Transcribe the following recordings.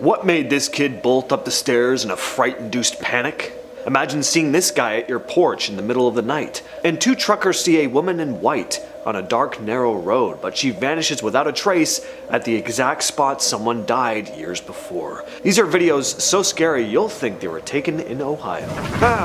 What made this kid bolt up the stairs in a fright-induced panic? Imagine seeing this guy at your porch in the middle of the night. And two truckers see a woman in white on a dark, narrow road, but she vanishes without a trace at the exact spot someone died years before. These are videos so scary you'll think they were taken in Ohio.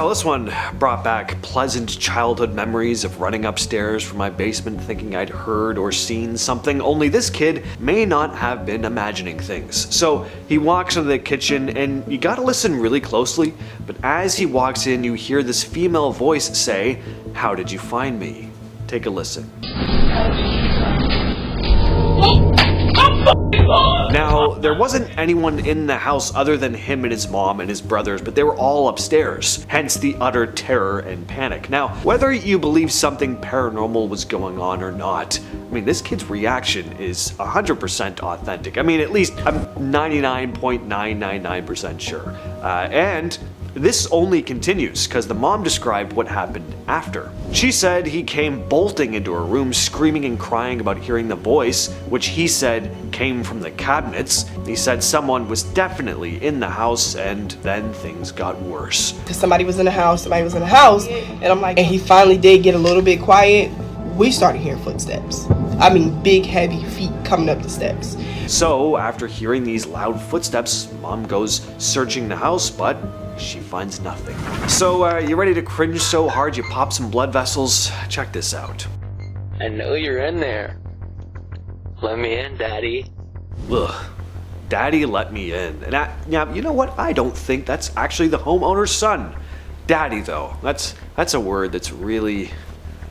This one brought back pleasant childhood memories of running upstairs from my basement thinking I'd heard or seen something, only this kid may not have been imagining things. So he walks into the kitchen and you gotta listen really closely, but as he walks in you hear this female voice say, "How did you find me?" Take a listen. Now, there wasn't anyone in the house other than him and his mom and his brothers, but they were all upstairs, hence the utter terror and panic. Now, whether you believe something paranormal was going on or not, I mean, this kid's reaction is 100% authentic. I mean, at least I'm 99.999% sure. And this only continues because the mom described what happened after. She said he came bolting into her room screaming and crying about hearing the voice, which he said came from the cabinets. He said someone was definitely in the house and then things got worse. Somebody was in the house, and I'm like, and he finally did get a little bit quiet. We started hearing footsteps. I mean, big heavy feet coming up the steps. So after hearing these loud footsteps, mom goes searching the house, but she finds nothing. So you ready to cringe so hard you pop some blood vessels? Check this out. I know you're in there. Let me in, Daddy. Ugh. Daddy let me in. And now, you know what? I don't think that's actually the homeowner's son. Daddy, though. That's a word that's really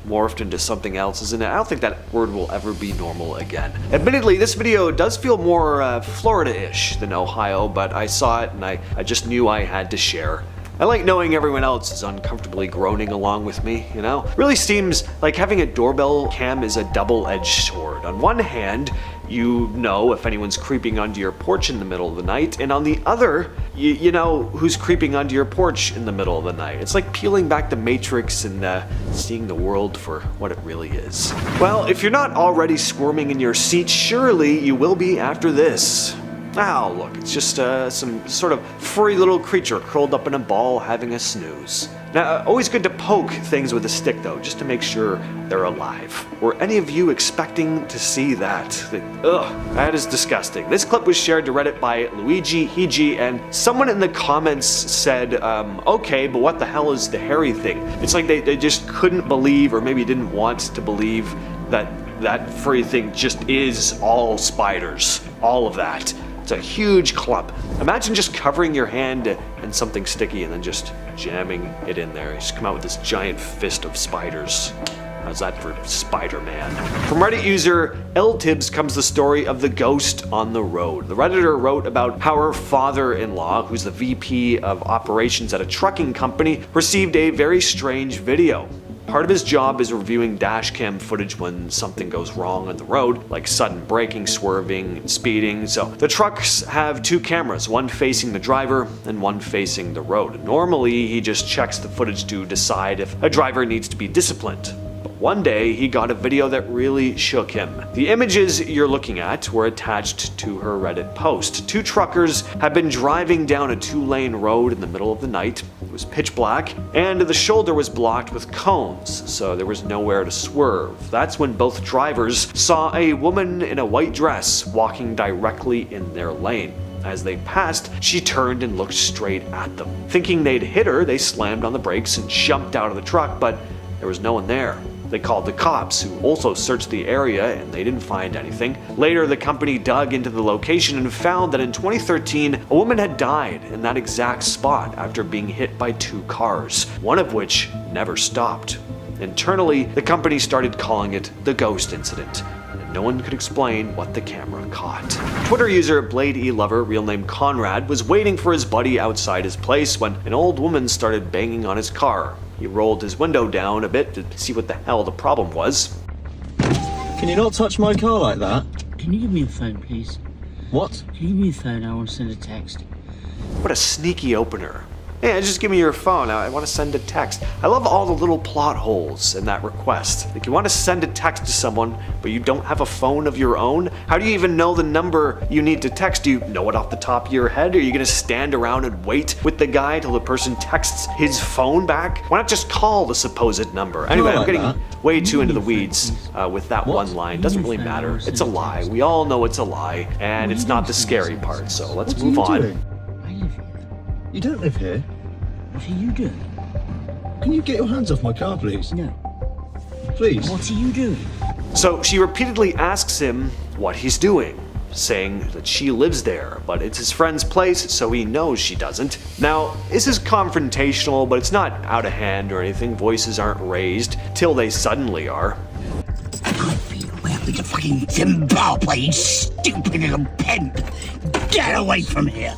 morphed into something else, isn't it? I don't think that word will ever be normal again. Admittedly, this video does feel more Florida-ish than Ohio, but I saw it and I just knew I had to share. I like knowing everyone else is uncomfortably groaning along with me, you know? Really seems like having a doorbell cam is a double-edged sword. On one hand, you know if anyone's creeping onto your porch in the middle of the night, and on the other, you know who's creeping onto your porch in the middle of the night. It's like peeling back the Matrix and seeing the world for what it really is. Well, if you're not already squirming in your seat, surely you will be after this. Oh, look, it's just some sort of furry little creature curled up in a ball having a snooze. Now, always good to poke things with a stick though, just to make sure they're alive. Were any of you expecting to see that? Ugh, that is disgusting. This clip was shared to Reddit by Luigi Hiji, and someone in the comments said, okay, but what the hell is the hairy thing? It's like they just couldn't believe, or maybe didn't want to believe, that furry thing just is all spiders. All of that. It's a huge clump. Imagine just covering your hand in something sticky and then just jamming it in there. You just come out with this giant fist of spiders. How's that for Spider-Man? From Reddit user LTibs comes the story of the ghost on the road. The Redditor wrote about how her father-in-law, who's the VP of operations at a trucking company, received a very strange video. Part of his job is reviewing dashcam footage when something goes wrong on the road, like sudden braking, swerving, and speeding. So the trucks have two cameras, one facing the driver and one facing the road. Normally, he just checks the footage to decide if a driver needs to be disciplined. But one day, he got a video that really shook him. The images you're looking at were attached to her Reddit post. Two truckers had been driving down a two-lane road in the middle of the night. It was pitch black, and the shoulder was blocked with cones, so there was nowhere to swerve. That's when both drivers saw a woman in a white dress walking directly in their lane. As they passed, she turned and looked straight at them. Thinking they'd hit her, they slammed on the brakes and jumped out of the truck, but there was no one there. They called the cops, who also searched the area, and they didn't find anything. Later, the company dug into the location and found that in 2013, a woman had died in that exact spot after being hit by two cars, one of which never stopped. Internally, the company started calling it the ghost incident, and no one could explain what the camera caught. Twitter user Blade E Lover, real name Conrad, was waiting for his buddy outside his place when an old woman started banging on his car. He rolled his window down a bit to see what the hell the problem was. Can you not touch my car like that? Can you give me the phone, please? What? Can you give me the phone? I want to send a text. What a sneaky opener. Yeah, just give me your phone. I want to send a text. I love all the little plot holes in that request. Like, you want to send a text to someone, but you don't have a phone of your own? How do you even know the number you need to text? Do you know it off the top of your head? Are you going to stand around and wait with the guy till the person texts his phone back? Why not just call the supposed number? Anyway, I'm getting way too into the weeds with that one line. Doesn't really matter. It's a lie. We all know it's a lie, and it's not the scary part, so let's move on. You don't live here. What are you doing? Can you get your hands off my car, please? No. Please. What are you doing? So she repeatedly asks him what he's doing, saying that she lives there, but it's his friend's place, so he knows she doesn't. Now, this is confrontational, but it's not out of hand or anything. Voices aren't raised till they suddenly are. I've been welcome to fucking Zimbabwe, you stupid little pimp. Get away from here.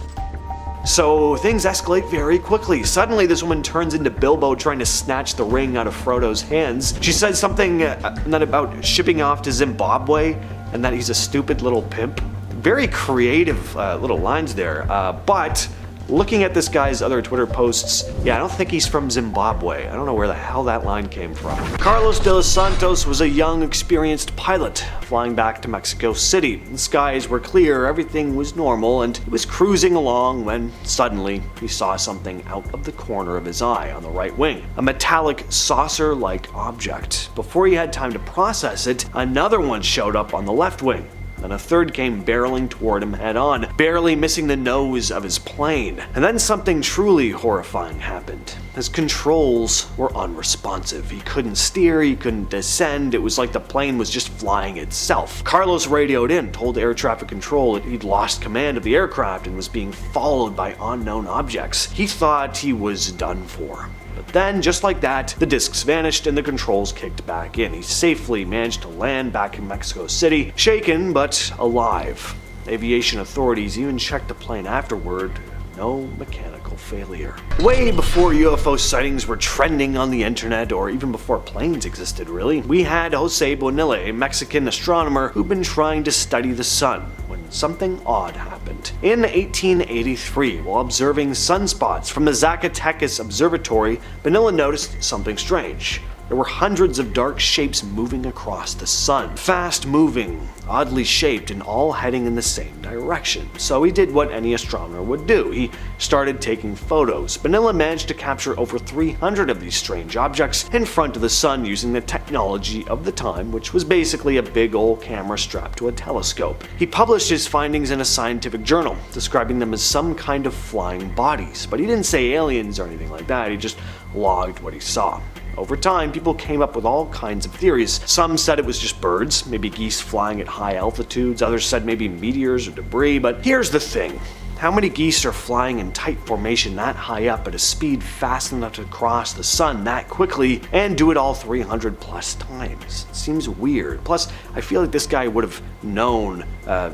So things escalate very quickly. Suddenly this woman turns into Bilbo trying to snatch the ring out of Frodo's hands. She says something about shipping off to Zimbabwe and that he's a stupid little pimp. Very creative little lines there, but looking at this guy's other Twitter posts, yeah, I don't think he's from Zimbabwe. I don't know where the hell that line came from. Carlos de los Santos was a young, experienced pilot flying back to Mexico City. The skies were clear, everything was normal, and he was cruising along when suddenly he saw something out of the corner of his eye on the right wing. A metallic saucer-like object. Before he had time to process it, another one showed up on the left wing. Then a third came barreling toward him head-on, barely missing the nose of his plane. And then something truly horrifying happened. His controls were unresponsive. He couldn't steer, he couldn't descend, it was like the plane was just flying itself. Carlos radioed in, told air traffic control that he'd lost command of the aircraft and was being followed by unknown objects. He thought he was done for. But then, just like that, the discs vanished and the controls kicked back in. He safely managed to land back in Mexico City, shaken but alive. Aviation authorities even checked the plane afterward. No mechanical failure. Way before UFO sightings were trending on the internet, or even before planes existed really, we had Jose Bonilla, a Mexican astronomer who'd been trying to study the sun when something odd happened. In 1883, while observing sunspots from the Zacatecas Observatory, Bonilla noticed something strange. There were hundreds of dark shapes moving across the sun. Fast moving, oddly shaped, and all heading in the same direction. So he did what any astronomer would do. He started taking photos. Bonilla managed to capture over 300 of these strange objects in front of the sun using the technology of the time, which was basically a big old camera strapped to a telescope. He published his findings in a scientific journal, describing them as some kind of flying bodies. But he didn't say aliens or anything like that, he just logged what he saw. Over time, people came up with all kinds of theories. Some said it was just birds, maybe geese flying at high altitudes. Others said maybe meteors or debris. But here's the thing. How many geese are flying in tight formation that high up at a speed fast enough to cross the sun that quickly and do it all 300 plus times? It seems weird. Plus, I feel like this guy would have known,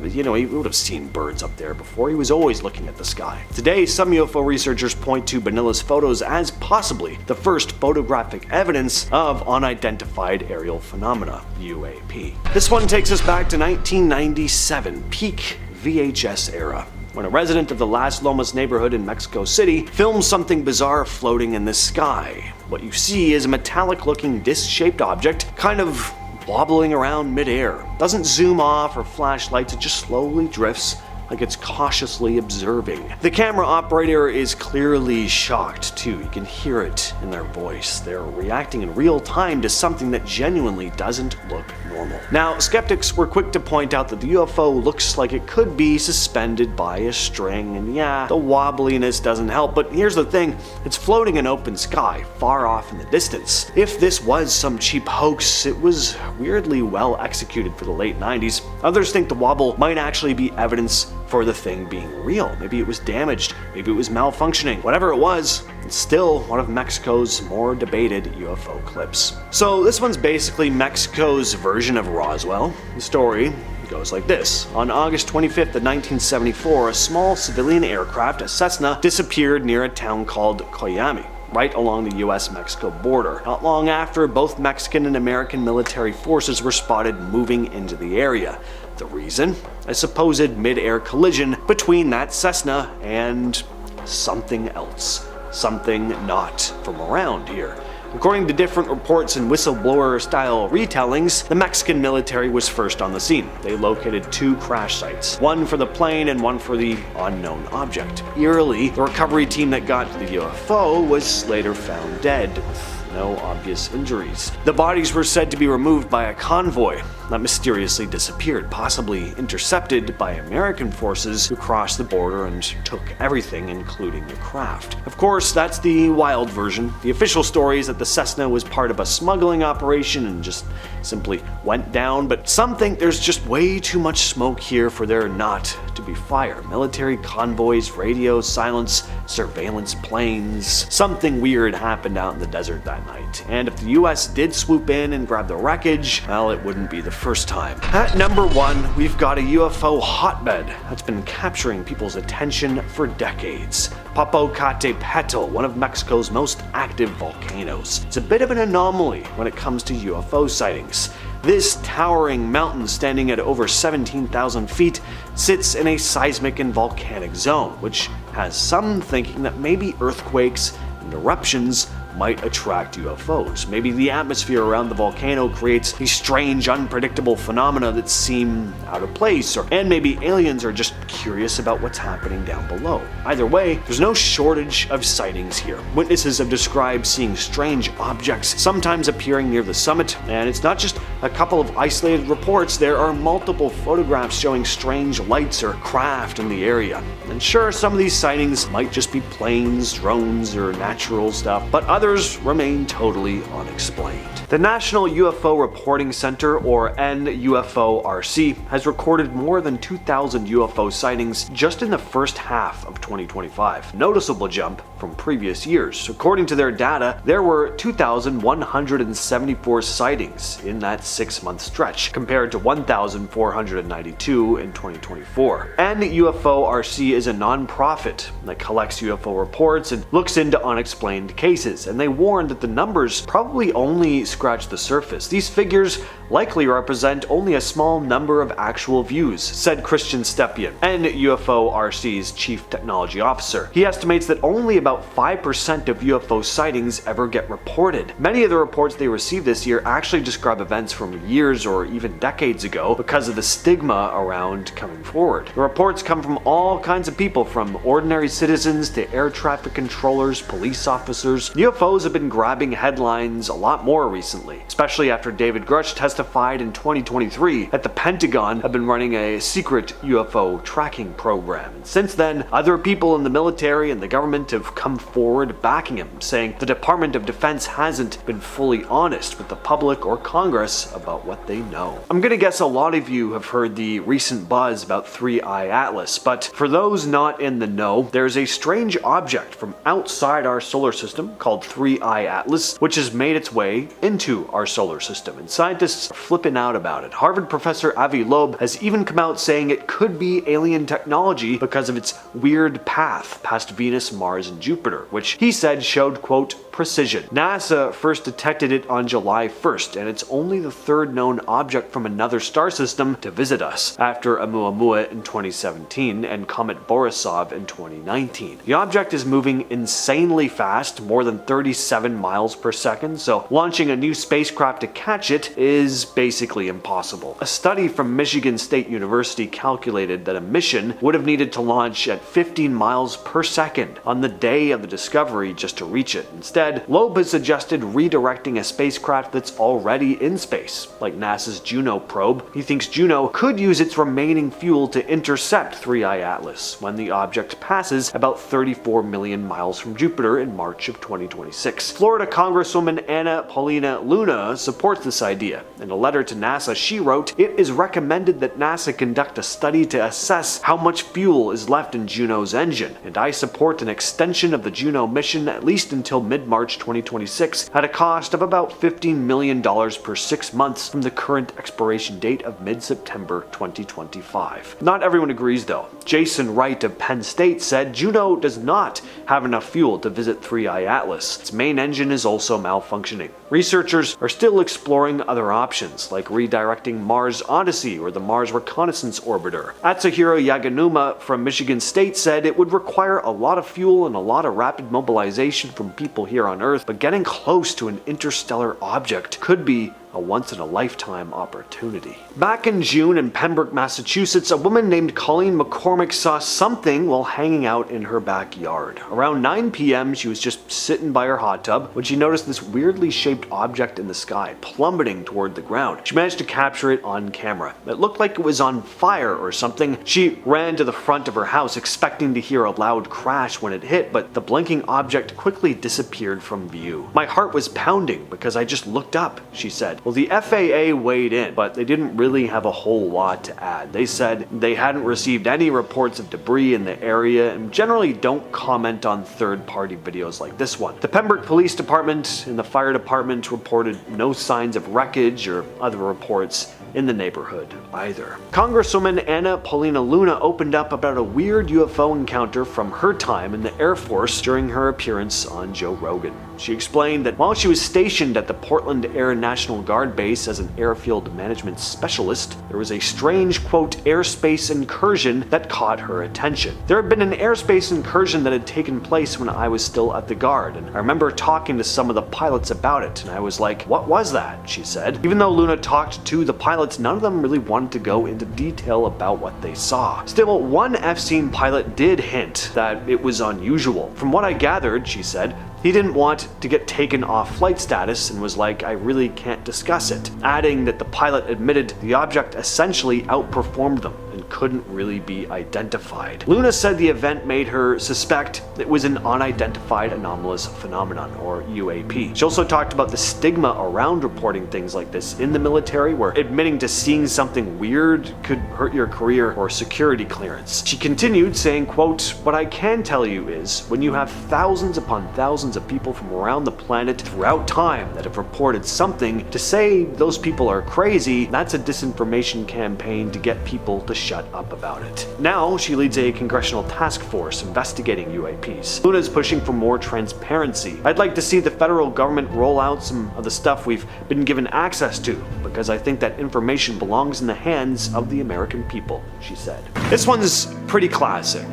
he would have seen birds up there before. He was always looking at the sky. Today, some UFO researchers point to Bonilla's photos as possibly the first photographic evidence of unidentified aerial phenomena, UAP. This one takes us back to 1997, peak VHS era, when a resident of the Las Lomas neighborhood in Mexico City filmed something bizarre floating in the sky. What you see is a metallic-looking disc-shaped object kind of wobbling around midair. Doesn't zoom off or flash lights, it just slowly drifts like it's cautiously observing. The camera operator is clearly shocked too. You can hear it in their voice. They're reacting in real time to something that genuinely doesn't look normal. Now, skeptics were quick to point out that the UFO looks like it could be suspended by a string, and yeah, the wobbliness doesn't help, but here's the thing, it's floating in open sky, far off in the distance. If this was some cheap hoax, it was weirdly well executed for the late 90s. Others think the wobble might actually be evidence for the thing being real. Maybe it was damaged, maybe it was malfunctioning. Whatever it was, it's still one of Mexico's more debated UFO clips. So this one's basically Mexico's version of Roswell. The story goes like this. On August 25th of 1974, a small civilian aircraft, a Cessna, disappeared near a town called Coyami, right along the US-Mexico border. Not long after, both Mexican and American military forces were spotted moving into the area. The reason? A supposed mid-air collision between that Cessna and something else. something not from around here. According to different reports and whistleblower-style retellings, the Mexican military was first on the scene. They located 2 crash sites, one for the plane and one for the unknown object. Eerily, the recovery team that got to the UFO was later found dead, with no obvious injuries. The bodies were said to be removed by a convoy that mysteriously disappeared, possibly intercepted by American forces who crossed the border and took everything, including the craft. Of course, that's the wild version. The official story is that the Cessna was part of a smuggling operation and just simply went down, but some think there's just way too much smoke here for there not to be fire. Military convoys, radio silence, surveillance planes. Something weird happened out in the desert that night. And if the US did swoop in and grab the wreckage, well, it wouldn't be the first time. At number 1, we've got a UFO hotbed that's been capturing people's attention for decades. Popocatépetl, one of Mexico's most active volcanoes. It's a bit of an anomaly when it comes to UFO sightings. This towering mountain, standing at over 17,000 feet, sits in a seismic and volcanic zone, which has some thinking that maybe earthquakes and eruptions might attract UFOs. Maybe the atmosphere around the volcano creates these strange, unpredictable phenomena that seem out of place, and maybe aliens are just curious about what's happening down below. Either way, there's no shortage of sightings here. Witnesses have described seeing strange objects, sometimes appearing near the summit, and it's not just a couple of isolated reports. There are multiple photographs showing strange lights or craft in the area. And sure, some of these sightings might just be planes, drones, or natural stuff, but others remain totally unexplained. The National UFO Reporting Center, or NUFORC, has recorded more than 2,000 UFO sightings just in the first half of 2025, a noticeable jump from previous years. According to their data, there were 2,174 sightings in that 6-month stretch, compared to 1,492 in 2024. NUFORC is a non-profit that collects UFO reports and looks into unexplained cases, and they warned that the numbers probably only scratch the surface. These figures likely represent only a small number of actual views, said Christian Stepien, NUFORC's chief technology officer. He estimates that only about 5% of UFO sightings ever get reported. Many of the reports they received this year actually describe events from years or even decades ago because of the stigma around coming forward. The reports come from all kinds of people, from ordinary citizens to air traffic controllers, police officers. UFOs have been grabbing headlines a lot more recently, especially after David Grush testified in 2023 that the Pentagon had been running a secret UFO tracking program. And since then, other people in the military and the government have come forward backing him, saying the Department of Defense hasn't been fully honest with the public or Congress about what they know. I'm gonna guess a lot of you have heard the recent buzz about 3I Atlas, but for those not in the know, there's a strange object from outside our solar system called 3I Atlas, which has made its way into our solar system, and scientists are flipping out about it. Harvard professor Avi Loeb has even come out saying it could be alien technology because of its weird path past Venus, Mars, and Jupiter, which he said showed, quote, precision. NASA first detected it on July 1st, and it's only the 3rd known object from another star system to visit us, after Oumuamua in 2017 and Comet Borisov in 2019. The object is moving insanely fast, more than 37 miles per second, so launching a new spacecraft to catch it is basically impossible. A study from Michigan State University calculated that a mission would have needed to launch at 15 miles per second on the day of the discovery just to reach it. Instead, Loeb has suggested redirecting a spacecraft that's already in space, like NASA's Juno probe. He thinks Juno could use its remaining fuel to intercept 3I Atlas when the object passes about 34 million miles from Jupiter in March of 2026. Florida Congresswoman Anna Paulina Luna supports this idea. In a letter to NASA, she wrote, "It is recommended that NASA conduct a study to assess how much fuel is left in Juno's engine, and I support an extension of the Juno mission at least until mid-March 2026 at a cost of about $15 million per 6 months from the current expiration date of mid-September 2025. Not everyone agrees though. Jason Wright of Penn State said Juno does not have enough fuel to visit 3i Atlas. Its main engine is also malfunctioning. Researchers are still exploring other options, like redirecting Mars Odyssey or the Mars Reconnaissance Orbiter. Atsuhiro Yaganuma from Michigan State said it would require a lot of fuel and a lot of rapid mobilization from people here on Earth, but getting close to an interstellar object could be a once-in-a-lifetime opportunity. Back in June in Pembroke, Massachusetts, a woman named Colleen McCormick saw something while hanging out in her backyard. Around 9 p.m., she was just sitting by her hot tub when she noticed this weirdly shaped object in the sky, plummeting toward the ground. She managed to capture it on camera. It looked like it was on fire or something. She ran to the front of her house, expecting to hear a loud crash when it hit, but the blinking object quickly disappeared from view. "My heart was pounding because I just looked up," she said. Well, the FAA weighed in, but they didn't really have a whole lot to add. They said they hadn't received any reports of debris in the area and generally don't comment on third-party videos like this one. The Pembroke Police Department and the Fire Department reported no signs of wreckage or other reports in the neighborhood either. Congresswoman Anna Paulina Luna opened up about a weird UFO encounter from her time in the Air Force during her appearance on Joe Rogan. She explained that while she was stationed at the Portland Air National Guard Base as an airfield management specialist, there was a strange, quote, airspace incursion that caught her attention. There had been an airspace incursion that had taken place when I was still at the Guard, and I remember talking to some of the pilots about it, and I was like, "What was that?" she said. Even though Luna talked to the pilots, none of them really wanted to go into detail about what they saw. Still, one F-scene pilot did hint that it was unusual. From what I gathered, she said, he didn't want to get taken off flight status and was like, "I really can't discuss it," adding that the pilot admitted the object essentially outperformed them and couldn't really be identified. Luna said the event made her suspect it was an unidentified anomalous phenomenon, or UAP. She also talked about the stigma around reporting things like this in the military, where admitting to seeing something weird could hurt your career or security clearance. She continued saying, quote, "What I can tell you is, when you have thousands upon thousands of people from around the planet throughout time that have reported something, to say those people are crazy, that's a disinformation campaign to get people to shut up about it." Now she leads a congressional task force investigating UAPs. Luna is pushing for more transparency. "I'd like to see the federal government roll out some of the stuff we've been given access to, because I think that information belongs in the hands of the American people," she said. This one's pretty classic.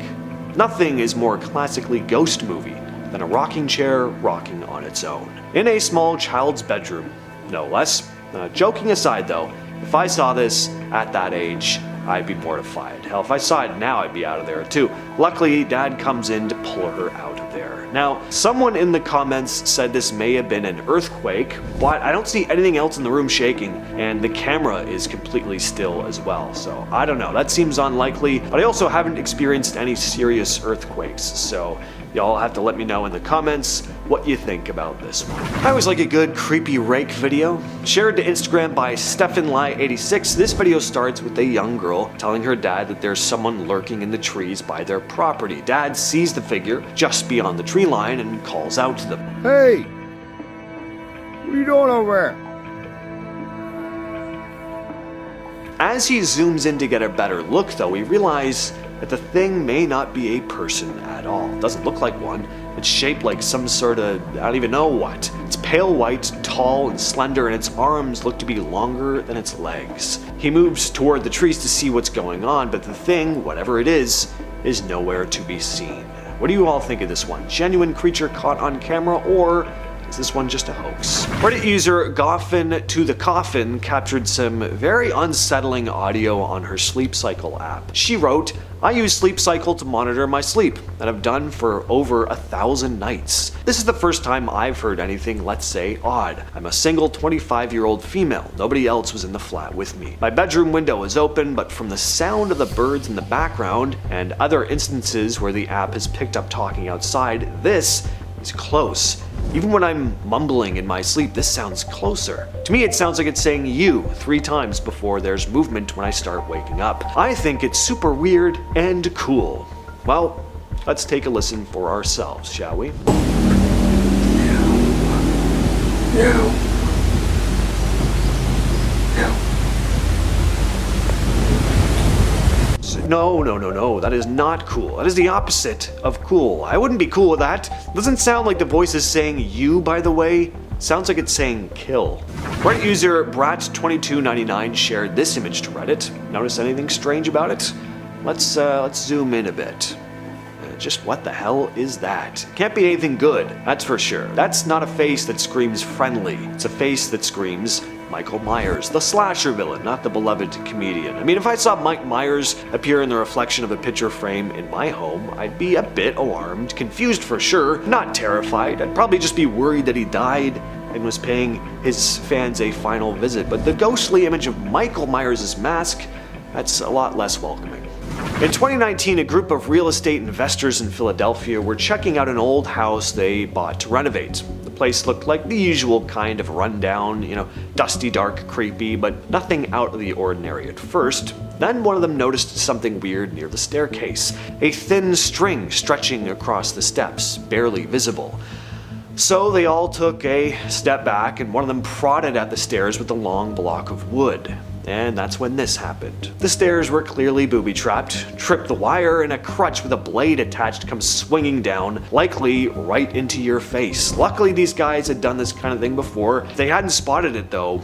Nothing is more classically ghost movie than a rocking chair rocking on its own. In a small child's bedroom, no less. Joking aside though, if I saw this at that age, I'd be mortified. Hell, if I saw it now, I'd be out of there too. Luckily, Dad comes in to pull her out of there. Now, someone in the comments said this may have been an earthquake, but I don't see anything else in the room shaking, and the camera is completely still as well. So I don't know, that seems unlikely, but I also haven't experienced any serious earthquakes, so y'all have to let me know in the comments what you think about this one. I always like a good creepy rake video. Shared to Instagram by StefanLai86, this video starts with a young girl telling her dad that there's someone lurking in the trees by their property. Dad sees the figure just beyond the tree line and calls out to them. Hey! What are you doing over there? As he zooms in to get a better look though, we realize that the thing may not be a person at all. It doesn't look like one. It's shaped like some sort of, I don't even know what. It's pale white, tall and slender, and its arms look to be longer than its legs. He moves toward the trees to see what's going on, but the thing, whatever it is nowhere to be seen. What do you all think of this one? Genuine creature caught on camera, or is this one just a hoax? Reddit user Goffin to the Coffin captured some very unsettling audio on her sleep cycle app. She wrote, "I use Sleep Cycle to monitor my sleep, and I've done for over 1,000 nights. This is the first time I've heard anything, let's say, odd. I'm a single 25-year-old female. Nobody else was in the flat with me. My bedroom window is open, but from the sound of the birds in the background and other instances where the app has picked up talking outside, this is close. Even when I'm mumbling in my sleep, this sounds closer. To me, it sounds like it's saying you 3 times before there's movement when I start waking up. I think it's super weird and cool." Well, let's take a listen for ourselves, shall we? No, that is not cool. That is the opposite of cool. I wouldn't be cool with that. Doesn't sound like the voice is saying you, by the way. Sounds like it's saying kill. Reddit user Brat2299 shared this image to Reddit. Notice anything strange about it? Let's zoom in a bit. Just what the hell is that? Can't be anything good, that's for sure. That's not a face that screams friendly. It's a face that screams Michael Myers, the slasher villain, not the beloved comedian. I mean, if I saw Mike Myers appear in the reflection of a picture frame in my home, I'd be a bit alarmed, confused for sure, not terrified. I'd probably just be worried that he died and was paying his fans a final visit. But the ghostly image of Michael Myers' mask, that's a lot less welcoming. In 2019, a group of real estate investors in Philadelphia were checking out an old house they bought to renovate. The place looked like the usual kind of rundown, dusty, dark, creepy, but nothing out of the ordinary at first. Then one of them noticed something weird near the staircase, a thin string stretching across the steps, barely visible. So they all took a step back and one of them prodded at the stairs with a long block of wood. And that's when this happened. The stairs were clearly booby-trapped, tripped the wire, and a crutch with a blade attached comes swinging down, likely right into your face. Luckily, these guys had done this kind of thing before. If they hadn't spotted it though,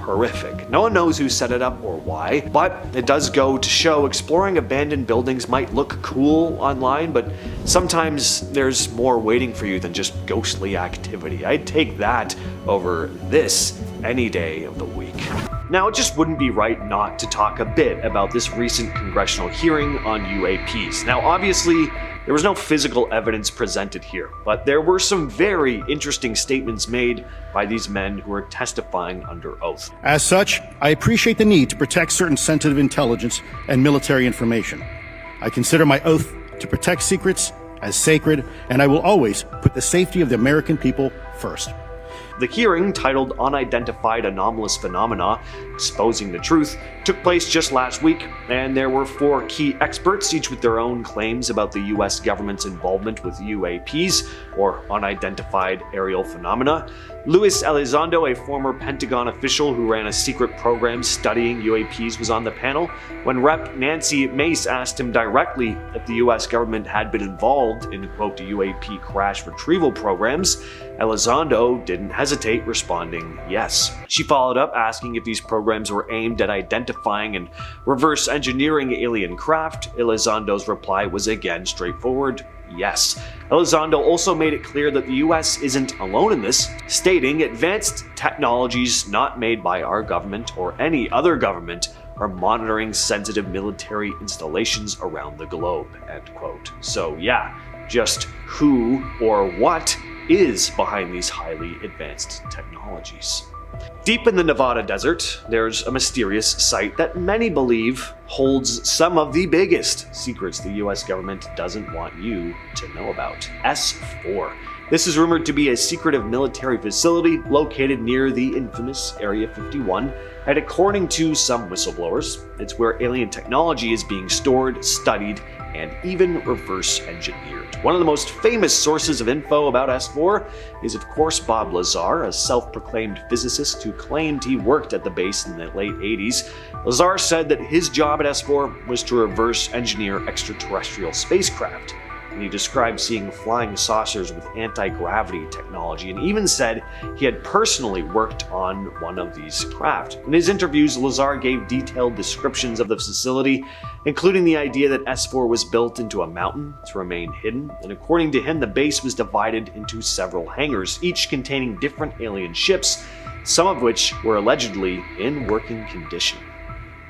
horrific. No one knows who set it up or why, but it does go to show exploring abandoned buildings might look cool online, but sometimes there's more waiting for you than just ghostly activity. I'd take that over this any day of the week. Now, it just wouldn't be right not to talk a bit about this recent congressional hearing on UAPs. Now, obviously, there was no physical evidence presented here, but there were some very interesting statements made by these men who are testifying under oath. As such, I appreciate the need to protect certain sensitive intelligence and military information. I consider my oath to protect secrets as sacred, and I will always put the safety of the American people first. The hearing, titled Unidentified Anomalous Phenomena, Exposing the Truth, took place just last week, and there were 4 key experts, each with their own claims about the US government's involvement with UAPs, or unidentified aerial phenomena. Luis Elizondo, a former Pentagon official who ran a secret program studying UAPs, was on the panel. When Rep. Nancy Mace asked him directly if the US government had been involved in, quote, UAP crash retrieval programs, Elizondo didn't hesitate, responding yes. She followed up asking if these programs were aimed at identifying and reverse engineering alien craft. Elizondo's reply was again straightforward: yes. Elizondo also made it clear that the US isn't alone in this, stating advanced technologies not made by our government or any other government are monitoring sensitive military installations around the globe, end quote. So yeah, just who or what is behind these highly advanced technologies? Deep in the Nevada desert, there's a mysterious site that many believe holds some of the biggest secrets the US government doesn't want you to know about. S4. This is rumored to be a secretive military facility located near the infamous Area 51, and according to some whistleblowers, it's where alien technology is being stored, studied, and even reverse engineered. One of the most famous sources of info about S4 is, of course, Bob Lazar, a self-proclaimed physicist who claimed he worked at the base in the late 80s. Lazar said that his job at S4 was to reverse engineer extraterrestrial spacecraft. And he described seeing flying saucers with anti-gravity technology, and even said he had personally worked on one of these craft. In his interviews, Lazar gave detailed descriptions of the facility, including the idea that S4 was built into a mountain to remain hidden, and according to him, the base was divided into several hangars, each containing different alien ships, some of which were allegedly in working condition.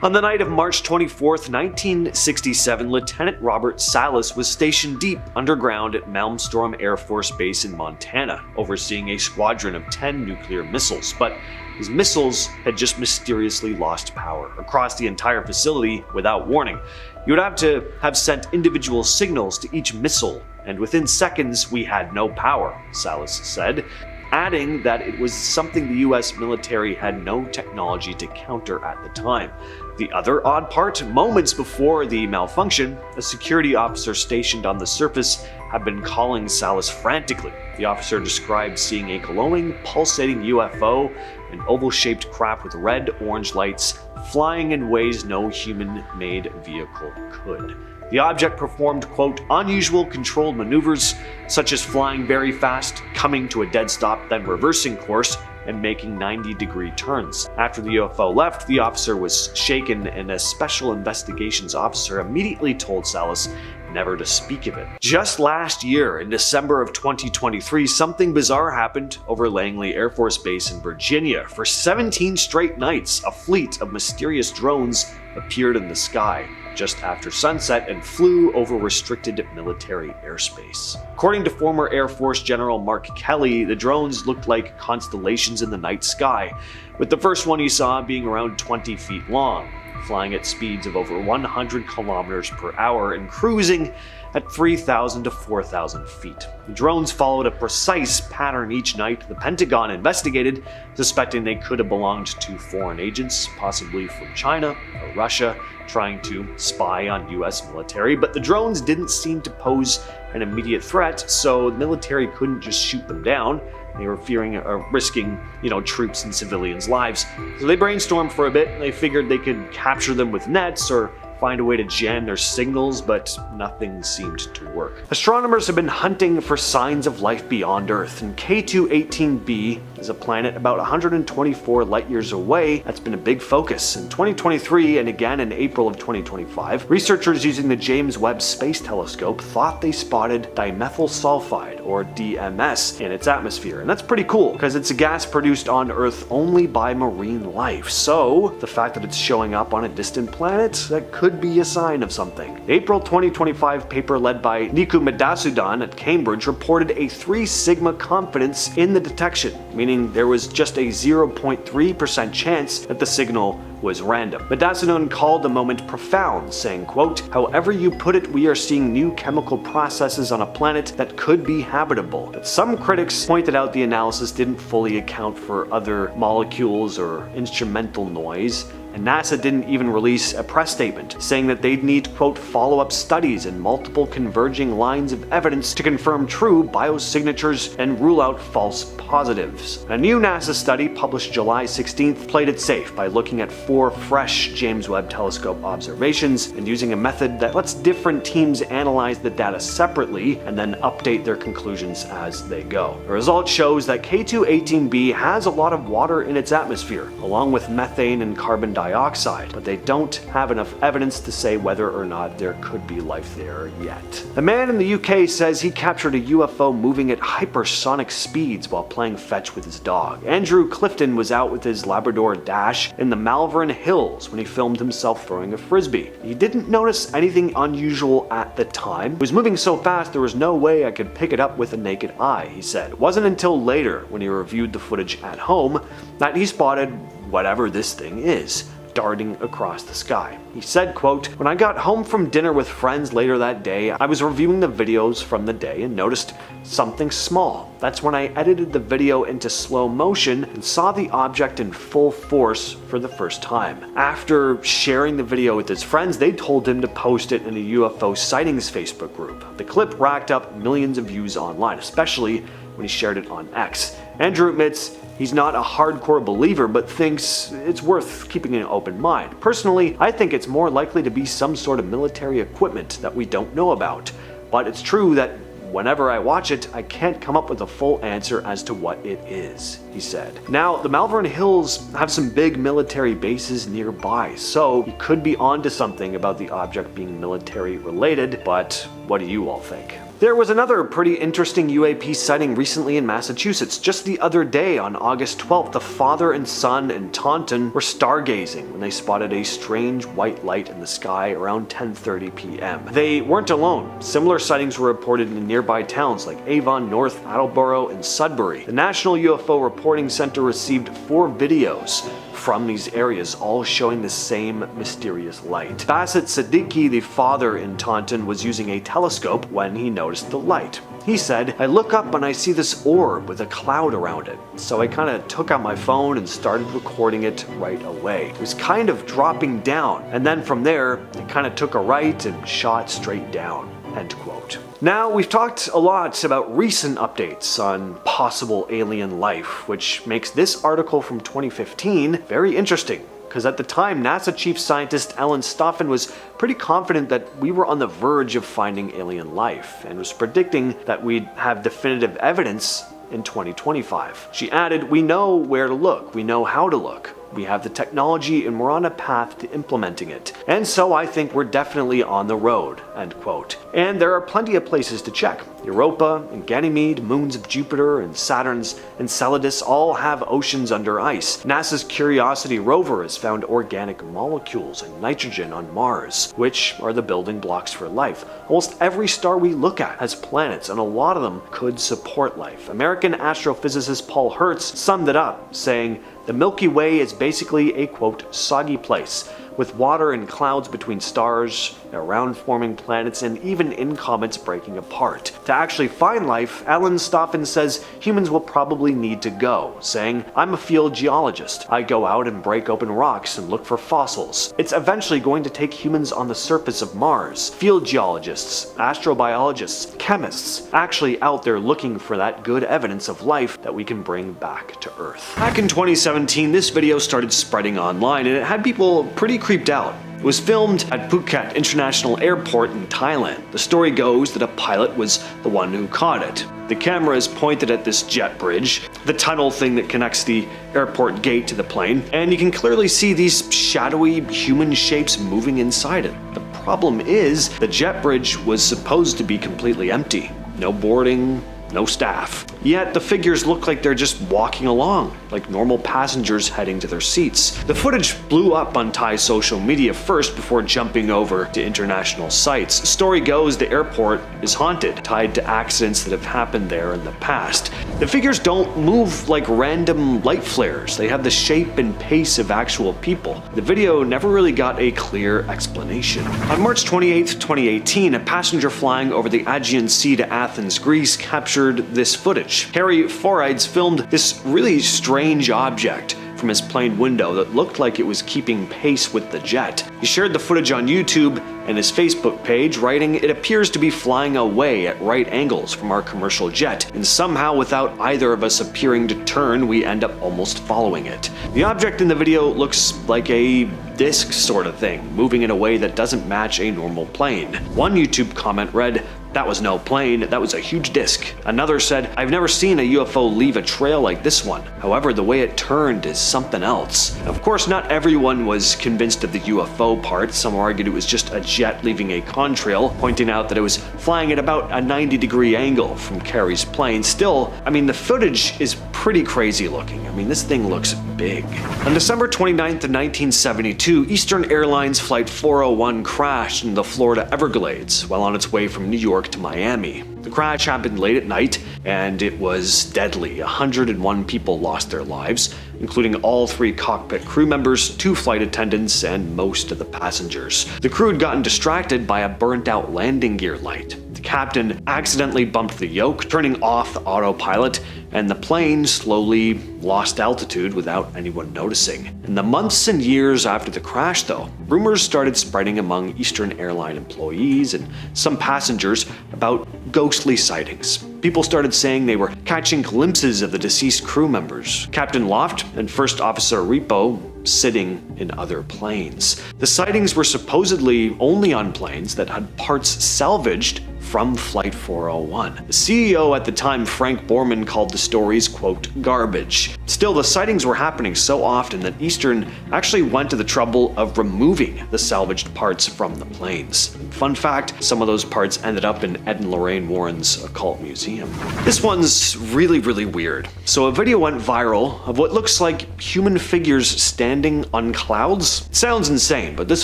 On the night of March 24th, 1967, Lieutenant Robert Salas was stationed deep underground at Malmstrom Air Force Base in Montana, overseeing a squadron of 10 nuclear missiles, but his missiles had just mysteriously lost power across the entire facility without warning. You would have to have sent individual signals to each missile, and within seconds we had no power, Salas said, adding that it was something the US military had no technology to counter at the time. The other odd part, moments before the malfunction, a security officer stationed on the surface had been calling Salas frantically. The officer described seeing a glowing, pulsating UFO, an oval-shaped craft with red-orange lights, flying in ways no human-made vehicle could. The object performed, quote, unusual controlled maneuvers, such as flying very fast, coming to a dead stop, then reversing course, and making 90-degree turns. After the UFO left, the officer was shaken, and a special investigations officer immediately told Salas never to speak of it. Just last year, in December of 2023, something bizarre happened over Langley Air Force Base in Virginia. For 17 straight nights, a fleet of mysterious drones appeared in the sky just after sunset and flew over restricted military airspace. According to former Air Force General Mark Kelly, the drones looked like constellations in the night sky, with the first one he saw being around 20 feet long, flying at speeds of over 100 kilometers per hour and cruising at 3,000 to 4,000 feet. The drones followed a precise pattern each night. The Pentagon investigated, suspecting they could have belonged to foreign agents, possibly from China or Russia, trying to spy on US military, but the drones didn't seem to pose an immediate threat, so the military couldn't just shoot them down. They were fearing risking, troops and civilians' lives. So they brainstormed for a bit, and they figured they could capture them with nets or find a way to jam their signals, but nothing seemed to work. Astronomers have been hunting for signs of life beyond Earth, and K2-18b is a planet about 124 light-years away that's been a big focus. In 2023 and again in April of 2025, researchers using the James Webb Space Telescope thought they spotted dimethyl sulfide, or DMS, in its atmosphere. And that's pretty cool, because it's a gas produced on Earth only by marine life. So the fact that it's showing up on a distant planet, that could be a sign of something. The April 2025 paper led by Niku Madasudan at Cambridge reported a 3 sigma confidence in the detection, meaning there was just a 0.3% chance that the signal was random. Madasudan called the moment profound, saying, quote, however you put it, we are seeing new chemical processes on a planet that could be habitable. But some critics pointed out the analysis didn't fully account for other molecules or instrumental noise, and NASA didn't even release a press statement, saying that they'd need, quote, follow-up studies and multiple converging lines of evidence to confirm true biosignatures and rule out false positives. A new NASA study published July 16th played it safe by looking at 4 fresh James Webb Telescope observations and using a method that lets different teams analyze the data separately and then update their conclusions as they go. The result shows that K2-18b has a lot of water in its atmosphere, along with methane and carbon dioxide, but they don't have enough evidence to say whether or not there could be life there yet. A man in the UK says he captured a UFO moving at hypersonic speeds while playing fetch with his dog. Andrew Clifton was out with his Labrador Dash in the Malvern Hills when he filmed himself throwing a frisbee. He didn't notice anything unusual at the time. It was moving so fast there was no way I could pick it up with a naked eye, he said. It wasn't until later, when he reviewed the footage at home, that he spotted whatever this thing is darting across the sky. He said, quote, when I got home from dinner with friends later that day, I was reviewing the videos from the day and noticed something small. That's when I edited the video into slow motion and saw the object in full force for the first time. After sharing the video with his friends, they told him to post it in a UFO sightings Facebook group. The clip racked up millions of views online, especially when he shared it on X. Andrew admits he's not a hardcore believer, but thinks it's worth keeping an open mind. Personally, I think it's more likely to be some sort of military equipment that we don't know about. But it's true that whenever I watch it, I can't come up with a full answer as to what it is, he said. Now, the Malvern Hills have some big military bases nearby, so he could be onto something about the object being military related, but what do you all think? There was another pretty interesting UAP sighting recently in Massachusetts. Just the other day, on August 12th, the father and son in Taunton were stargazing when they spotted a strange white light in the sky around 10:30 p.m. They weren't alone. Similar sightings were reported in nearby towns like Avon, North Attleboro, and Sudbury. The National UFO Reporting Center received 4 videos from these areas, all showing the same mysterious light. Bassett Siddiqui, the father in Taunton, was using a telescope when he noticed the light. He said, "I look up and I see this orb with a cloud around it. So I kind of took out my phone and started recording it right away. It was kind of dropping down, and then from there, it kind of took a right and shot straight down." End quote. Now, we've talked a lot about recent updates on possible alien life, which makes this article from 2015 very interesting. Because at the time, NASA chief scientist Ellen Stoffen was pretty confident that we were on the verge of finding alien life, and was predicting that we'd have definitive evidence in 2025. She added, "We know where to look, we know how to look. We have the technology and we're on a path to implementing it. And so I think we're definitely on the road." End quote. And there are plenty of places to check. Europa and Ganymede, moons of Jupiter and Saturn's Enceladus all have oceans under ice. NASA's Curiosity rover has found organic molecules and nitrogen on Mars, which are the building blocks for life. Almost every star we look at has planets, and a lot of them could support life. American astrophysicist Paul Hertz summed it up, saying, "The Milky Way is basically a, quote, soggy place, with water and clouds between stars, around forming planets, and even in comets breaking apart. To actually find life, Ellen Stoffen says humans will probably need to go, saying, "I'm a field geologist. I go out and break open rocks and look for fossils. It's eventually going to take humans on the surface of Mars. Field geologists, astrobiologists, chemists, actually out there looking for that good evidence of life that we can bring back to Earth." Back in 2017, this video started spreading online, and it had people pretty creeped out. It was filmed at Phuket International Airport in Thailand. The story goes that a pilot was the one who caught it. The camera is pointed at this jet bridge, the tunnel thing that connects the airport gate to the plane, and you can clearly see these shadowy human shapes moving inside it. The problem is, the jet bridge was supposed to be completely empty. No boarding, no staff. Yet the figures look like they're just walking along, like normal passengers heading to their seats. The footage blew up on Thai social media first before jumping over to international sites. The story goes the airport is haunted, tied to accidents that have happened there in the past. The figures don't move like random light flares. They have the shape and pace of actual people. The video never really got a clear explanation. On March 28, 2018, a passenger flying over the Aegean Sea to Athens, Greece, captured this footage. Harry Forides filmed this really strange object from his plane window that looked like it was keeping pace with the jet. He shared the footage on YouTube and his Facebook page, writing, "It appears to be flying away at right angles from our commercial jet, and somehow without either of us appearing to turn, we end up almost following it." The object in the video looks like a disc sort of thing, moving in a way that doesn't match a normal plane. One YouTube comment read, "That was no plane, that was a huge disc." Another said, "I've never seen a UFO leave a trail like this one. However, the way it turned is something else." Of course, not everyone was convinced of the UFO part. Some argued it was just a jet leaving a contrail, pointing out that it was flying at about a 90-degree angle from Carrie's plane. Still, I mean, the footage is pretty crazy looking. I mean, this thing looks big. On December 29th of 1972, Eastern Airlines Flight 401 crashed in the Florida Everglades while on its way from New York to Miami. The crash happened late at night, and it was deadly. 101 people lost their lives, including all 3 cockpit crew members, 2 flight attendants, and most of the passengers. The crew had gotten distracted by a burnt-out landing gear light. The captain accidentally bumped the yoke, turning off the autopilot, and the plane slowly lost altitude without anyone noticing. In the months and years after the crash, though, rumors started spreading among Eastern Airline employees and some passengers about ghostly sightings. People started saying they were catching glimpses of the deceased crew members, Captain Loft and First Officer Repo, sitting in other planes. The sightings were supposedly only on planes that had parts salvaged from Flight 401. The CEO at the time, Frank Borman, called the stories, quote, "garbage." Still, the sightings were happening so often that Eastern actually went to the trouble of removing the salvaged parts from the planes. Fun fact, some of those parts ended up in Ed and Lorraine Warren's occult museum. This one's really, really weird. So a video went viral of what looks like human figures standing on clouds. It sounds insane, but this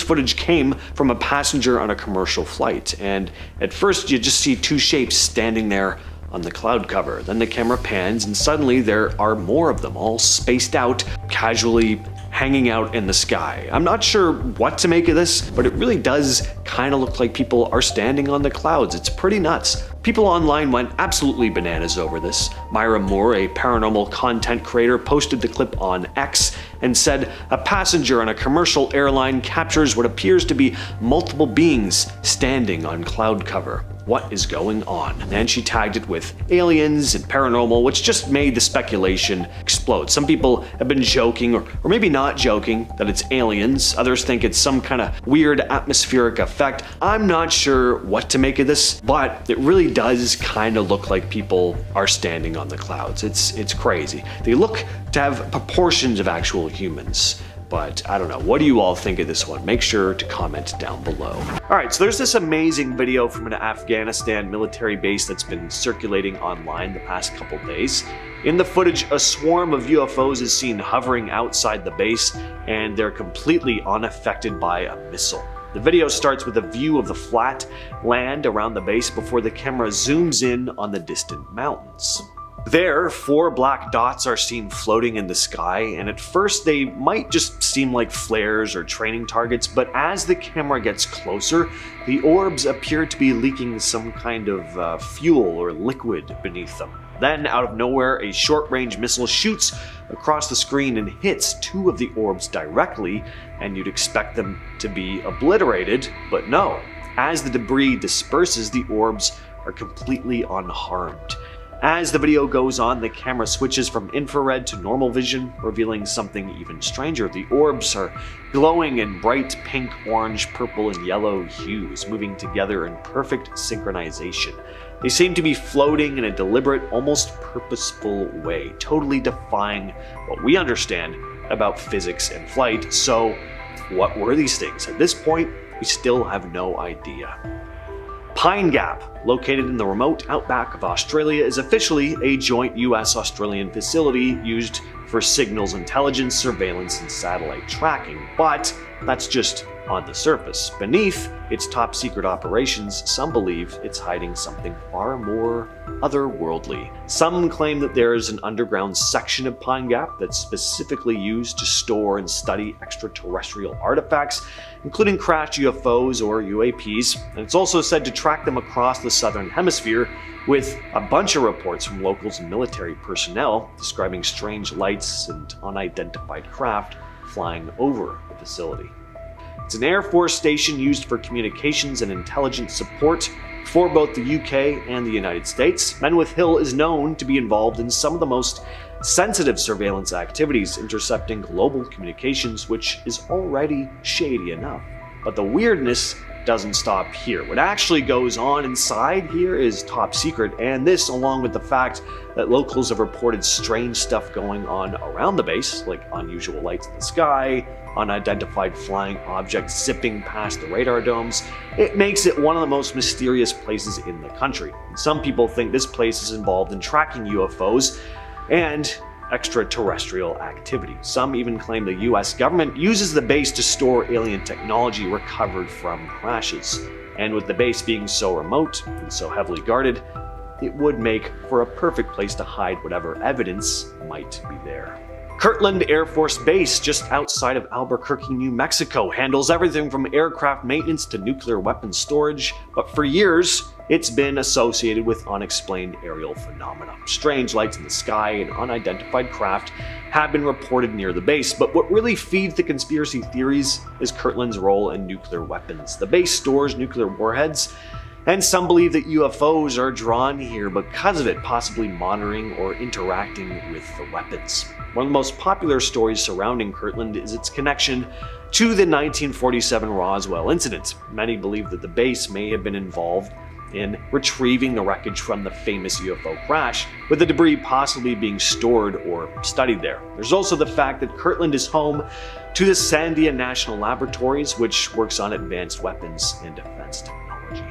footage came from a passenger on a commercial flight, and at first you just see 2 shapes standing there on the cloud cover. Then the camera pans, and suddenly there are more of them, all spaced out, casually hanging out in the sky. I'm not sure what to make of this, but it really does kind of look like people are standing on the clouds. It's pretty nuts. People online went absolutely bananas over this. Myra Moore, a paranormal content creator, posted the clip on X and said, "A passenger on a commercial airline captures what appears to be multiple beings standing on cloud cover. What is going on?" And she tagged it with aliens and paranormal, which just made the speculation explode. Some people have been joking, or maybe not joking, that it's aliens. Others think it's some kind of weird atmospheric effect. I'm not sure what to make of this, but it really does kind of look like people are standing on the clouds. It's crazy. They look to have proportions of actual humans. But I don't know. What do you all think of this one? Make sure to comment down below. Alright, so there's this amazing video from an Afghanistan military base that's been circulating online the past couple days. In the footage, a swarm of UFOs is seen hovering outside the base, and they're completely unaffected by a missile. The video starts with a view of the flat land around the base before the camera zooms in on the distant mountains. There, 4 black dots are seen floating in the sky, and at first they might just seem like flares or training targets, but as the camera gets closer, the orbs appear to be leaking some kind of fuel or liquid beneath them. Then, out of nowhere, a short-range missile shoots across the screen and hits 2 of the orbs directly, and you'd expect them to be obliterated, but no. As the debris disperses, the orbs are completely unharmed. As the video goes on, the camera switches from infrared to normal vision, revealing something even stranger. The orbs are glowing in bright pink, orange, purple, and yellow hues, moving together in perfect synchronization. They seem to be floating in a deliberate, almost purposeful way, totally defying what we understand about physics and flight. So, what were these things? At this point, we still have no idea. Pine Gap, located in the remote outback of Australia, is officially a joint US-Australian facility used for signals intelligence, surveillance, and satellite tracking, but that's just on the surface. Beneath its top-secret operations, some believe it's hiding something far more otherworldly. Some claim that there is an underground section of Pine Gap that's specifically used to store and study extraterrestrial artifacts, including crashed UFOs or UAPs, and it's also said to track them across the southern hemisphere, with a bunch of reports from locals and military personnel describing strange lights and unidentified craft flying over the facility. It's an Air Force station used for communications and intelligence support for both the UK and the United States. Menwith Hill is known to be involved in some of the most sensitive surveillance activities, intercepting global communications, which is already shady enough. But the weirdness doesn't stop here. What actually goes on inside here is top secret, and this, along with the fact that locals have reported strange stuff going on around the base, like unusual lights in the sky, unidentified flying objects zipping past the radar domes, it makes it one of the most mysterious places in the country. And some people think this place is involved in tracking UFOs and extraterrestrial activity. Some even claim the US government uses the base to store alien technology recovered from crashes. And with the base being so remote and so heavily guarded, it would make for a perfect place to hide whatever evidence might be there. Kirtland Air Force Base, just outside of Albuquerque, New Mexico, handles everything from aircraft maintenance to nuclear weapons storage, but for years, it's been associated with unexplained aerial phenomena. Strange lights in the sky and unidentified craft have been reported near the base, but what really feeds the conspiracy theories is Kirtland's role in nuclear weapons. The base stores nuclear warheads, and some believe that UFOs are drawn here because of it, possibly monitoring or interacting with the weapons. One of the most popular stories surrounding Kirtland is its connection to the 1947 Roswell incident. Many believe that the base may have been involved in retrieving the wreckage from the famous UFO crash, with the debris possibly being stored or studied there. There's also the fact that Kirtland is home to the Sandia National Laboratories, which works on advanced weapons and defense technology.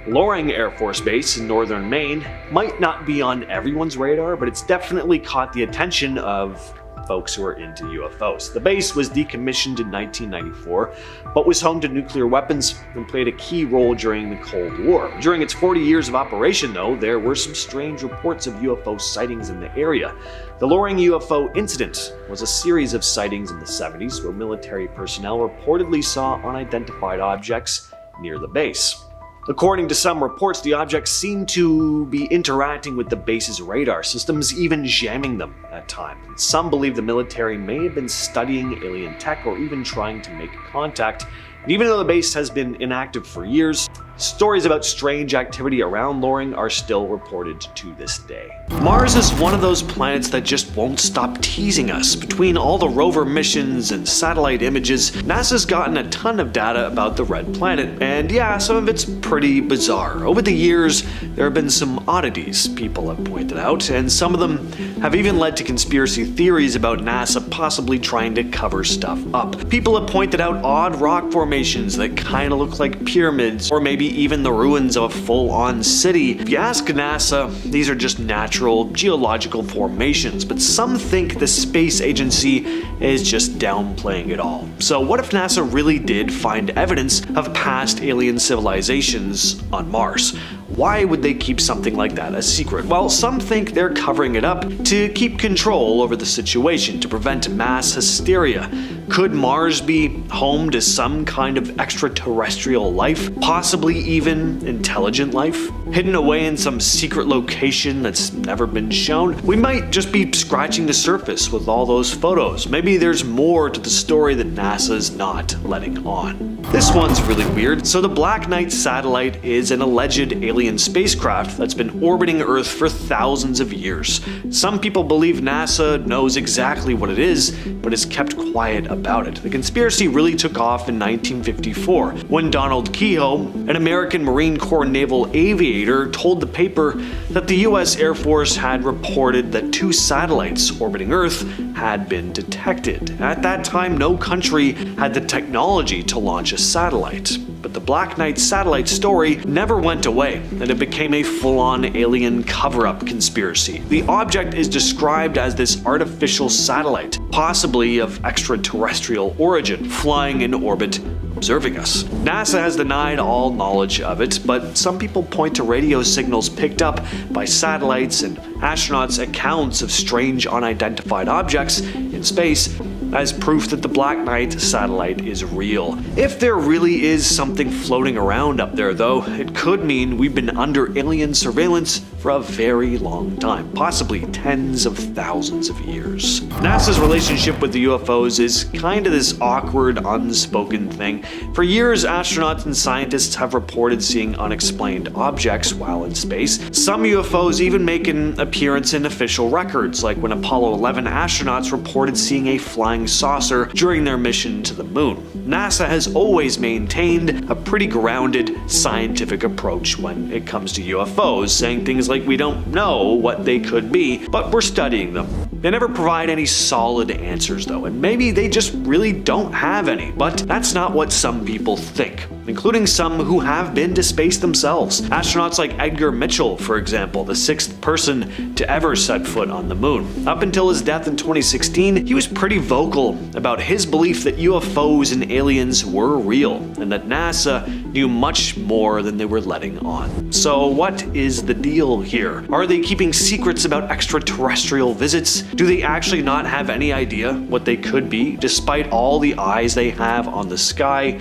Loring Air Force Base in northern Maine might not be on everyone's radar, but it's definitely caught the attention of folks who are into UFOs. The base was decommissioned in 1994, but was home to nuclear weapons and played a key role during the Cold War. During its 40 years of operation, though, there were some strange reports of UFO sightings in the area. The Loring UFO incident was a series of sightings in the 70s where military personnel reportedly saw unidentified objects near the base. According to some reports, the objects seemed to be interacting with the base's radar systems, even jamming them at times. Some believe the military may have been studying alien tech or even trying to make contact. And even though the base has been inactive for years, stories about strange activity around Loring are still reported to this day. Mars is one of those planets that just won't stop teasing us. Between all the rover missions and satellite images, NASA's gotten a ton of data about the red planet, and yeah, some of it's pretty bizarre. Over the years, there have been some oddities people have pointed out, and some of them have even led to conspiracy theories about NASA possibly trying to cover stuff up. People have pointed out odd rock formations that kinda look like pyramids, or maybe even the ruins of a full-on city. If you ask NASA, these are just natural geological formations, but some think the space agency is just downplaying it all. So what if NASA really did find evidence of past alien civilizations on Mars? Why would they keep something like that a secret? Well, some think they're covering it up to keep control over the situation, to prevent mass hysteria. Could Mars be home to some kind of extraterrestrial life? Possibly even intelligent life? Hidden away in some secret location that's never been shown? We might just be scratching the surface with all those photos. Maybe there's more to the story that NASA's not letting on. This one's really weird. So the Black Knight satellite is an alleged alien spacecraft that's been orbiting Earth for thousands of years. Some people believe NASA knows exactly what it is, but has kept quiet about it. The conspiracy really took off in 1954, when Donald Kehoe, an American Marine Corps naval aviator, told the paper that the US Air Force had reported that 2 satellites orbiting Earth had been detected. At that time, no country had the technology to launch a satellite. But the Black Knight satellite story never went away, and it became a full-on alien cover-up conspiracy. The object is described as this artificial satellite, possibly of extraterrestrial origin, flying in orbit, observing us. NASA has denied all knowledge of it, but some people point to radio signals picked up by satellites and astronauts' accounts of strange unidentified objects in space as proof that the Black Knight satellite is real. If there really is something floating around up there, though, it could mean we've been under alien surveillance for a very long time, possibly tens of thousands of years. NASA's relationship with the UFOs is kind of this awkward, unspoken thing. For years, astronauts and scientists have reported seeing unexplained objects while in space. Some UFOs even make an appearance in official records, like when Apollo 11 astronauts reported seeing a flying saucer during their mission to the moon. NASA has always maintained a pretty grounded scientific approach when it comes to UFOs, saying things like we don't know what they could be, but we're studying them. They never provide any solid answers though, and maybe they just really don't have any, but that's not what some people think, including some who have been to space themselves. Astronauts like Edgar Mitchell, for example, the 6th person to ever set foot on the moon. Up until his death in 2016, he was pretty vocal about his belief that UFOs and aliens were real, and that NASA knew much more than they were letting on. So what is the deal here? Are they keeping secrets about extraterrestrial visits? Do they actually not have any idea what they could be, despite all the eyes they have on the sky?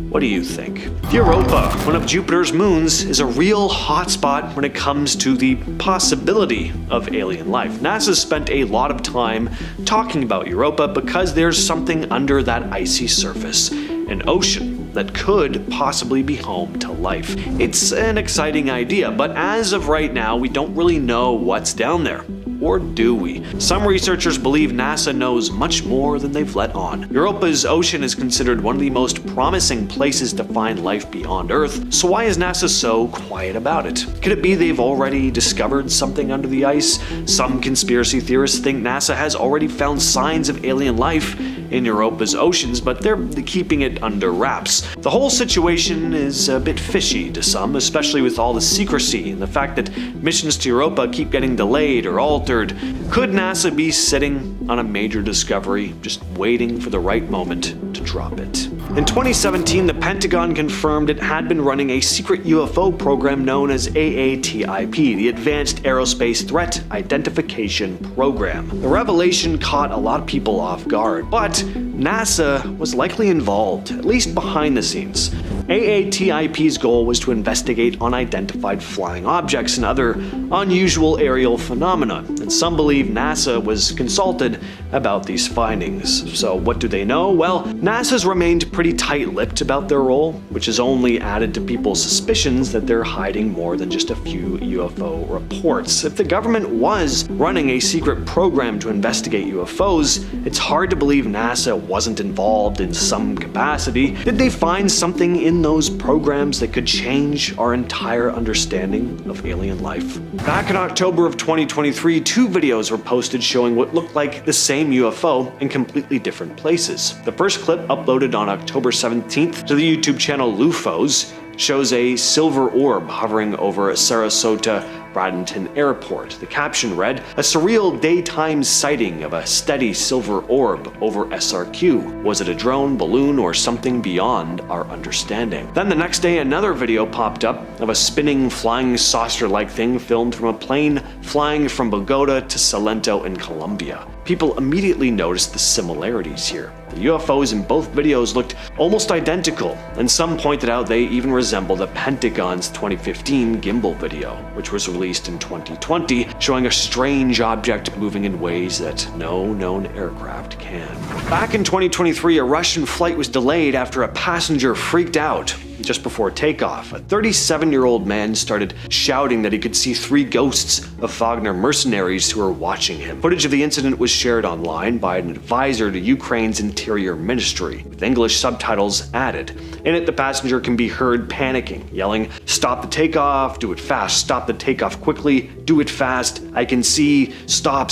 What do you think? Europa, one of Jupiter's moons, is a real hotspot when it comes to the possibility of alien life. NASA spent a lot of time talking about Europa because there's something under that icy surface, an ocean that could possibly be home to life. It's an exciting idea, but as of right now, we don't really know what's down there. Or do we? Some researchers believe NASA knows much more than they've let on. Europa's ocean is considered one of the most promising places to find life beyond Earth, so why is NASA so quiet about it? Could it be they've already discovered something under the ice? Some conspiracy theorists think NASA has already found signs of alien life in Europa's oceans, but they're keeping it under wraps. The whole situation is a bit fishy to some, especially with all the secrecy and the fact that missions to Europa keep getting delayed or altered. Could NASA be sitting on a major discovery, just waiting for the right moment to drop it? In 2017, the Pentagon confirmed it had been running a secret UFO program known as AATIP, the Advanced Aerospace Threat Identification Program. The revelation caught a lot of people off guard, but NASA was likely involved, at least behind the scenes. AATIP's goal was to investigate unidentified flying objects and other unusual aerial phenomena, and some believe NASA was consulted about these findings. So what do they know? Well, NASA's remained pretty tight-lipped about their role, which has only added to people's suspicions that they're hiding more than just a few UFO reports. If the government was running a secret program to investigate UFOs, it's hard to believe NASA wasn't involved in some capacity. Did they find something in those programs that could change our entire understanding of alien life? Back in October of 2023, 2 videos were posted showing what looked like the same UFO in completely different places. The first clip, uploaded on October 17th to the YouTube channel UFOs, shows a silver orb hovering over Sarasota Bradenton Airport. The caption read, "A surreal daytime sighting of a steady silver orb over SRQ. Was it a drone, balloon, or something beyond our understanding?" Then the next day, another video popped up of a spinning, flying saucer-like thing filmed from a plane flying from Bogota to Salento in Colombia. People immediately noticed the similarities here. The UFOs in both videos looked almost identical, and some pointed out they even resembled the Pentagon's 2015 gimbal video, which was released in 2020, showing a strange object moving in ways that no known aircraft can. Back in 2023, a Russian flight was delayed after a passenger freaked out just before takeoff. A 37-year-old man started shouting that he could see 3 ghosts of Wagner mercenaries who were watching him. Footage of the incident was shared online by an advisor to Ukraine's Interior Ministry, with English subtitles added. In it, the passenger can be heard panicking, yelling, "Stop the takeoff, do it fast, stop the takeoff quickly, do it fast, I can see, stop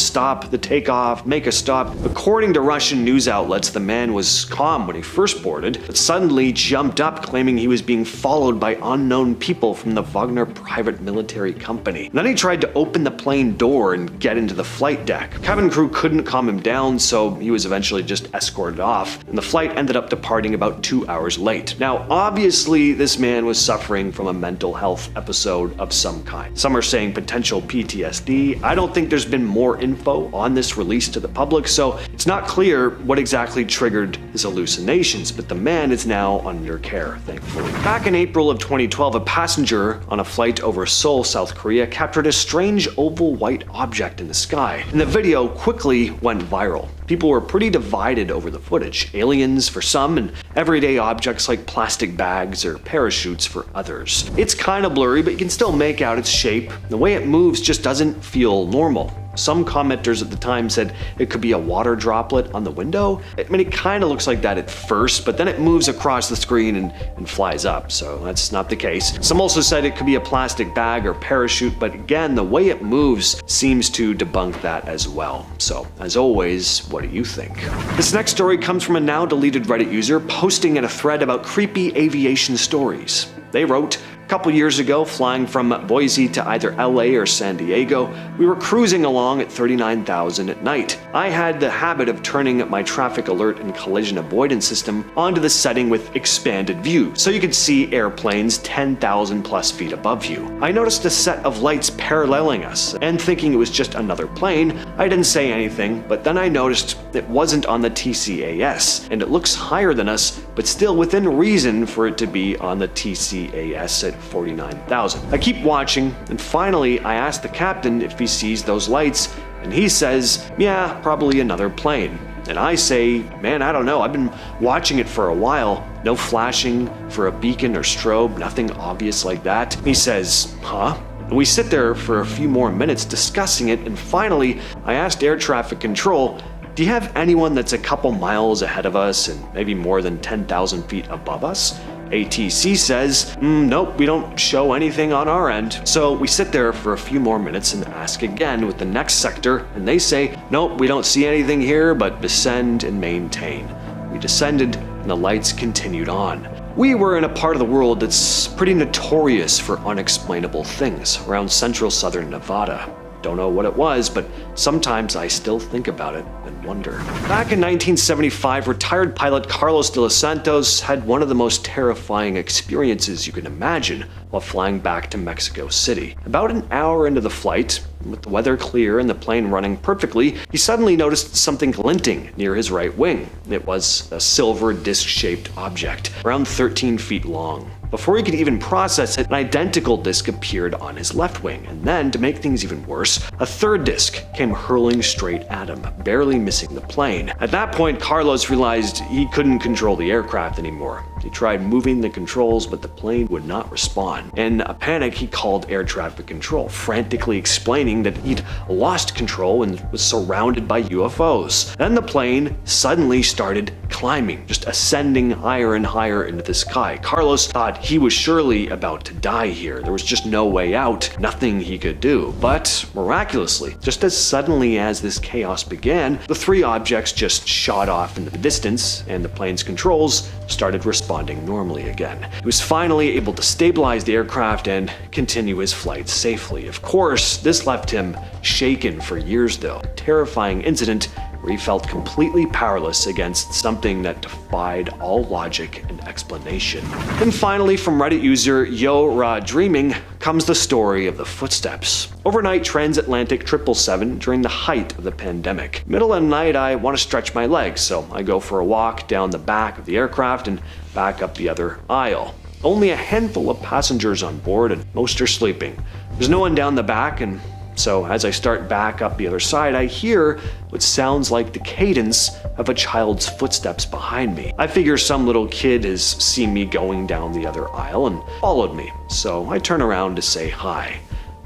the takeoff, make a stop." According to Russian news outlets, the man was calm when he first boarded, but suddenly jumped up claiming he was being followed by unknown people from the Wagner private military company. And then he tried to open the plane door and get into the flight deck. Cabin crew couldn't calm him down, so he was eventually just escorted off, and the flight ended up departing about 2 hours late. Now, obviously, this man was suffering from a mental health episode of some kind. Some are saying potential PTSD. I don't think there's been more info on this released to the public, so it's not clear what exactly triggered his hallucinations, but the man is now under care, thankfully. Back in April of 2012, a passenger on a flight over Seoul, South Korea, captured a strange oval white object in the sky, and the video quickly went viral. People were pretty divided over the footage. Aliens for some, and everyday objects like plastic bags or parachutes for others. It's kind of blurry, but you can still make out its shape. The way it moves just doesn't feel normal. Some commenters at the time said it could be a water droplet on the window. I mean, it kind of looks like that at first, but then it moves across the screen and flies up, so that's not the case. Some also said it could be a plastic bag or parachute, but again, the way it moves seems to debunk that as well. So, as always, what do you think? This next story comes from a now deleted Reddit user posting in a thread about creepy aviation stories. They wrote, "A couple years ago, flying from Boise to either LA or San Diego, we were cruising along at 39,000 at night. I had the habit of turning my traffic alert and collision avoidance system onto the setting with expanded view, so you could see airplanes 10,000 plus feet above you. I noticed a set of lights paralleling us, and thinking it was just another plane, I didn't say anything, but then I noticed it wasn't on the TCAS, and it looks higher than us, but still within reason for it to be on the TCAS at 49,000. I keep watching, and finally I ask the captain if he sees those lights, and he says, yeah, probably another plane. And I say, man, I don't know, I've been watching it for a while. No flashing for a beacon or strobe, nothing obvious like that. He says, huh? And we sit there for a few more minutes discussing it, and finally I asked air traffic control, do you have anyone that's a couple miles ahead of us and maybe more than 10,000 feet above us? ATC says, nope, we don't show anything on our end. So we sit there for a few more minutes and ask again with the next sector, and they say, nope, we don't see anything here, but descend and maintain. We descended, and the lights continued on. We were in a part of the world that's pretty notorious for unexplainable things, around central southern Nevada. Don't know what it was, but sometimes I still think about it and wonder. Back in 1975, retired pilot Carlos de los Santos had one of the most terrifying experiences you can imagine while flying back to Mexico City. About an hour into the flight, with the weather clear and the plane running perfectly, he suddenly noticed something glinting near his right wing. It was a silver disc-shaped object, around 13 feet long. Before he could even process it, an identical disc appeared on his left wing, and then, to make things even worse, a third disc came hurling straight at him, barely missing the plane. At that point, Carlos realized he couldn't control the aircraft anymore. He tried moving the controls, but the plane would not respond. In a panic, he called air traffic control, frantically explaining that he'd lost control and was surrounded by UFOs. Then the plane suddenly started climbing, just ascending higher and higher into the sky. Carlos thought he was surely about to die here. There was just no way out, nothing he could do. But miraculously, just as suddenly as this chaos began, the three objects just shot off into the distance, and the plane's controls started responding normally again. He was finally able to stabilize the aircraft and continue his flight safely. Of course, this left him shaken for years though. A terrifying incident where he felt completely powerless against something that defied all logic and explanation. And finally, from Reddit user Yo Ra Dreaming comes the story of the footsteps. Overnight transatlantic 777 during the height of the pandemic. Middle of the night, I want to stretch my legs, so I go for a walk down the back of the aircraft and back up the other aisle. Only a handful of passengers on board and most are sleeping. There's no one down the back, and so as I start back up the other side, I hear what sounds like the cadence of a child's footsteps behind me. I figure some little kid has seen me going down the other aisle and followed me, so I turn around to say hi.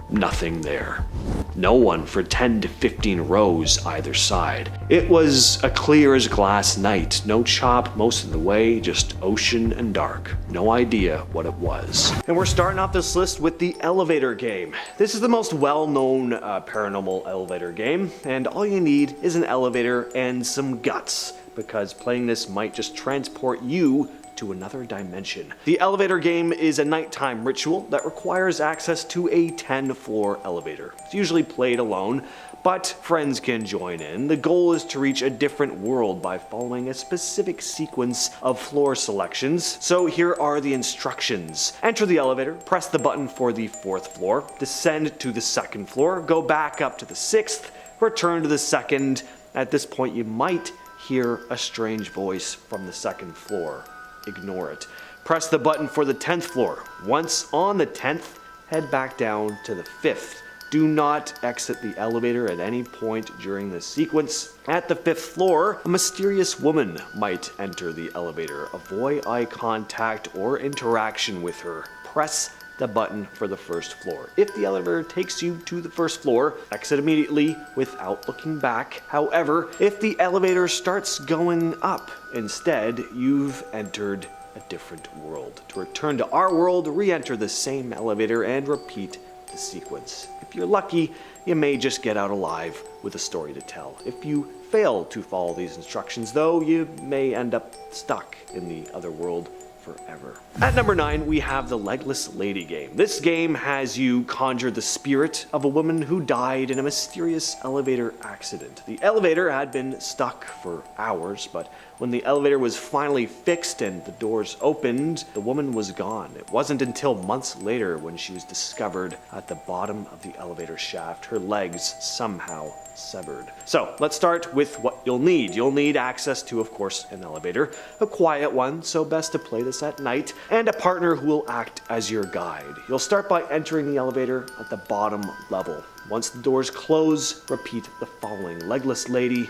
Nothing there. No one for 10 to 15 rows either side. It was a clear as glass night. No chop most of the way, just ocean and dark. No idea what it was. And we're starting off this list with the elevator game. This is the most well-known paranormal elevator game, and all you need is an elevator and some guts, because playing this might just transport you to another dimension. The elevator game is a nighttime ritual that requires access to a 10-floor elevator. It's usually played alone, but friends can join in. The goal is to reach a different world by following a specific sequence of floor selections. So here are the instructions. Enter the elevator, press the button for the 4th floor, descend to the 2nd floor, go back up to the 6th, return to the 2nd. At this point, you might hear a strange voice from the 2nd floor. Ignore it. Press the button for the 10th floor. Once on the 10th, head back down to the 5th. Do not exit the elevator at any point during this sequence. At the 5th floor, a mysterious woman might enter the elevator. Avoid eye contact or interaction with her. Press the button for the 1st floor. If the elevator takes you to the 1st floor, exit immediately without looking back. However, if the elevator starts going up instead, you've entered a different world. To return to our world, re-enter the same elevator and repeat the sequence. If you're lucky, you may just get out alive with a story to tell. If you fail to follow these instructions, though, you may end up stuck in the other world forever. At number 9, we have the Legless Lady game. This game has you conjure the spirit of a woman who died in a mysterious elevator accident. The elevator had been stuck for hours, but when the elevator was finally fixed and the doors opened, the woman was gone. It wasn't until months later when she was discovered at the bottom of the elevator shaft, her legs somehow severed. So let's start with what you'll need. You'll need access to, of course, an elevator, a quiet one, so best to play this at night, and a partner who will act as your guide. You'll start by entering the elevator at the bottom level. Once the doors close, repeat the following. Legless lady,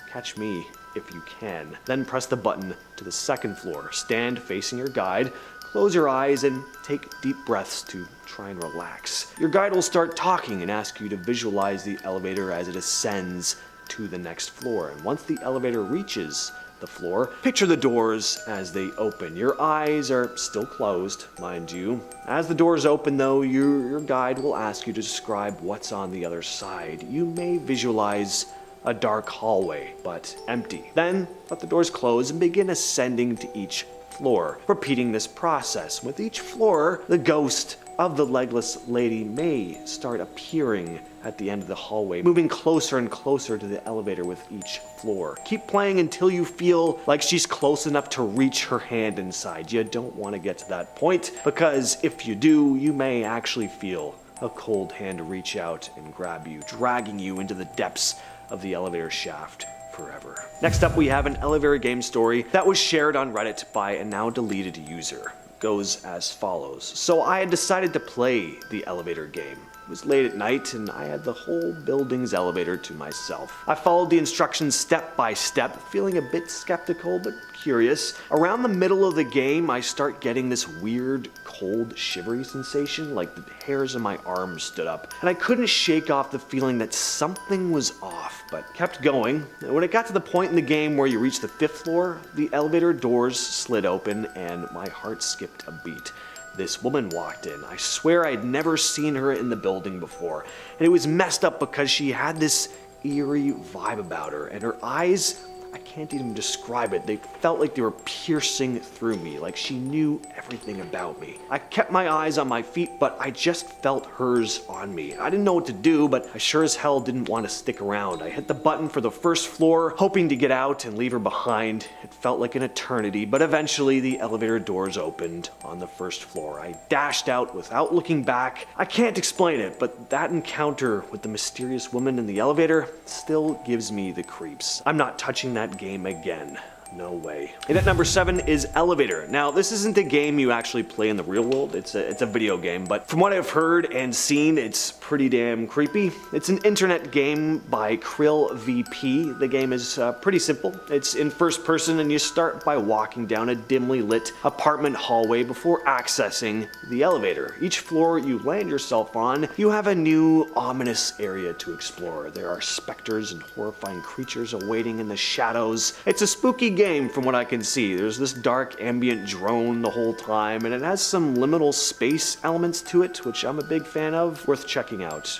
catch me if you can. Then press the button to the 2nd floor. Stand facing your guide, close your eyes, and take deep breaths to try and relax. Your guide will start talking and ask you to visualize the elevator as it ascends to the next floor. And once the elevator reaches the floor. Picture the doors as they open. Your eyes are still closed, mind you. As the doors open though, your guide will ask you to describe what's on the other side. You may visualize a dark hallway, but empty. Then let the doors close and begin ascending to each floor, repeating this process. With each floor, the ghost of the legless lady may start appearing at the end of the hallway, moving closer and closer to the elevator with each floor. Keep playing until you feel like she's close enough to reach her hand inside. You don't want to get to that point, because if you do, you may actually feel a cold hand reach out and grab you, dragging you into the depths of the elevator shaft forever. Next up, we have an elevator game story that was shared on Reddit by a now deleted user. It goes as follows. So I had decided to play the elevator game. It was late at night and I had the whole building's elevator to myself. I followed the instructions step by step, feeling a bit skeptical but curious. Around the middle of the game, I start getting this weird, cold, shivery sensation, like the hairs on my arms stood up. And I couldn't shake off the feeling that something was off, but kept going. And when it got to the point in the game where you reach the 5th floor, the elevator doors slid open and my heart skipped a beat. This woman walked in. I swear I'd never seen her in the building before. And it was messed up because she had this eerie vibe about her, and her eyes, I can't even describe it. They felt like they were piercing through me, like she knew everything about me. I kept my eyes on my feet, but I just felt hers on me. I didn't know what to do, but I sure as hell didn't want to stick around. I hit the button for the 1st floor, hoping to get out and leave her behind. It felt like an eternity, but eventually the elevator doors opened on the 1st floor. I dashed out without looking back. I can't explain it, but that encounter with the mysterious woman in the elevator still gives me the creeps. I'm not touching that game again. No way. And at number 7 is Elevator. Now, this isn't a game you actually play in the real world. It's a video game, but from what I've heard and seen, it's pretty damn creepy. It's an internet game by Krill VP. The game is pretty simple. It's in first person, and you start by walking down a dimly lit apartment hallway before accessing the elevator. Each floor you land yourself on, you have a new ominous area to explore. There are specters and horrifying creatures awaiting in the shadows. It's a spooky game from what I can see. There's this dark ambient drone the whole time, and it has some liminal space elements to it, which I'm a big fan of. Worth checking out.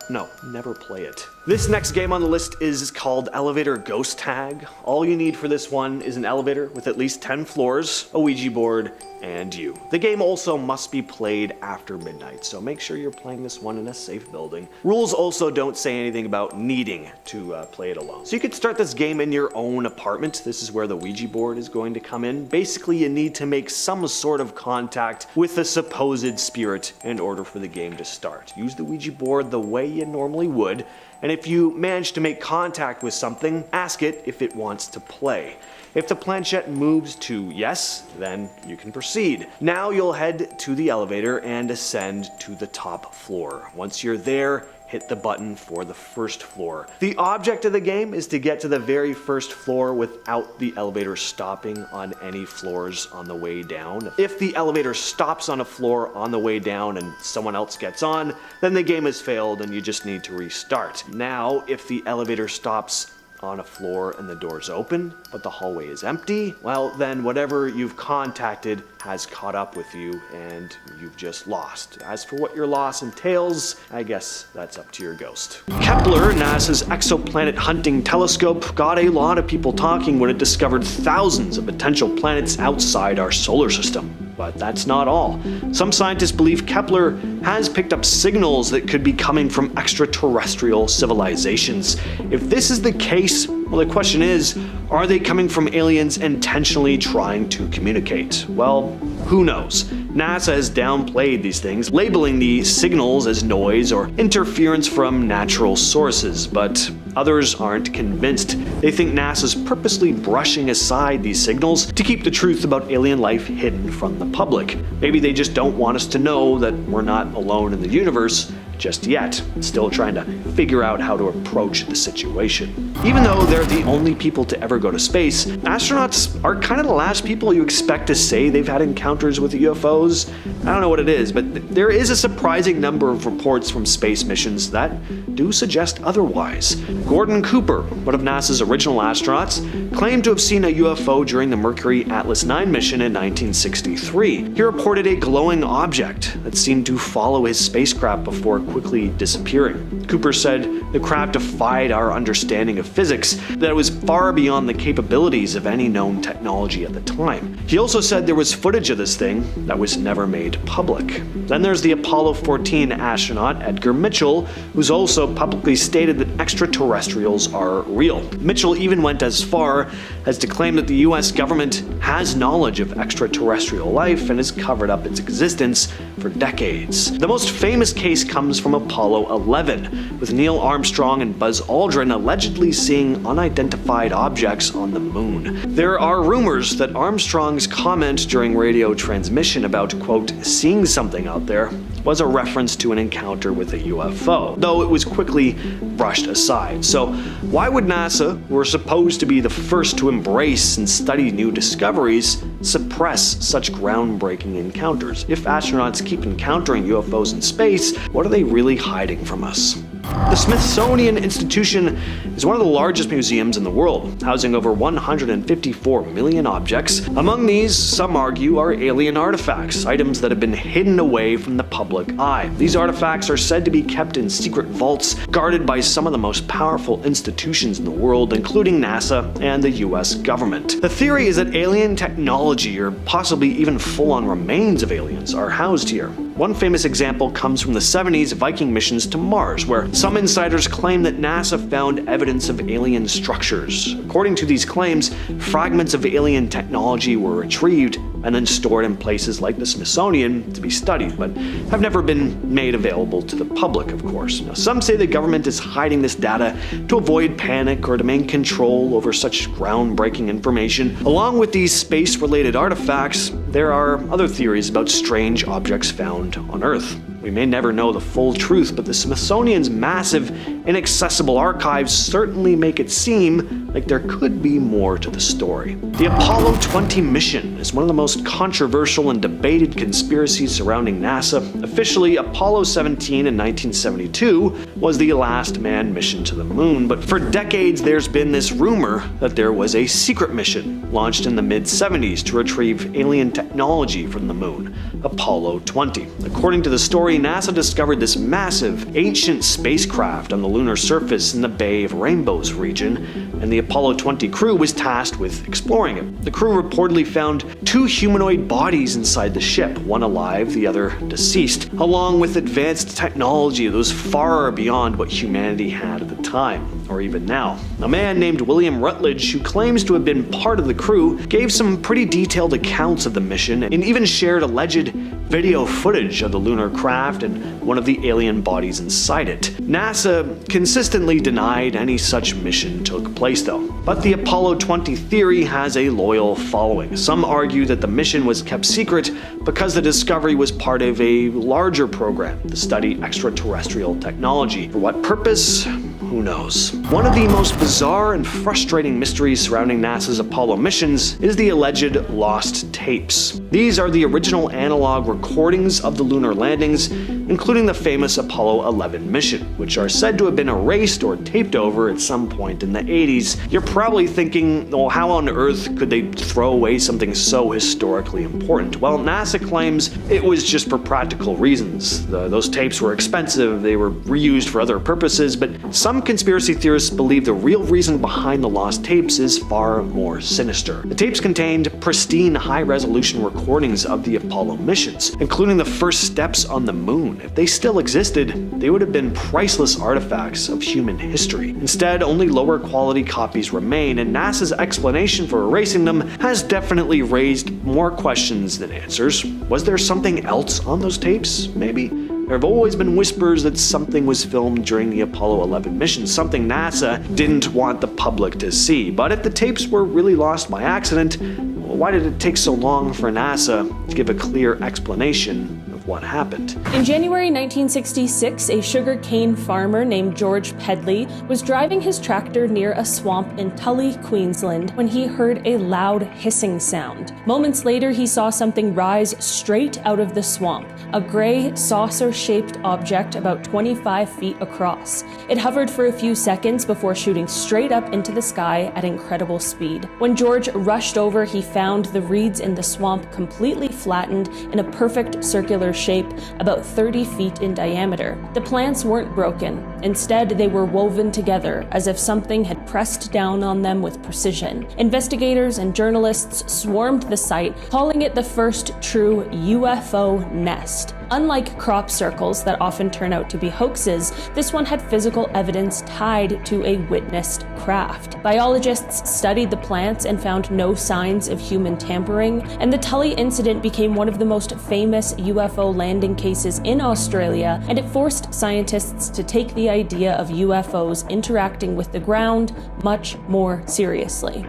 No, never play it. This next game on the list is called Elevator Ghost Tag. All you need for this one is an elevator with at least 10 floors, a Ouija board, and you. The game also must be played after midnight, so make sure you're playing this one in a safe building. Rules also don't say anything about needing to play it alone. So you could start this game in your own apartment. This is where the Ouija board is going to come in. Basically, you need to make some sort of contact with the supposed spirit in order for the game to start. Use the Ouija board the way you normally would, and if you manage to make contact with something, ask it if it wants to play. If the planchette moves to yes, then you can proceed. Now you'll head to the elevator and ascend to the top floor. Once you're there, hit the button for the 1st floor. The object of the game is to get to the very 1st floor without the elevator stopping on any floors on the way down. If the elevator stops on a floor on the way down and someone else gets on, then the game has failed and you just need to restart. Now, if the elevator stops on a floor and the doors open, but the hallway is empty, well, then whatever you've contacted has caught up with you and you've just lost. As for what your loss entails, I guess that's up to your ghost. Kepler, NASA's exoplanet hunting telescope, got a lot of people talking when it discovered thousands of potential planets outside our solar system. But that's not all. Some scientists believe Kepler has picked up signals that could be coming from extraterrestrial civilizations. If this is the case, well, the question is, are they coming from aliens intentionally trying to communicate? Well, who knows? NASA has downplayed these things, labeling the signals as noise or interference from natural sources, but others aren't convinced. They think NASA's purposely brushing aside these signals to keep the truth about alien life hidden from the public. Maybe they just don't want us to know that we're not alone in the universe just yet, still trying to figure out how to approach the situation. Even though they're the only people to ever go to space, astronauts are kind of the last people you expect to say they've had encounters with UFOs. I don't know what it is, but there is a surprising number of reports from space missions that do suggest otherwise. Gordon Cooper, one of NASA's original astronauts, claimed to have seen a UFO during the Mercury Atlas 9 mission in 1963. He reported a glowing object that seemed to follow his spacecraft before quickly disappearing. Cooper said the craft defied our understanding of physics, that it was far beyond the capabilities of any known technology at the time. He also said there was footage of this thing that was never made public. Then there's the Apollo 14 astronaut Edgar Mitchell, who's also publicly stated that extraterrestrials are real. Mitchell even went as far as to claim that the US government has knowledge of extraterrestrial life and has covered up its existence for decades. The most famous case comes from Apollo 11, with Neil Armstrong and Buzz Aldrin allegedly seeing unidentified objects on the moon. There are rumors that Armstrong's comment during radio transmission about, quote, seeing something out there was a reference to an encounter with a UFO, though it was quickly brushed aside. So why would NASA, who are supposed to be the first to embrace and study new discoveries, suppress such groundbreaking encounters? If astronauts keep encountering UFOs in space, what are they really hiding from us? The Smithsonian Institution is one of the largest museums in the world, housing over 154 million objects. Among these, some argue, are alien artifacts, items that have been hidden away from the public eye. These artifacts are said to be kept in secret vaults, guarded by some of the most powerful institutions in the world, including NASA and the US government. The theory is that alien technology, or possibly even full-on remains of aliens, are housed here. One famous example comes from the 70s Viking missions to Mars, where some insiders claim that NASA found evidence of alien structures. According to these claims, fragments of alien technology were retrieved and then stored in places like the Smithsonian to be studied, but have never been made available to the public, of course. Now, some say the government is hiding this data to avoid panic or to maintain control over such groundbreaking information. Along with these space-related artifacts, there are other theories about strange objects found on Earth. We may never know the full truth, but the Smithsonian's massive, inaccessible archives certainly make it seem like there could be more to the story. The Apollo 20 mission is one of the most controversial and debated conspiracies surrounding NASA. Officially, Apollo 17 in 1972 was the last manned mission to the moon, but for decades there's been this rumor that there was a secret mission launched in the mid-70s to retrieve alien technology from the moon, Apollo 20. According to the story, NASA discovered this massive, ancient spacecraft on the lunar surface in the Bay of Rainbows region, and the Apollo 20 crew was tasked with exploring it. The crew reportedly found two humanoid bodies inside the ship, one alive, the other deceased, along with advanced technology that was far beyond what humanity had at the time, or even now. A man named William Rutledge, who claims to have been part of the crew, gave some pretty detailed accounts of the mission and even shared alleged video footage of the lunar craft and one of the alien bodies inside it. NASA consistently denied any such mission took place though. But the Apollo 20 theory has a loyal following. Some argue that the mission was kept secret because the discovery was part of a larger program to study extraterrestrial technology. For what purpose? Who knows? One of the most bizarre and frustrating mysteries surrounding NASA's Apollo missions is the alleged lost tapes. These are the original analog recordings of the lunar landings, including the famous Apollo 11 mission, which are said to have been erased or taped over at some point in the 80s. You're probably thinking, well, how on earth could they throw away something so historically important? Well, NASA claims it was just for practical reasons. Those tapes were expensive, they were reused for other purposes, but some conspiracy theorists believe the real reason behind the lost tapes is far more sinister. The tapes contained pristine, high-resolution recordings of the Apollo missions, including the first steps on the moon. If they still existed, they would have been priceless artifacts of human history. Instead, only lower quality copies remain, and NASA's explanation for erasing them has definitely raised more questions than answers. Was there something else on those tapes? Maybe? There have always been whispers that something was filmed during the Apollo 11 mission, something NASA didn't want the public to see. But if the tapes were really lost by accident, why did it take so long for NASA to give a clear explanation of what happened. In January 1966, a sugar cane farmer named George Pedley was driving his tractor near a swamp in Tully, Queensland, when he heard a loud hissing sound. Moments later, he saw something rise straight out of the swamp, a gray, saucer-shaped object about 25 feet across. It hovered for a few seconds before shooting straight up into the sky at incredible speed. When George rushed over, he found the reeds in the swamp completely flattened in a perfect circular shape, about 30 feet in diameter. The plants weren't broken. Instead, they were woven together as if something had pressed down on them with precision. Investigators and journalists swarmed the site, calling it the first true UFO nest. Unlike crop circles that often turn out to be hoaxes, this one had physical evidence tied to a witnessed craft. Biologists studied the plants and found no signs of human tampering, and the Tully incident became one of the most famous UFO landing cases in Australia, and it forced scientists to take the idea of UFOs interacting with the ground much more seriously.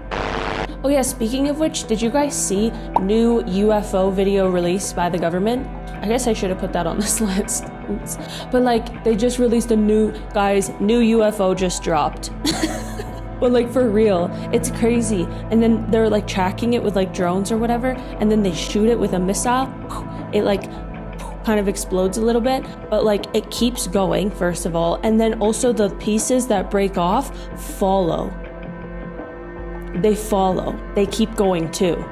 Oh yeah, speaking of which, did you guys see new UFO video released by the government? I guess I should have put that on this list. Oops. But like, they just released a new UFO just dropped. But like, for real, it's crazy. And then they're like tracking it with like drones or whatever, and then they shoot it with a missile. It like kind of explodes a little bit, but like it keeps going, first of all, and then also the pieces that break off follow. They follow. They keep going too.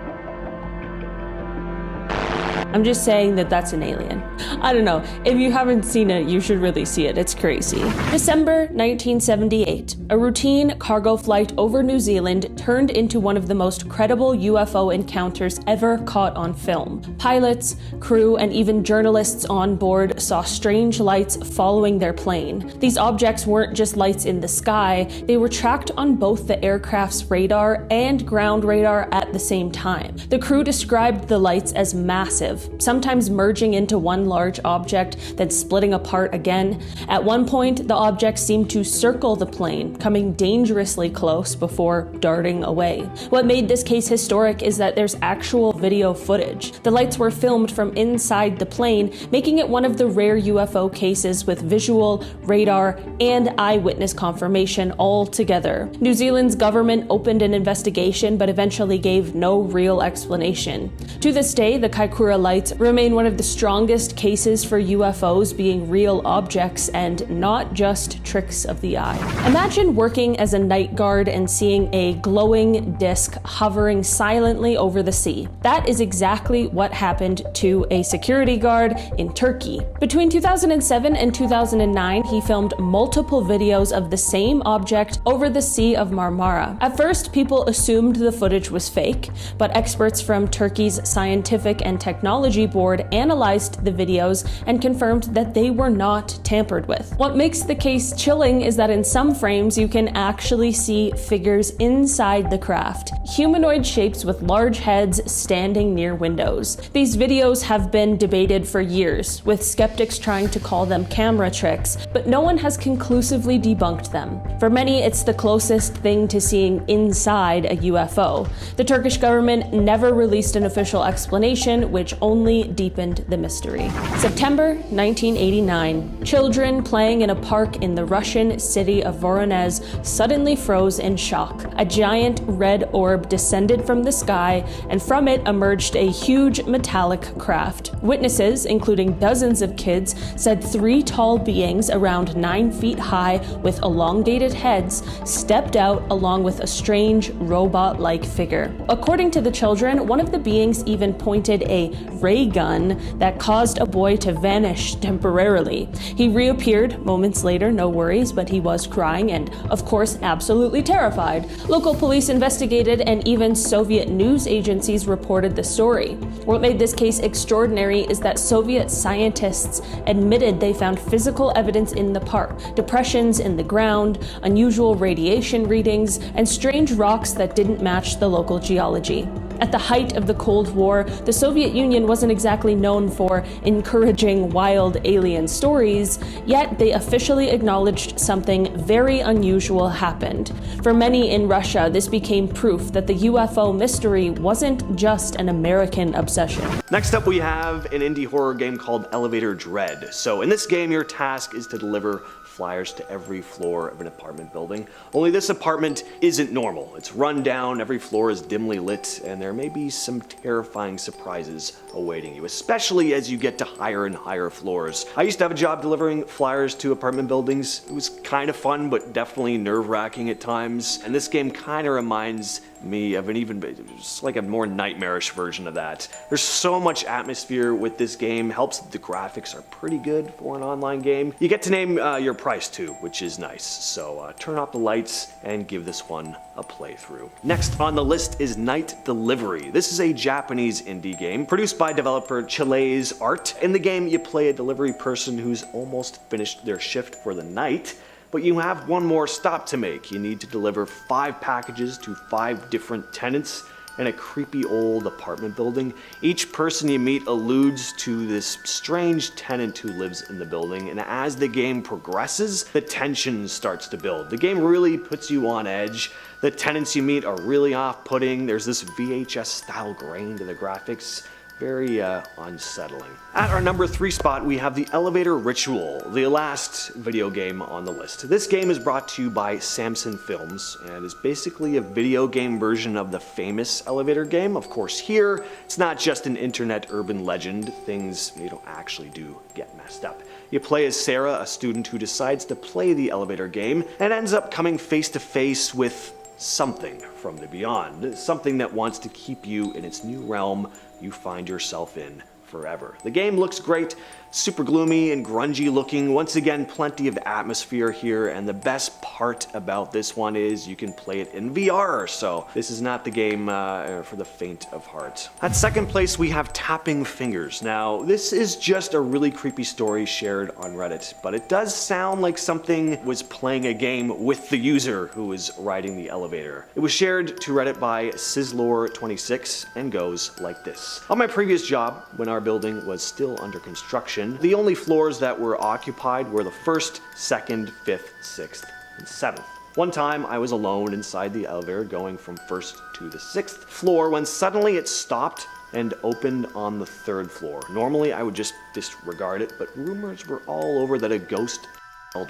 I'm just saying that that's an alien. I don't know. If you haven't seen it, you should really see it. It's crazy. December 1978. A routine cargo flight over New Zealand turned into one of the most credible UFO encounters ever caught on film. Pilots, crew, and even journalists on board saw strange lights following their plane. These objects weren't just lights in the sky, they were tracked on both the aircraft's radar and ground radar at the same time. The crew described the lights as massive, sometimes merging into one large object, then splitting apart again. At one point, the object seemed to circle the plane, coming dangerously close before darting away. What made this case historic is that there's actual video footage. The lights were filmed from inside the plane, making it one of the rare UFO cases with visual, radar, and eyewitness confirmation all together. New Zealand's government opened an investigation, but eventually gave no real explanation. To this day, the Kaikoura lights remain one of the strongest cases for UFOs being real objects and not just tricks of the eye. Imagine working as a night guard and seeing a glowing disc hovering silently over the sea. That is exactly what happened to a security guard in Turkey. Between 2007 and 2009, he filmed multiple videos of the same object over the Sea of Marmara. At first, people assumed the footage was fake, but experts from Turkey's Scientific and Technology Board analyzed the videos and confirmed that they were not tampered with. What makes the case chilling is that in some frames you can actually see figures inside the craft, humanoid shapes with large heads standing near windows. These videos have been debated for years, with skeptics trying to call them camera tricks, but no one has conclusively debunked them. For many, it's the closest thing to seeing inside a UFO. The Turkish government never released an official explanation, which only deepened the mystery. September 1989. Children playing in a park in the Russian city of Voronezh suddenly froze in shock. A giant red orb descended from the sky, and from it emerged a huge metallic craft. Witnesses, including dozens of kids, said 3 tall beings around 9 feet high with elongated heads stepped out along with a strange robot-like figure. According to the children, one of the beings even pointed a ray gun that caused a boy to vanish temporarily. He reappeared moments later, no worries, but he was crying and, of course, absolutely terrified. Local police investigated, and even Soviet news agencies reported the story. What made this case extraordinary is that Soviet scientists admitted they found physical evidence in the park, depressions in the ground, unusual radiation readings, and strange rocks that didn't match the local geology. At the height of the Cold War, the Soviet Union wasn't exactly known for encouraging wild alien stories, yet they officially acknowledged something very unusual happened. For many in Russia, this became proof that the UFO mystery wasn't just an American obsession. Next up, we have an indie horror game called Elevator Dread. So in this game, your task is to deliver flyers to every floor of an apartment building. Only this apartment isn't normal. It's run down, every floor is dimly lit, and there may be some terrifying surprises awaiting you, especially as you get to higher and higher floors. I used to have a job delivering flyers to apartment buildings. It was kind of fun, but definitely nerve-wracking at times. And this game kind of reminds me of it's like a more nightmarish version of that. There's so much atmosphere with this game, helps that the graphics are pretty good for an online game. You get to name your price too, which is nice. So turn off the lights and give this one a playthrough. Next on the list is Night Delivery. This is a Japanese indie game produced by developer Chile's Art. In the game, you play a delivery person who's almost finished their shift for the night, but you have one more stop to make. You need to deliver 5 packages to 5 different tenants in a creepy old apartment building. Each person you meet alludes to this strange tenant who lives in the building, and as the game progresses, the tension starts to build. The game really puts you on edge. The tenants you meet are really off-putting. There's this VHS style grain to the graphics. Very unsettling. At our number 3 spot, we have the Elevator Ritual, the last video game on the list. This game is brought to you by Samson Films and is basically a video game version of the famous elevator game. Of course, here, it's not just an internet urban legend. Things actually do get messed up. You play as Sarah, a student who decides to play the elevator game and ends up coming face to face with something from the beyond, something that wants to keep you in its new realm you find yourself in forever. The game looks great, super gloomy and grungy looking. Once again, plenty of atmosphere here, and the best part about this one is you can play it in VR, so this is not the game for the faint of heart. At second place, we have Tapping Fingers. Now, this is just a really creepy story shared on Reddit, but it does sound like something was playing a game with the user who was riding the elevator. It was shared to Reddit by Sizzlor26 and goes like this. On my previous job, when our building was still under construction, the only floors that were occupied were the 1st, 2nd, 5th, 6th, and 7th. One time I was alone inside the elevator going from 1st to the 6th floor when suddenly it stopped and opened on the 3rd floor. Normally I would just disregard it, but rumors were all over that a ghost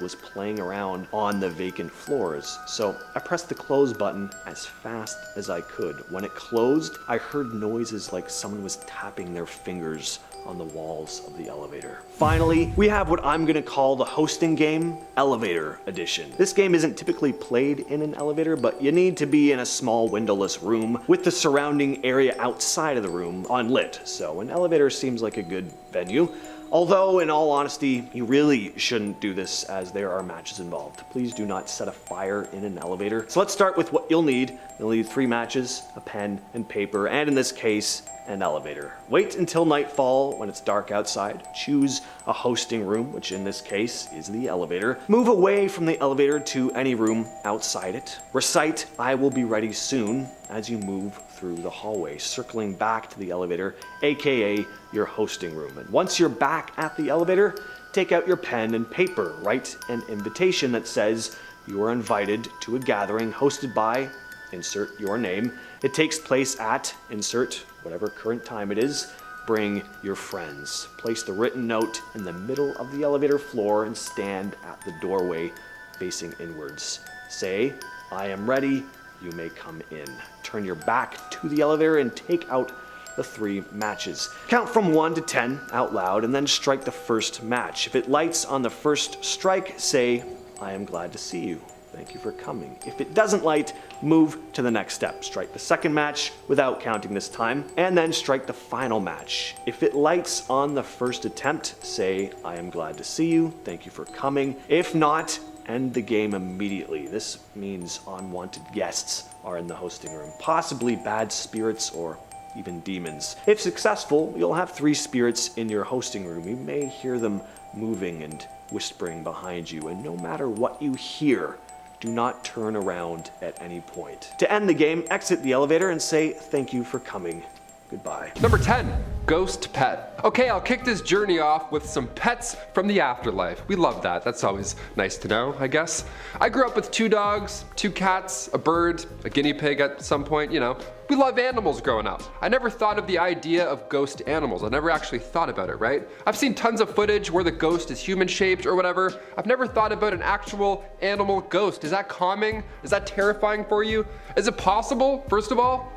was playing around on the vacant floors. So I pressed the close button as fast as I could. When it closed, I heard noises like someone was tapping their fingers on the walls of the elevator. Finally, we have what I'm gonna call the hosting game, Elevator Edition. This game isn't typically played in an elevator, but you need to be in a small windowless room with the surrounding area outside of the room unlit. So an elevator seems like a good venue. Although, in all honesty, you really shouldn't do this as there are matches involved. Please do not set a fire in an elevator. So let's start with what you'll need. You'll need 3 matches, a pen and paper, and in this case, an elevator. Wait until nightfall when it's dark outside. Choose a hosting room, which in this case is the elevator. Move away from the elevator to any room outside it. Recite, "I will be ready soon," as you move through the hallway, circling back to the elevator, aka your hosting room. And once you're back at the elevator, take out your pen and paper. Write an invitation that says you are invited to a gathering hosted by, insert your name. It takes place at, insert whatever current time it is. Bring your friends. Place the written note in the middle of the elevator floor and stand at the doorway facing inwards. Say, "I am ready, you may come in." Turn your back to the elevator and take out the 3 matches. Count from 1 to 10 out loud and then strike the first match. If it lights on the first strike, say, "I am glad to see you. Thank you for coming." If it doesn't light, move to the next step. Strike the second match without counting this time, and then strike the final match. If it lights on the first attempt, say, "I am glad to see you. Thank you for coming." If not, end the game immediately. This means unwanted guests are in the hosting room, possibly bad spirits or even demons. If successful, you'll have 3 spirits in your hosting room. You may hear them moving and whispering behind you, and no matter what you hear, do not turn around at any point. To end the game, exit the elevator and say thank you for coming. Goodbye. Number 10, ghost pet. Okay, I'll kick this journey off with some pets from the afterlife. We love that. That's always nice to know, I guess. I grew up with 2 dogs, 2 cats, a bird, a guinea pig at some point, you know. We love animals growing up. I never thought of the idea of ghost animals. I never actually thought about it, right? I've seen tons of footage where the ghost is human shaped or whatever. I've never thought about an actual animal ghost. Is that calming? Is that terrifying for you? Is it possible? First of all,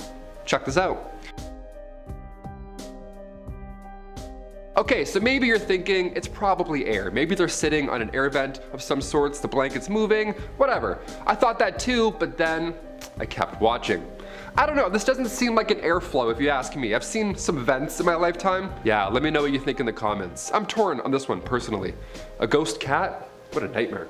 check this out. Okay, so maybe you're thinking it's probably air. Maybe they're sitting on an air vent of some sorts, the blanket's moving, whatever. I thought that too, but then I kept watching. I don't know, this doesn't seem like an airflow if you ask me. I've seen some vents in my lifetime. Yeah, let me know what you think in the comments. I'm torn on this one personally. A ghost cat? What a nightmare.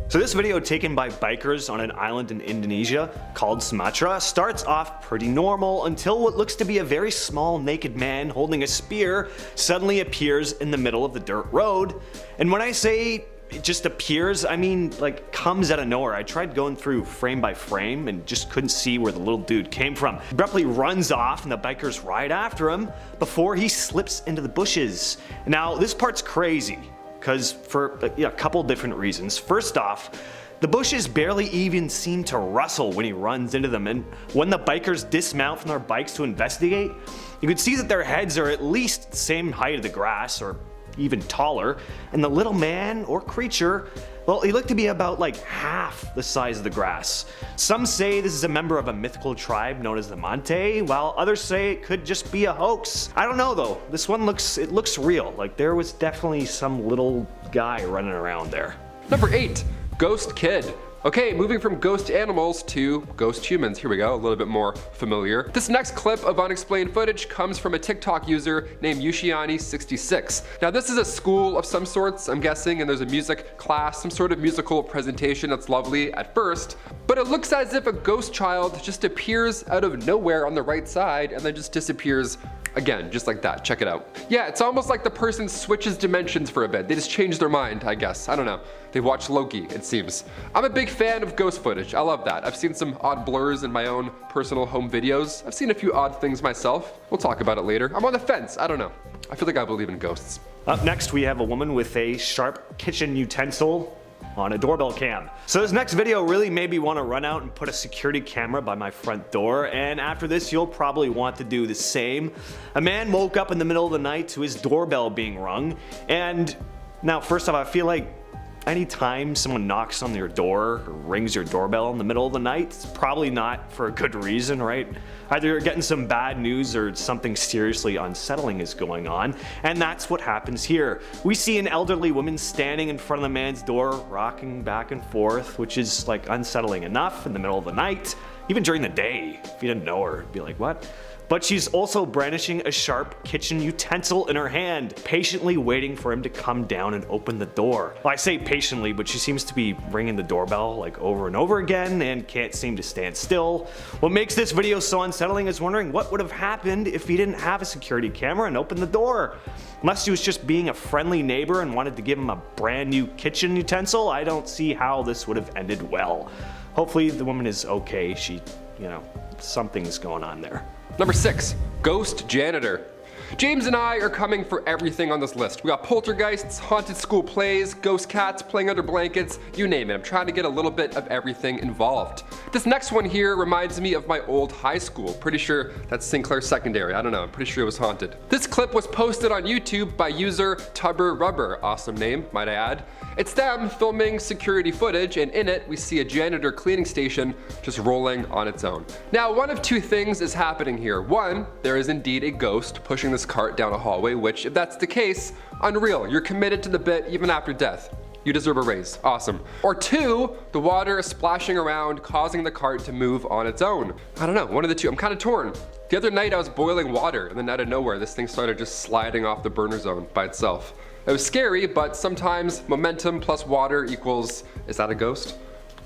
So this video, taken by bikers on an island in Indonesia called Sumatra, starts off pretty normal until what looks to be a very small naked man holding a spear suddenly appears in the middle of the dirt road. And when I say it just appears, I mean like comes out of nowhere. I tried going through frame by frame and just couldn't see where the little dude came from. Abruptly runs off and the bikers ride after him before he slips into the bushes. Now this part's crazy, because for a couple different reasons. First off, the bushes barely even seem to rustle when he runs into them, and when the bikers dismount from their bikes to investigate, you can see that their heads are at least the same height of the grass, or even taller, and the little man or creature, well, he looked to be about like half the size of the grass. Some say this is a member of a mythical tribe known as the Mante, while others say it could just be a hoax. I don't know though, this one looks real, like there was definitely some little guy running around there. Number 8, ghost kid. Okay, moving from ghost animals to ghost humans. Here we go, a little bit more familiar. This next clip of unexplained footage comes from a TikTok user named Yushiani66. Now this is a school of some sorts, I'm guessing, and there's a music class, some sort of musical presentation that's lovely at first, but it looks as if a ghost child just appears out of nowhere on the right side and then just disappears again, just like that. Check it out. Yeah, it's almost like the person switches dimensions for a bit. They just change their mind, I guess. I don't know. They watch Loki, it seems. I'm a big fan of ghost footage. I love that. I've seen some odd blurs in my own personal home videos. I've seen a few odd things myself. We'll talk about it later. I'm on the fence. I don't know. I feel like I believe in ghosts. Up next, we have a woman with a sharp kitchen utensil on a doorbell cam. So this next video really made me want to run out and put a security camera by my front door, and after this you'll probably want to do the same. A man woke up in the middle of the night to his doorbell being rung, and now first off, I feel like anytime someone knocks on your door or rings your doorbell in the middle of the night, it's probably not for a good reason, right? Either you're getting some bad news or something seriously unsettling is going on, and that's what happens here. We see an elderly woman standing in front of the man's door, rocking back and forth, which is like unsettling enough in the middle of the night. Even during the day, if you didn't know her, it'd be like, what? But she's also brandishing a sharp kitchen utensil in her hand, patiently waiting for him to come down and open the door. Well, I say patiently, but she seems to be ringing the doorbell like over and over again and can't seem to stand still. What makes this video so unsettling is wondering what would have happened if he didn't have a security camera and opened the door. Unless she was just being a friendly neighbor and wanted to give him a brand new kitchen utensil, I don't see how this would have ended well. Hopefully the woman is okay. She, something's going on there. Number 6, ghost janitor. James and I are coming for everything on this list. We got poltergeists, haunted school plays, ghost cats playing under blankets, you name it. I'm trying to get a little bit of everything involved. This next one here reminds me of my old high school. Pretty sure that's Sinclair Secondary. I don't know, I'm pretty sure it was haunted. This clip was posted on YouTube by user Tubber Rubber. Awesome name, might I add. It's them filming security footage, and in it we see a janitor cleaning station just rolling on its own. Now, one of two things is happening here. One, there is indeed a ghost pushing this cart down a hallway, which, if that's the case, unreal. You're committed to the bit even after death. You deserve a raise. Awesome. Or two, the water is splashing around, causing the cart to move on its own. I don't know, one of the two. I'm kind of torn. The other night I was boiling water, and then out of nowhere this thing started just sliding off the burner zone by itself. It was scary, but sometimes momentum plus water equals, is that a ghost?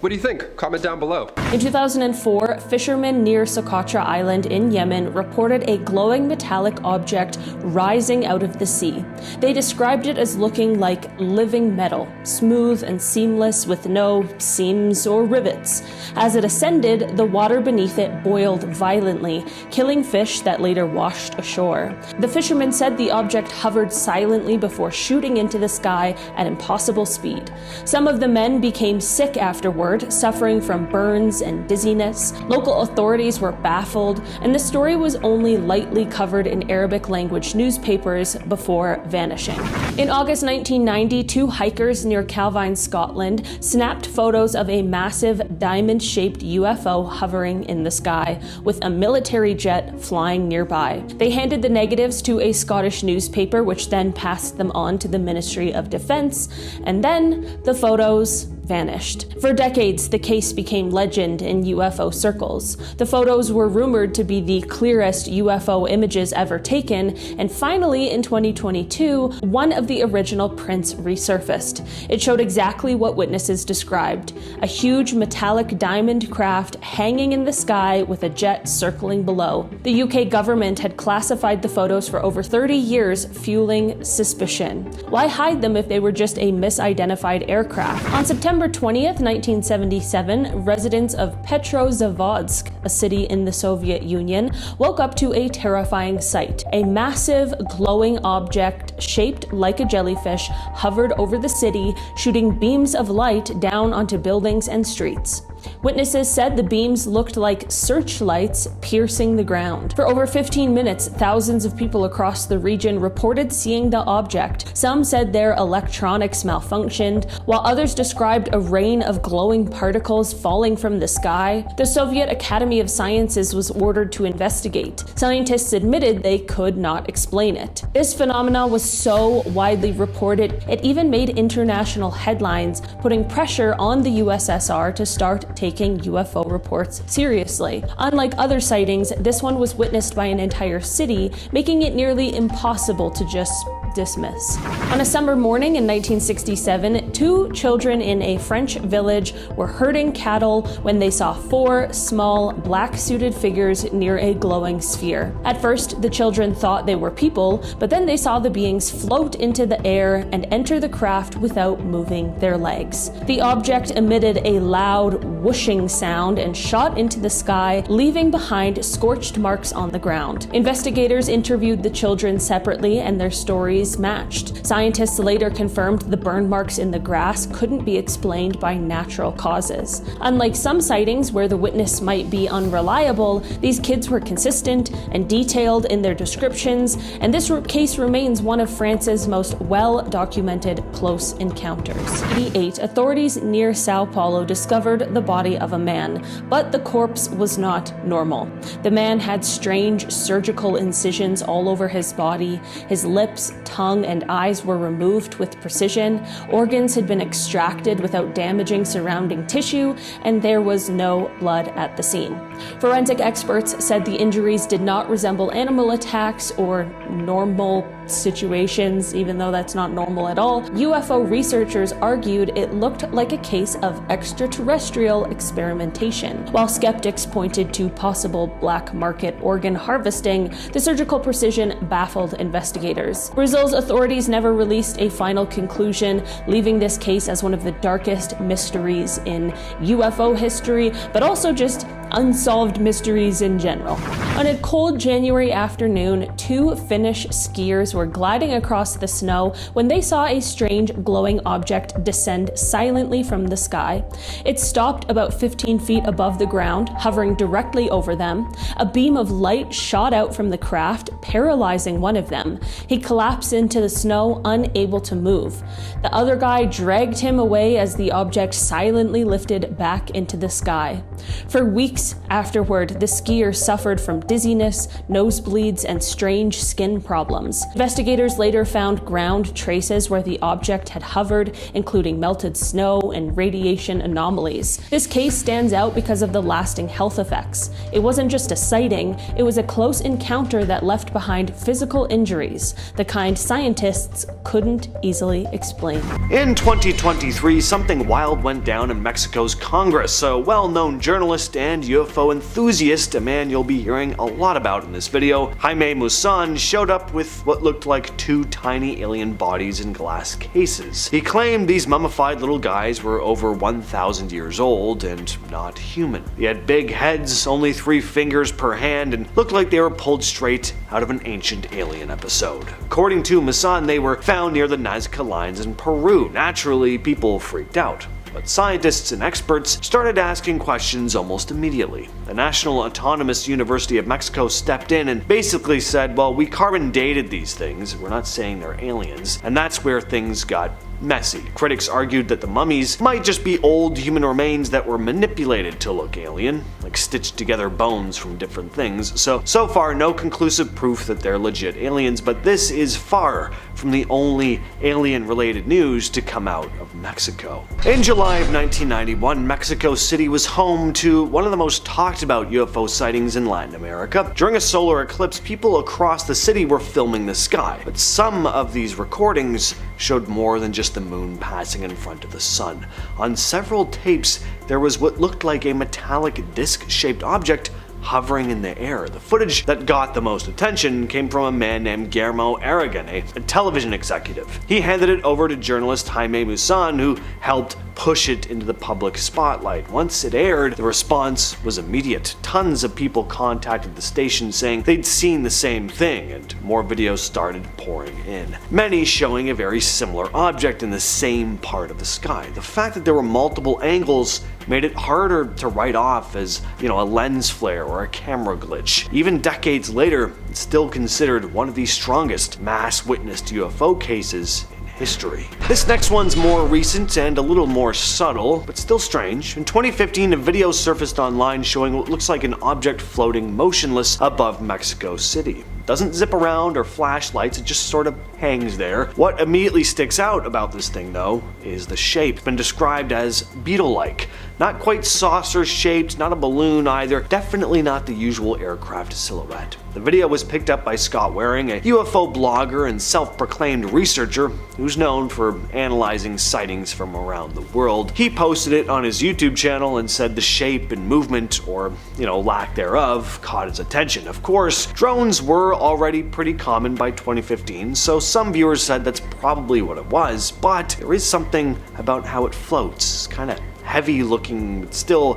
What do you think? Comment down below. In 2004, fishermen near Socotra Island in Yemen reported a glowing metallic object rising out of the sea. They described it as looking like living metal, smooth and seamless with no seams or rivets. As it ascended, the water beneath it boiled violently, killing fish that later washed ashore. The fishermen said the object hovered silently before shooting into the sky at impossible speed. Some of the men became sick afterward, suffering from burns and dizziness. Local authorities were baffled, and the story was only lightly covered in Arabic language newspapers before vanishing. In August 1990, 2 hikers near Calvine, Scotland, snapped photos of a massive diamond-shaped UFO hovering in the sky, with a military jet flying nearby. They handed the negatives to a Scottish newspaper, which then passed them on to the Ministry of Defense, and then the photos vanished. For decades, the case became legend in UFO circles. The photos were rumored to be the clearest UFO images ever taken, and finally, in 2022, one of the original prints resurfaced. It showed exactly what witnesses described: a huge metallic diamond craft hanging in the sky with a jet circling below. The UK government had classified the photos for over 30 years, fueling suspicion. Why hide them if they were just a misidentified aircraft? On September 20th, 1977, residents of Petrozavodsk, a city in the Soviet Union, woke up to a terrifying sight. A massive, glowing object shaped like a jellyfish hovered over the city, shooting beams of light down onto buildings and streets. Witnesses said the beams looked like searchlights piercing the ground. For over 15 minutes, thousands of people across the region reported seeing the object. Some said their electronics malfunctioned, while others described a rain of glowing particles falling from the sky. The Soviet Academy of Sciences was ordered to investigate. Scientists admitted they could not explain it. This phenomenon was so widely reported, it even made international headlines, putting pressure on the USSR to start taking UFO reports seriously. Unlike other sightings, this one was witnessed by an entire city, making it nearly impossible to just dismiss. On a summer morning in 1967, 2 children in a French village were herding cattle when they saw 4 small, black-suited figures near a glowing sphere. At first, the children thought they were people, but then they saw the beings float into the air and enter the craft without moving their legs. The object emitted a loud, whooshing sound and shot into the sky, leaving behind scorched marks on the ground. Investigators interviewed the children separately, and their stories matched. Scientists later confirmed the burn marks in the grass couldn't be explained by natural causes. Unlike some sightings where the witness might be unreliable, these kids were consistent and detailed in their descriptions, and this case remains one of France's most well-documented close encounters. In 1988, authorities near Sao Paulo discovered the body of a man, but the corpse was not normal. The man had strange surgical incisions all over his body. His lips, tongue, and eyes were removed with precision. Organs had been extracted without damaging surrounding tissue, and there was no blood at the scene. Forensic experts said the injuries did not resemble animal attacks or normal situations, even though that's not normal at all. UFO researchers argued it looked like a case of extraterrestrial experimentation. While skeptics pointed to possible black market organ harvesting, the surgical precision baffled investigators. Brazil's authorities never released a final conclusion, leaving this case as one of the darkest mysteries in UFO history, but also just unsolved mysteries in general. On a cold January afternoon, 2 Finnish skiers were gliding across the snow when they saw a strange glowing object descend silently from the sky. It stopped about 15 feet above the ground, hovering directly over them. A beam of light shot out from the craft, paralyzing one of them. He collapsed into the snow, unable to move. The other guy dragged him away as the object silently lifted back into the sky. For weeks afterward, the skier suffered from dizziness, nosebleeds, and strange skin problems. Investigators later found ground traces where the object had hovered, including melted snow and radiation anomalies. This case stands out because of the lasting health effects. It wasn't just a sighting, it was a close encounter that left behind physical injuries, the kind scientists couldn't easily explain. In 2023, something wild went down in Mexico's Congress. A well-known journalist and UFO enthusiast, a man you'll be hearing a lot about in this video, Jaime Maussan, showed up with what looked like two tiny alien bodies in glass cases. He claimed these mummified little guys were over 1,000 years old and not human. They had big heads, only 3 fingers per hand, and looked like they were pulled straight out of an ancient alien episode. According to Maussan, they were found near the Nazca lines in Peru. Naturally, people freaked out. But scientists and experts started asking questions almost immediately. The National Autonomous University of Mexico stepped in and basically said, well, we carbon dated these things, we're not saying they're aliens, and that's where things got messy. Critics argued that the mummies might just be old human remains that were manipulated to look alien, like stitched together bones from different things. So far, no conclusive proof that they're legit aliens, but this is far from the only alien-related news to come out of Mexico. In July of 1991, Mexico City was home to one of the most talked about UFO sightings in Latin America. During a solar eclipse, people across the city were filming the sky, but some of these recordings showed more than just the moon passing in front of the sun. On several tapes, there was what looked like a metallic disc-shaped object hovering in the air. The footage that got the most attention came from a man named Guillermo Aragon, a television executive. He handed it over to journalist Jaime Maussan, who helped push it into the public spotlight. Once it aired, the response was immediate. Tons of people contacted the station saying they'd seen the same thing, and more videos started pouring in. Many showing a very similar object in the same part of the sky. The fact that there were multiple angles made it harder to write off as, a lens flare or a camera glitch. Even decades later, it's still considered one of the strongest mass witnessed UFO cases in history. This next one's more recent and a little more subtle, but still strange. In 2015, a video surfaced online showing what looks like an object floating motionless above Mexico City. It doesn't zip around or flash lights, it just sort of hangs there. What immediately sticks out about this thing, though, is the shape. It's been described as beetle-like. Not quite saucer-shaped, not a balloon either, definitely not the usual aircraft silhouette. The video was picked up by Scott Waring, a UFO blogger and self-proclaimed researcher who's known for analyzing sightings from around the world. He posted it on his YouTube channel and said the shape and movement, or, lack thereof, caught his attention. Of course, drones were already pretty common by 2015, so some viewers said that's probably what it was, but there is something about how it floats. It's kind of heavy looking, but still,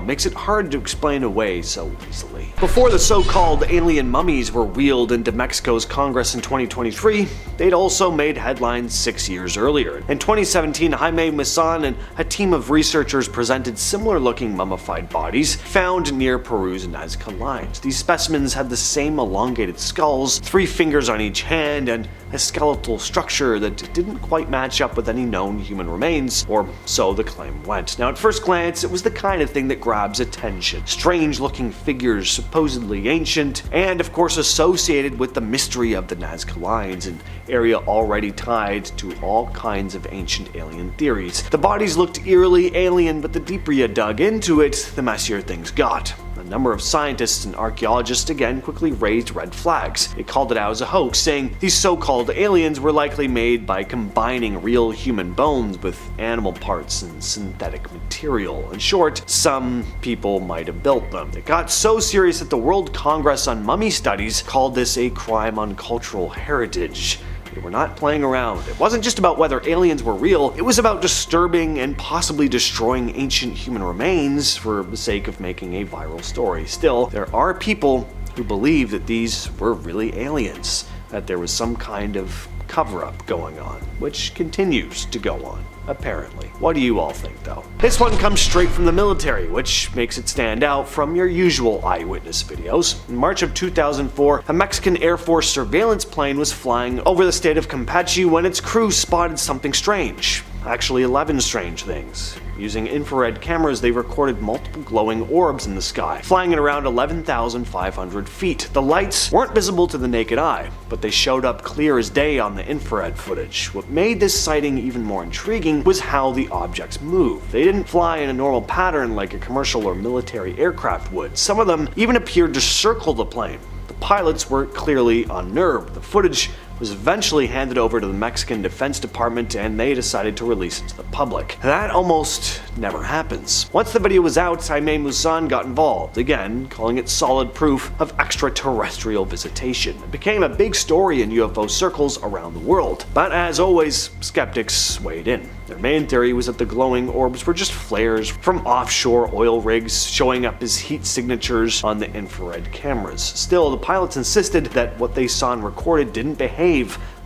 makes it hard to explain away so easily. Before the so-called alien mummies were wheeled into Mexico's Congress in 2023, they'd also made headlines 6 years earlier. In 2017, Jaime Maussan and a team of researchers presented similar-looking mummified bodies found near Peru's Nazca lines. These specimens had the same elongated skulls, 3 fingers on each hand, and a skeletal structure that didn't quite match up with any known human remains, or so the claim went. Now, at first glance, it was the kind of thing that grabs attention. Strange-looking figures, supposedly ancient, and of course associated with the mystery of the Nazca lines, an area already tied to all kinds of ancient alien theories. The bodies looked eerily alien, but the deeper you dug into it, the messier things got. A number of scientists and archaeologists again quickly raised red flags. They called it out as a hoax, saying these so-called aliens were likely made by combining real human bones with animal parts and synthetic material. In short, some people might have built them. It got so serious that the World Congress on Mummy Studies called this a crime on cultural heritage. They were not playing around. It wasn't just about whether aliens were real, it was about disturbing and possibly destroying ancient human remains for the sake of making a viral story. Still, there are people who believe that these were really aliens, that there was some kind of cover-up going on, which continues to go on, apparently. What do you all think, though? This one comes straight from the military, which makes it stand out from your usual eyewitness videos. In March of 2004, a Mexican Air Force surveillance plane was flying over the state of Campeche when its crew spotted something strange. Actually 11 strange things. Using infrared cameras, they recorded multiple glowing orbs in the sky, flying at around 11,500 feet. The lights weren't visible to the naked eye, but they showed up clear as day on the infrared footage. What made this sighting even more intriguing was how the objects moved. They didn't fly in a normal pattern like a commercial or military aircraft would. Some of them even appeared to circle the plane. The pilots were clearly unnerved. The footage was eventually handed over to the Mexican Defense Department and they decided to release it to the public. That almost never happens. Once the video was out, Jaime Maussan got involved, again calling it solid proof of extraterrestrial visitation. It became a big story in UFO circles around the world. But as always, skeptics weighed in. Their main theory was that the glowing orbs were just flares from offshore oil rigs showing up as heat signatures on the infrared cameras. Still, the pilots insisted that what they saw and recorded didn't behave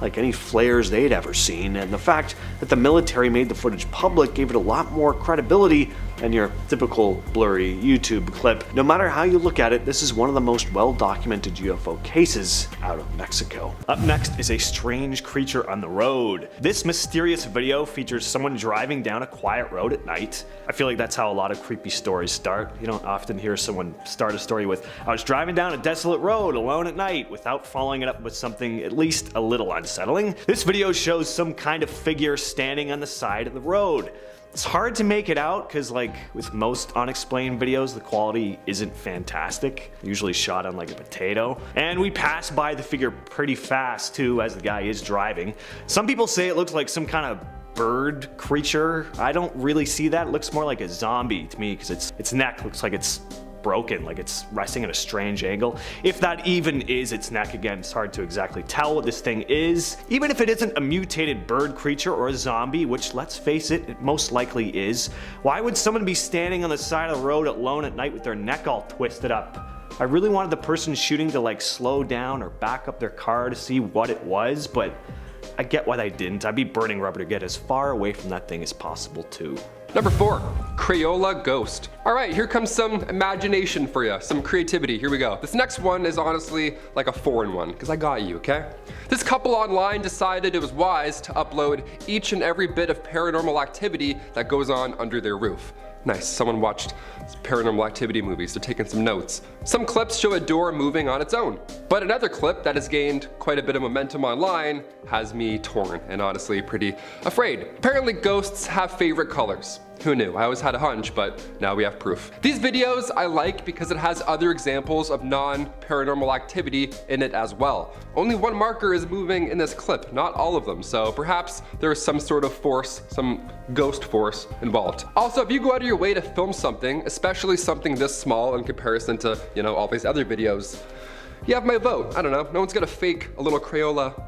like any flares they'd ever seen, and the fact that the military made the footage public gave it a lot more credibility than your typical blurry YouTube clip. No matter how you look at it, this is one of the most well-documented UFO cases out of Mexico. Up next is a strange creature on the road. This mysterious video features someone driving down a quiet road at night. I feel like that's how a lot of creepy stories start. You don't often hear someone start a story with, "I was driving down a desolate road alone at night," without following it up with something at least a little unsettling. This video shows some kind of figure standing on the side of the road. It's hard to make it out because, like with most unexplained videos, the quality isn't fantastic. Usually shot on like a potato. And we pass by the figure pretty fast too as the guy is driving. Some people say it looks like some kind of bird creature. I don't really see that. It looks more like a zombie to me because its neck looks like it's broken, like it's resting at a strange angle. If that even is its neck, again, it's hard to exactly tell what this thing is. Even if it isn't a mutated bird creature or a zombie, which let's face it, it most likely is, why would someone be standing on the side of the road alone at night with their neck all twisted up? I really wanted the person shooting to like slow down or back up their car to see what it was, but I get why they didn't. I'd be burning rubber to get as far away from that thing as possible too. Number 4, Crayola Ghost. All right, here comes some imagination for you, some creativity. Here we go. This next one is honestly like a foreign one, because I got you, okay? This couple online decided it was wise to upload each and every bit of paranormal activity that goes on under their roof. Nice, someone watched Paranormal Activity movies, they're taking some notes. Some clips show a door moving on its own, but another clip that has gained quite a bit of momentum online has me torn and honestly pretty afraid. Apparently ghosts have favorite colors. Who knew? I always had a hunch, but now we have proof. These videos I like because it has other examples of non-paranormal activity in it as well. Only one marker is moving in this clip, not all of them, so perhaps there is some sort of force, some ghost force involved. Also, if you go out of your way to film something, especially something this small in comparison to, you know, all these other videos, you have my vote. I don't know, no one's gonna fake a little Crayola.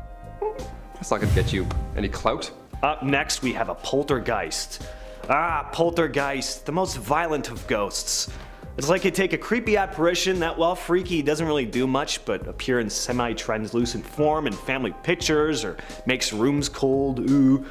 That's not gonna get you any clout. Up next, we have a poltergeist. Poltergeist, the most violent of ghosts. It's like you take a creepy apparition that, while freaky, doesn't really do much but appear in semi-translucent form in family pictures or makes rooms cold, ooh.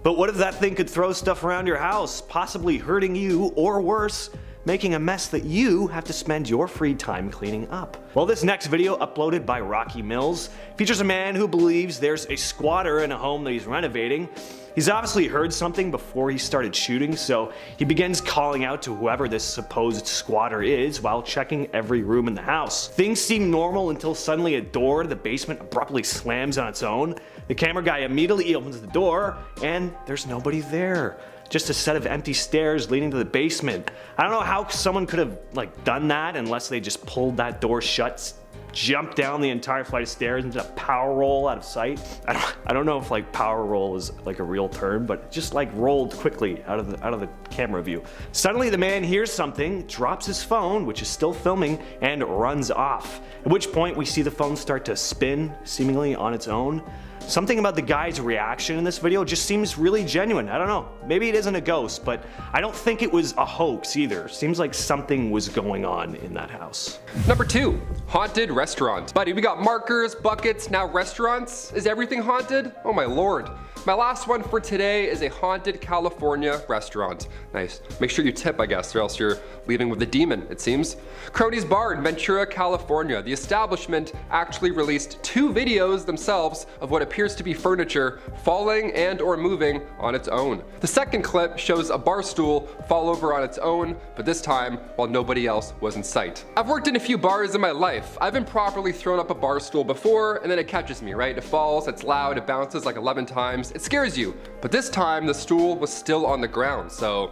But what if that thing could throw stuff around your house, possibly hurting you, or worse, making a mess that you have to spend your free time cleaning up? Well, this next video, uploaded by Rocky Mills, features a man who believes there's a squatter in a home that he's renovating. He's obviously heard something before he started shooting, so he begins calling out to whoever this supposed squatter is while checking every room in the house. Things seem normal until suddenly a door to the basement abruptly slams on its own. The camera guy immediately opens the door, and there's nobody there. Just a set of empty stairs leading to the basement. I don't know how someone could have done that unless they just pulled that door shut, jumped down the entire flight of stairs and did a power roll out of sight. I don't know if power roll is a real term, but just rolled quickly out of the camera view. Suddenly the man hears something, drops his phone, which is still filming, and runs off. At which point we see the phone start to spin, seemingly on its own. Something about the guy's reaction in this video just seems really genuine. I don't know, maybe it isn't a ghost, but I don't think it was a hoax either. Seems like something was going on in that house. Number 2, haunted restaurant. Buddy, we got markers, buckets, now restaurants. Is everything haunted? Oh my lord. My last one for today is a haunted California restaurant. Nice. Make sure you tip, I guess, or else you're leaving with a demon, it seems. Cronies Bar in Ventura, California. The establishment actually released 2 videos themselves of what appears to be furniture falling and or moving on its own. The second clip shows a bar stool fall over on its own, but this time while nobody else was in sight. I've worked in a few bars in my life. I've been properly thrown up a bar stool before, and then it catches me, right? It falls, it's loud, it bounces like 11 times. It scares you, but this time the stool was still on the ground, so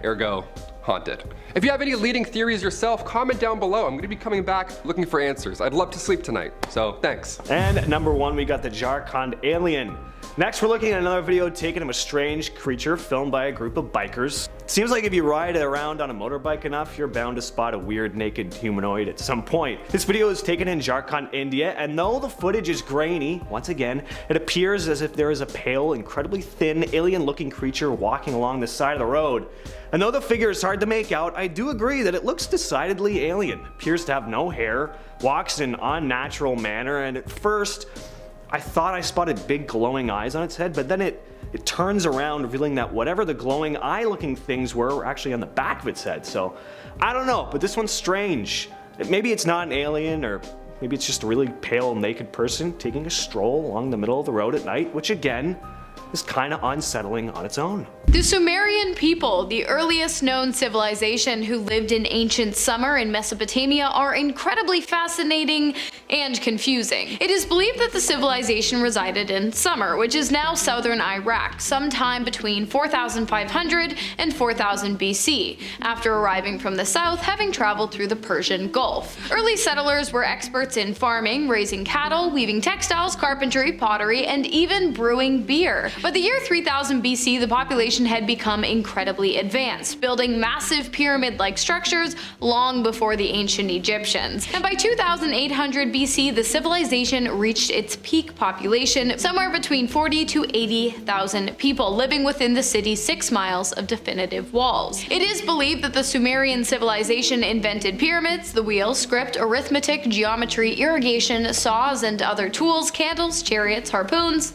ergo, haunted. If you have any leading theories yourself, comment down below. I'm gonna be coming back looking for answers. I'd love to sleep tonight, so thanks. And number 1, we got the Jarkand alien. Next, we're looking at another video taken of a strange creature filmed by a group of bikers. Seems like if you ride around on a motorbike enough, you're bound to spot a weird naked humanoid at some point. This video is taken in Jharkhand, India, and though the footage is grainy, once again, it appears as if there is a pale, incredibly thin, alien-looking creature walking along the side of the road. And though the figure is hard to make out, I do agree that it looks decidedly alien. Appears to have no hair, walks in an unnatural manner, and at first, I thought I spotted big glowing eyes on its head, but then it turns around, revealing that whatever the glowing eye-looking things were actually on the back of its head. So, I don't know, but this one's strange. Maybe it's not an alien, or maybe it's just a really pale, naked person taking a stroll along the middle of the road at night, which again, is kinda unsettling on its own. The Sumerian people, the earliest known civilization who lived in ancient Sumer in Mesopotamia, are incredibly fascinating and confusing. It is believed that the civilization resided in Sumer, which is now southern Iraq, sometime between 4500 and 4000 BC, after arriving from the south, having traveled through the Persian Gulf. Early settlers were experts in farming, raising cattle, weaving textiles, carpentry, pottery, and even brewing beer. By the year 3000 BC, the population had become incredibly advanced, building massive pyramid-like structures long before the ancient Egyptians. And by 2800 BC, the civilization reached its peak population, somewhere between 40 to 80,000 people living within the city's 6 miles of definitive walls. It is believed that the Sumerian civilization invented pyramids, the wheel, script, arithmetic, geometry, irrigation, saws and other tools, candles, chariots, harpoons,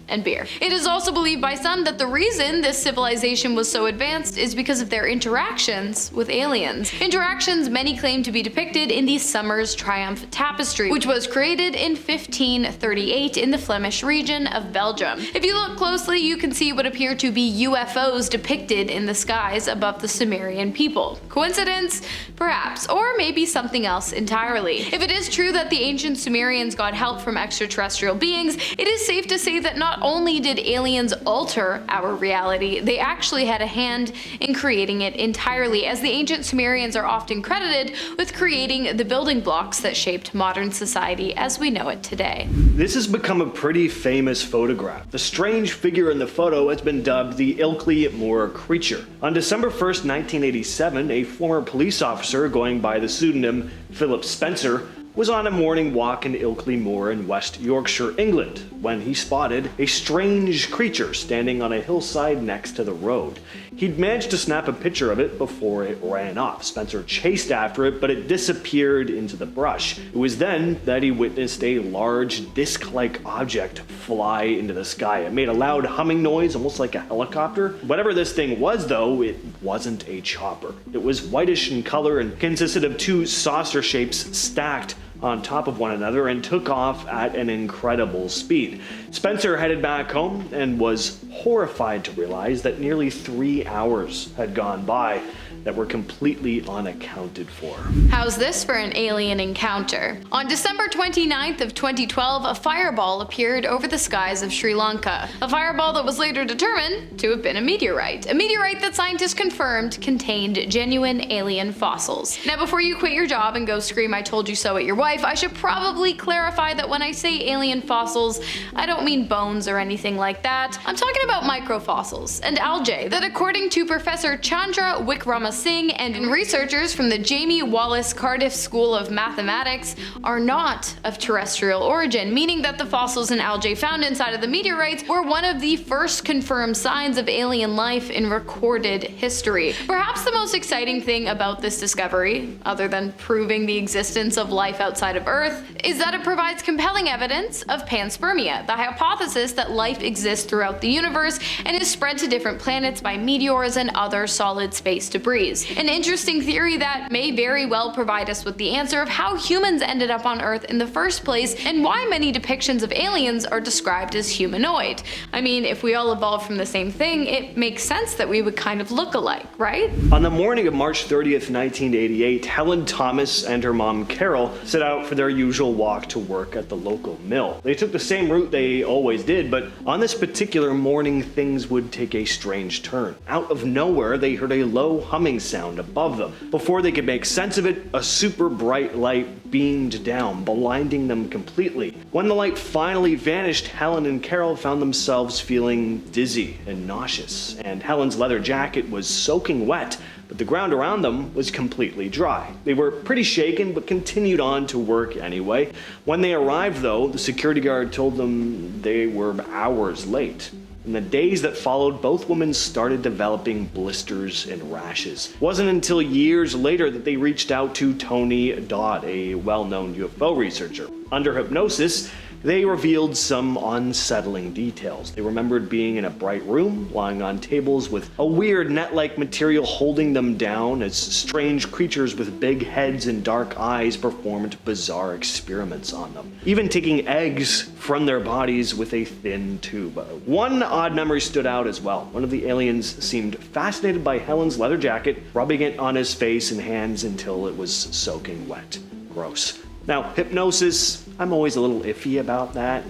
and beer. It is also believed by some that the reason this civilization was so advanced is because of their interactions with aliens. Interactions many claim to be depicted in the Summer's Triumph Tapestry, which was created in 1538 in the Flemish region of Belgium. If you look closely, you can see what appear to be UFOs depicted in the skies above the Sumerian people. Coincidence? Perhaps, or maybe something else entirely. If it is true that the ancient Sumerians got help from extraterrestrial beings, it is safe to say that not only did aliens alter our reality, they actually had a hand in creating it entirely, as the ancient Sumerians are often credited with creating the building blocks that shaped modern society as we know it today. This has become a pretty famous photograph. The strange figure in the photo has been dubbed the Ilkley Moor creature. On December 1st, 1987, a former police officer going by the pseudonym Philip Spencer was on a morning walk in Ilkley Moor in West Yorkshire, England, when he spotted a strange creature standing on a hillside next to the road. He'd managed to snap a picture of it before it ran off. Spencer chased after it, but it disappeared into the brush. It was then that he witnessed a large disc-like object fly into the sky. It made a loud humming noise, almost like a helicopter. Whatever this thing was, though, it wasn't a chopper. It was whitish in color and consisted of 2 saucer shapes stacked on top of one another and took off at an incredible speed. Spencer headed back home and was horrified to realize that nearly 3 hours had gone by that were completely unaccounted for. How's this for an alien encounter? On December 29th of 2012, a fireball appeared over the skies of Sri Lanka. A fireball that was later determined to have been a meteorite. A meteorite that scientists confirmed contained genuine alien fossils. Now before you quit your job and go scream "I told you so" at your wife, I should probably clarify that when I say alien fossils, I don't mean bones or anything like that. I'm talking about microfossils and algae that, according to Professor Chandra Wickramasinghe and researchers from the Jamie Wallace Cardiff School of Mathematics, are not of terrestrial origin, meaning that the fossils and algae found inside of the meteorites were one of the first confirmed signs of alien life in recorded history. Perhaps the most exciting thing about this discovery, other than proving the existence of life outside of Earth, is that it provides compelling evidence of panspermia, the hypothesis that life exists throughout the universe and is spread to different planets by meteors and other solid space debris. An interesting theory that may very well provide us with the answer of how humans ended up on Earth in the first place and why many depictions of aliens are described as humanoid. I mean, if we all evolved from the same thing, it makes sense that we would kind of look alike, right? On the morning of March 30th, 1988, Helen Thomas and her mom Carol set out for their usual walk to work at the local mill. They took the same route they always did, but on this particular morning, things would take a strange turn. Out of nowhere, they heard a low humming sound above them. Before they could make sense of it, a super bright light beamed down, blinding them completely. When the light finally vanished, Helen and Carol found themselves feeling dizzy and nauseous, and Helen's leather jacket was soaking wet, but the ground around them was completely dry. They were pretty shaken, but continued on to work anyway. When they arrived, though, the security guard told them they were hours late. In the days that followed, both women started developing blisters and rashes. It wasn't until years later that they reached out to Tony Dodd, a well-known UFO researcher. Under hypnosis, they revealed some unsettling details. They remembered being in a bright room, lying on tables with a weird net-like material holding them down as strange creatures with big heads and dark eyes performed bizarre experiments on them, even taking eggs from their bodies with a thin tube. One odd memory stood out as well. One of the aliens seemed fascinated by Helen's leather jacket, rubbing it on his face and hands until it was soaking wet. Gross. Now, hypnosis, I'm always a little iffy about that,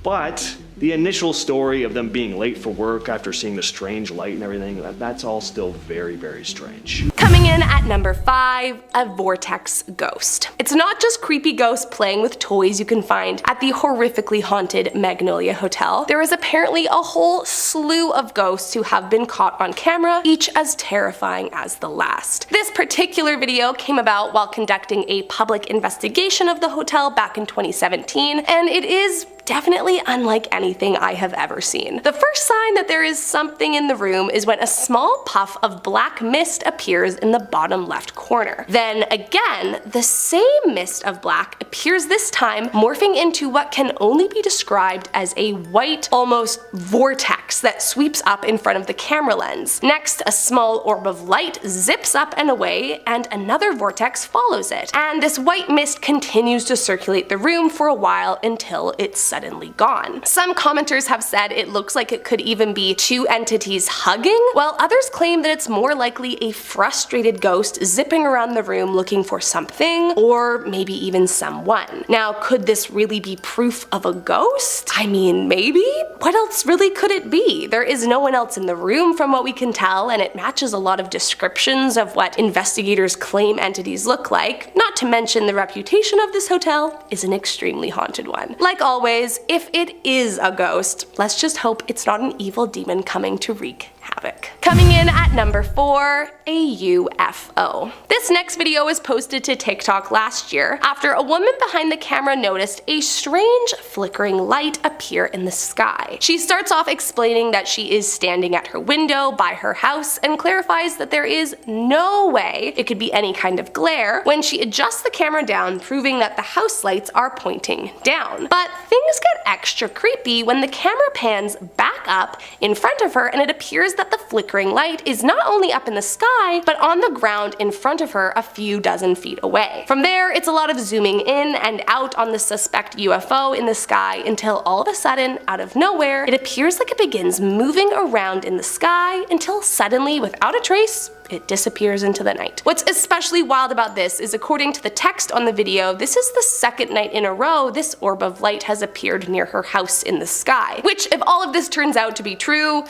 but the initial story of them being late for work after seeing the strange light and everything, that's all still very, very strange. Coming in at number 5, a vortex ghost. It's not just creepy ghosts playing with toys you can find at the horrifically haunted Magnolia Hotel. There is apparently a whole slew of ghosts who have been caught on camera, each as terrifying as the last. This particular video came about while conducting a public investigation of the hotel back in 2017, and it is definitely unlike anything I have ever seen. The first sign that there is something in the room is when a small puff of black mist appears in the bottom left corner. Then again, the same mist of black appears this time, morphing into what can only be described as a white, almost vortex that sweeps up in front of the camera lens. Next, a small orb of light zips up and away, and another vortex follows it. And this white mist continues to circulate the room for a while until it's suddenly gone. Some commenters have said it looks like it could even be two entities hugging, while others claim that it's more likely a frustrated ghost zipping around the room looking for something, or maybe even someone. Now, could this really be proof of a ghost? I mean, maybe? What else really could it be? There is no one else in the room from what we can tell, and it matches a lot of descriptions of what investigators claim entities look like, not to mention the reputation of this hotel is an extremely haunted one. Like always, if it is a ghost, let's just hope it's not an evil demon coming to wreak havoc. Coming in at number 4, a UFO. This next video was posted to TikTok last year after a woman behind the camera noticed a strange flickering light appear in the sky. She starts off explaining that she is standing at her window by her house and clarifies that there is no way it could be any kind of glare when she adjusts the camera down, proving that the house lights are pointing down. But things get extra creepy when the camera pans back up in front of her and it appears that the flickering light is not only up in the sky, but on the ground in front of her a few dozen feet away. From there, it's a lot of zooming in and out on the suspect UFO in the sky until all of a sudden, out of nowhere, it appears like it begins moving around in the sky until suddenly, without a trace, it disappears into the night. What's especially wild about this is, according to the text on the video, this is the second night in a row this orb of light has appeared near her house in the sky. Which, if all of this turns out to be true,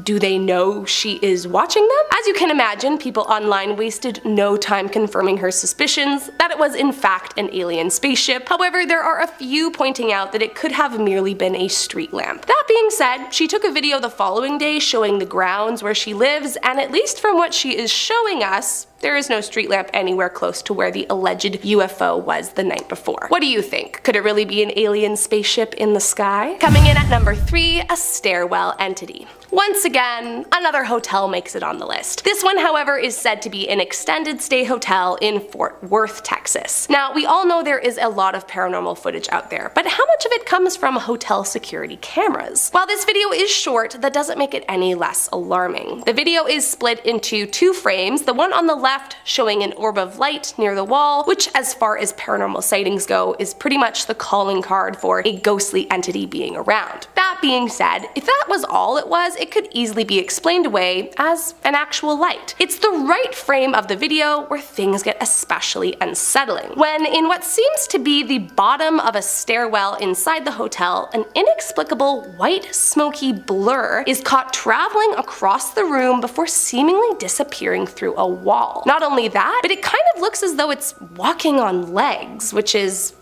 do they know know she is watching them? As you can imagine, people online wasted no time confirming her suspicions that it was in fact an alien spaceship. However, there are a few pointing out that it could have merely been a street lamp. That being said, she took a video the following day showing the grounds where she lives, and at least from what she is showing us, there is no street lamp anywhere close to where the alleged UFO was the night before. What do you think? Could it really be an alien spaceship in the sky? Coming in at number 3, a stairwell entity. Once again, another hotel makes it on the list. This one, however, is said to be an extended stay hotel in Fort Worth, Texas. Now, we all know there is a lot of paranormal footage out there, but how much of it comes from hotel security cameras? While this video is short, that doesn't make it any less alarming. The video is split into 2 frames, the one on the left showing an orb of light near the wall, which as far as paranormal sightings go is pretty much the calling card for a ghostly entity being around. That being said, if that was all it was, it could easily be explained away as an actual light. It's the right frame of the video where things get especially unsettling. When in what seems to be the bottom of a stairwell inside the hotel, an inexplicable white smoky blur is caught traveling across the room before seemingly disappearing through a wall. Not only that, but it kind of looks as though it's walking on legs, which is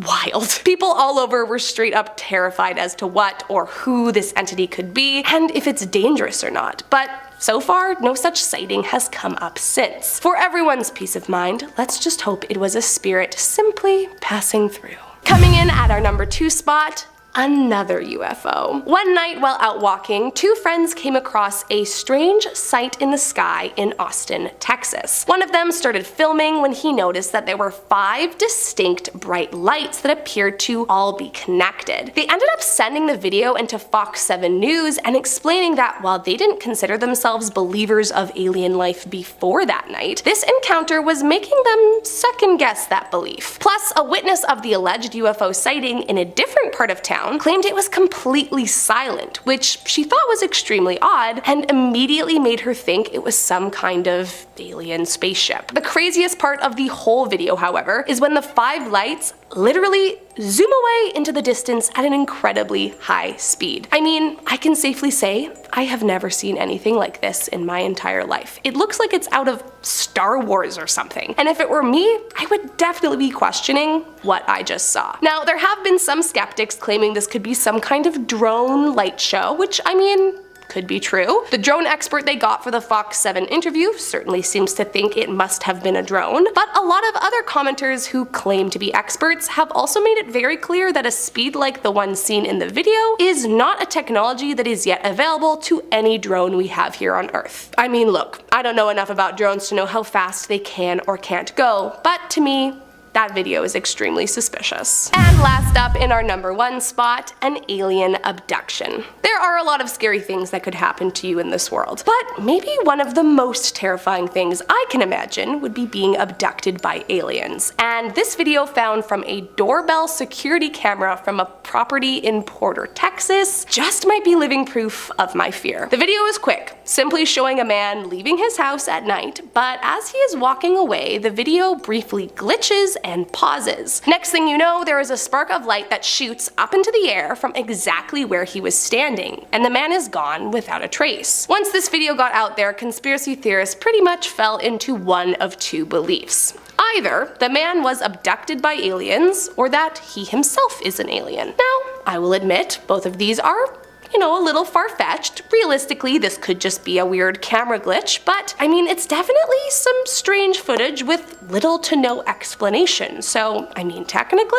wild. People all over were straight up terrified as to what or who this entity could be, and if it's dangerous or not. But so far, no such sighting has come up since. For everyone's peace of mind, let's just hope it was a spirit simply passing through. Coming in at our number 2 spot, another UFO. One night while out walking, 2 friends came across a strange sight in the sky in Austin, Texas. One of them started filming when he noticed that there were 5 distinct bright lights that appeared to all be connected. They ended up sending the video into Fox 7 News and explaining that while they didn't consider themselves believers of alien life before that night, this encounter was making them second guess that belief. Plus, a witness of the alleged UFO sighting in a different part of town claimed it was completely silent, which she thought was extremely odd and immediately made her think it was some kind of alien spaceship. The craziest part of the whole video, however, is when the 5 lights literally zoom away into the distance at an incredibly high speed. I mean, I can safely say I have never seen anything like this in my entire life. It looks like it's out of Star Wars or something. And if it were me, I would definitely be questioning what I just saw. Now, there have been some skeptics claiming this could be some kind of drone light show, which, I mean, could be true. The drone expert they got for the Fox 7 interview certainly seems to think it must have been a drone, but a lot of other commenters who claim to be experts have also made it very clear that a speed like the one seen in the video is not a technology that is yet available to any drone we have here on Earth. I mean, look, I don't know enough about drones to know how fast they can or can't go, but to me, that video is extremely suspicious. And last up in our number 1 spot, an alien abduction. There are a lot of scary things that could happen to you in this world, but maybe one of the most terrifying things I can imagine would be being abducted by aliens. And this video found from a doorbell security camera from a property in Porter, Texas, just might be living proof of my fear. The video is quick, simply showing a man leaving his house at night, but as he is walking away, the video briefly glitches and pauses. Next thing you know, there is a spark of light that shoots up into the air from exactly where he was standing, and the man is gone without a trace. Once this video got out there, conspiracy theorists pretty much fell into one of 2 beliefs. Either the man was abducted by aliens, or that he himself is an alien. Now, I will admit, both of these are a little far-fetched. Realistically, this could just be a weird camera glitch, but I mean, it's definitely some strange footage with little to no explanation. So, I mean, technically,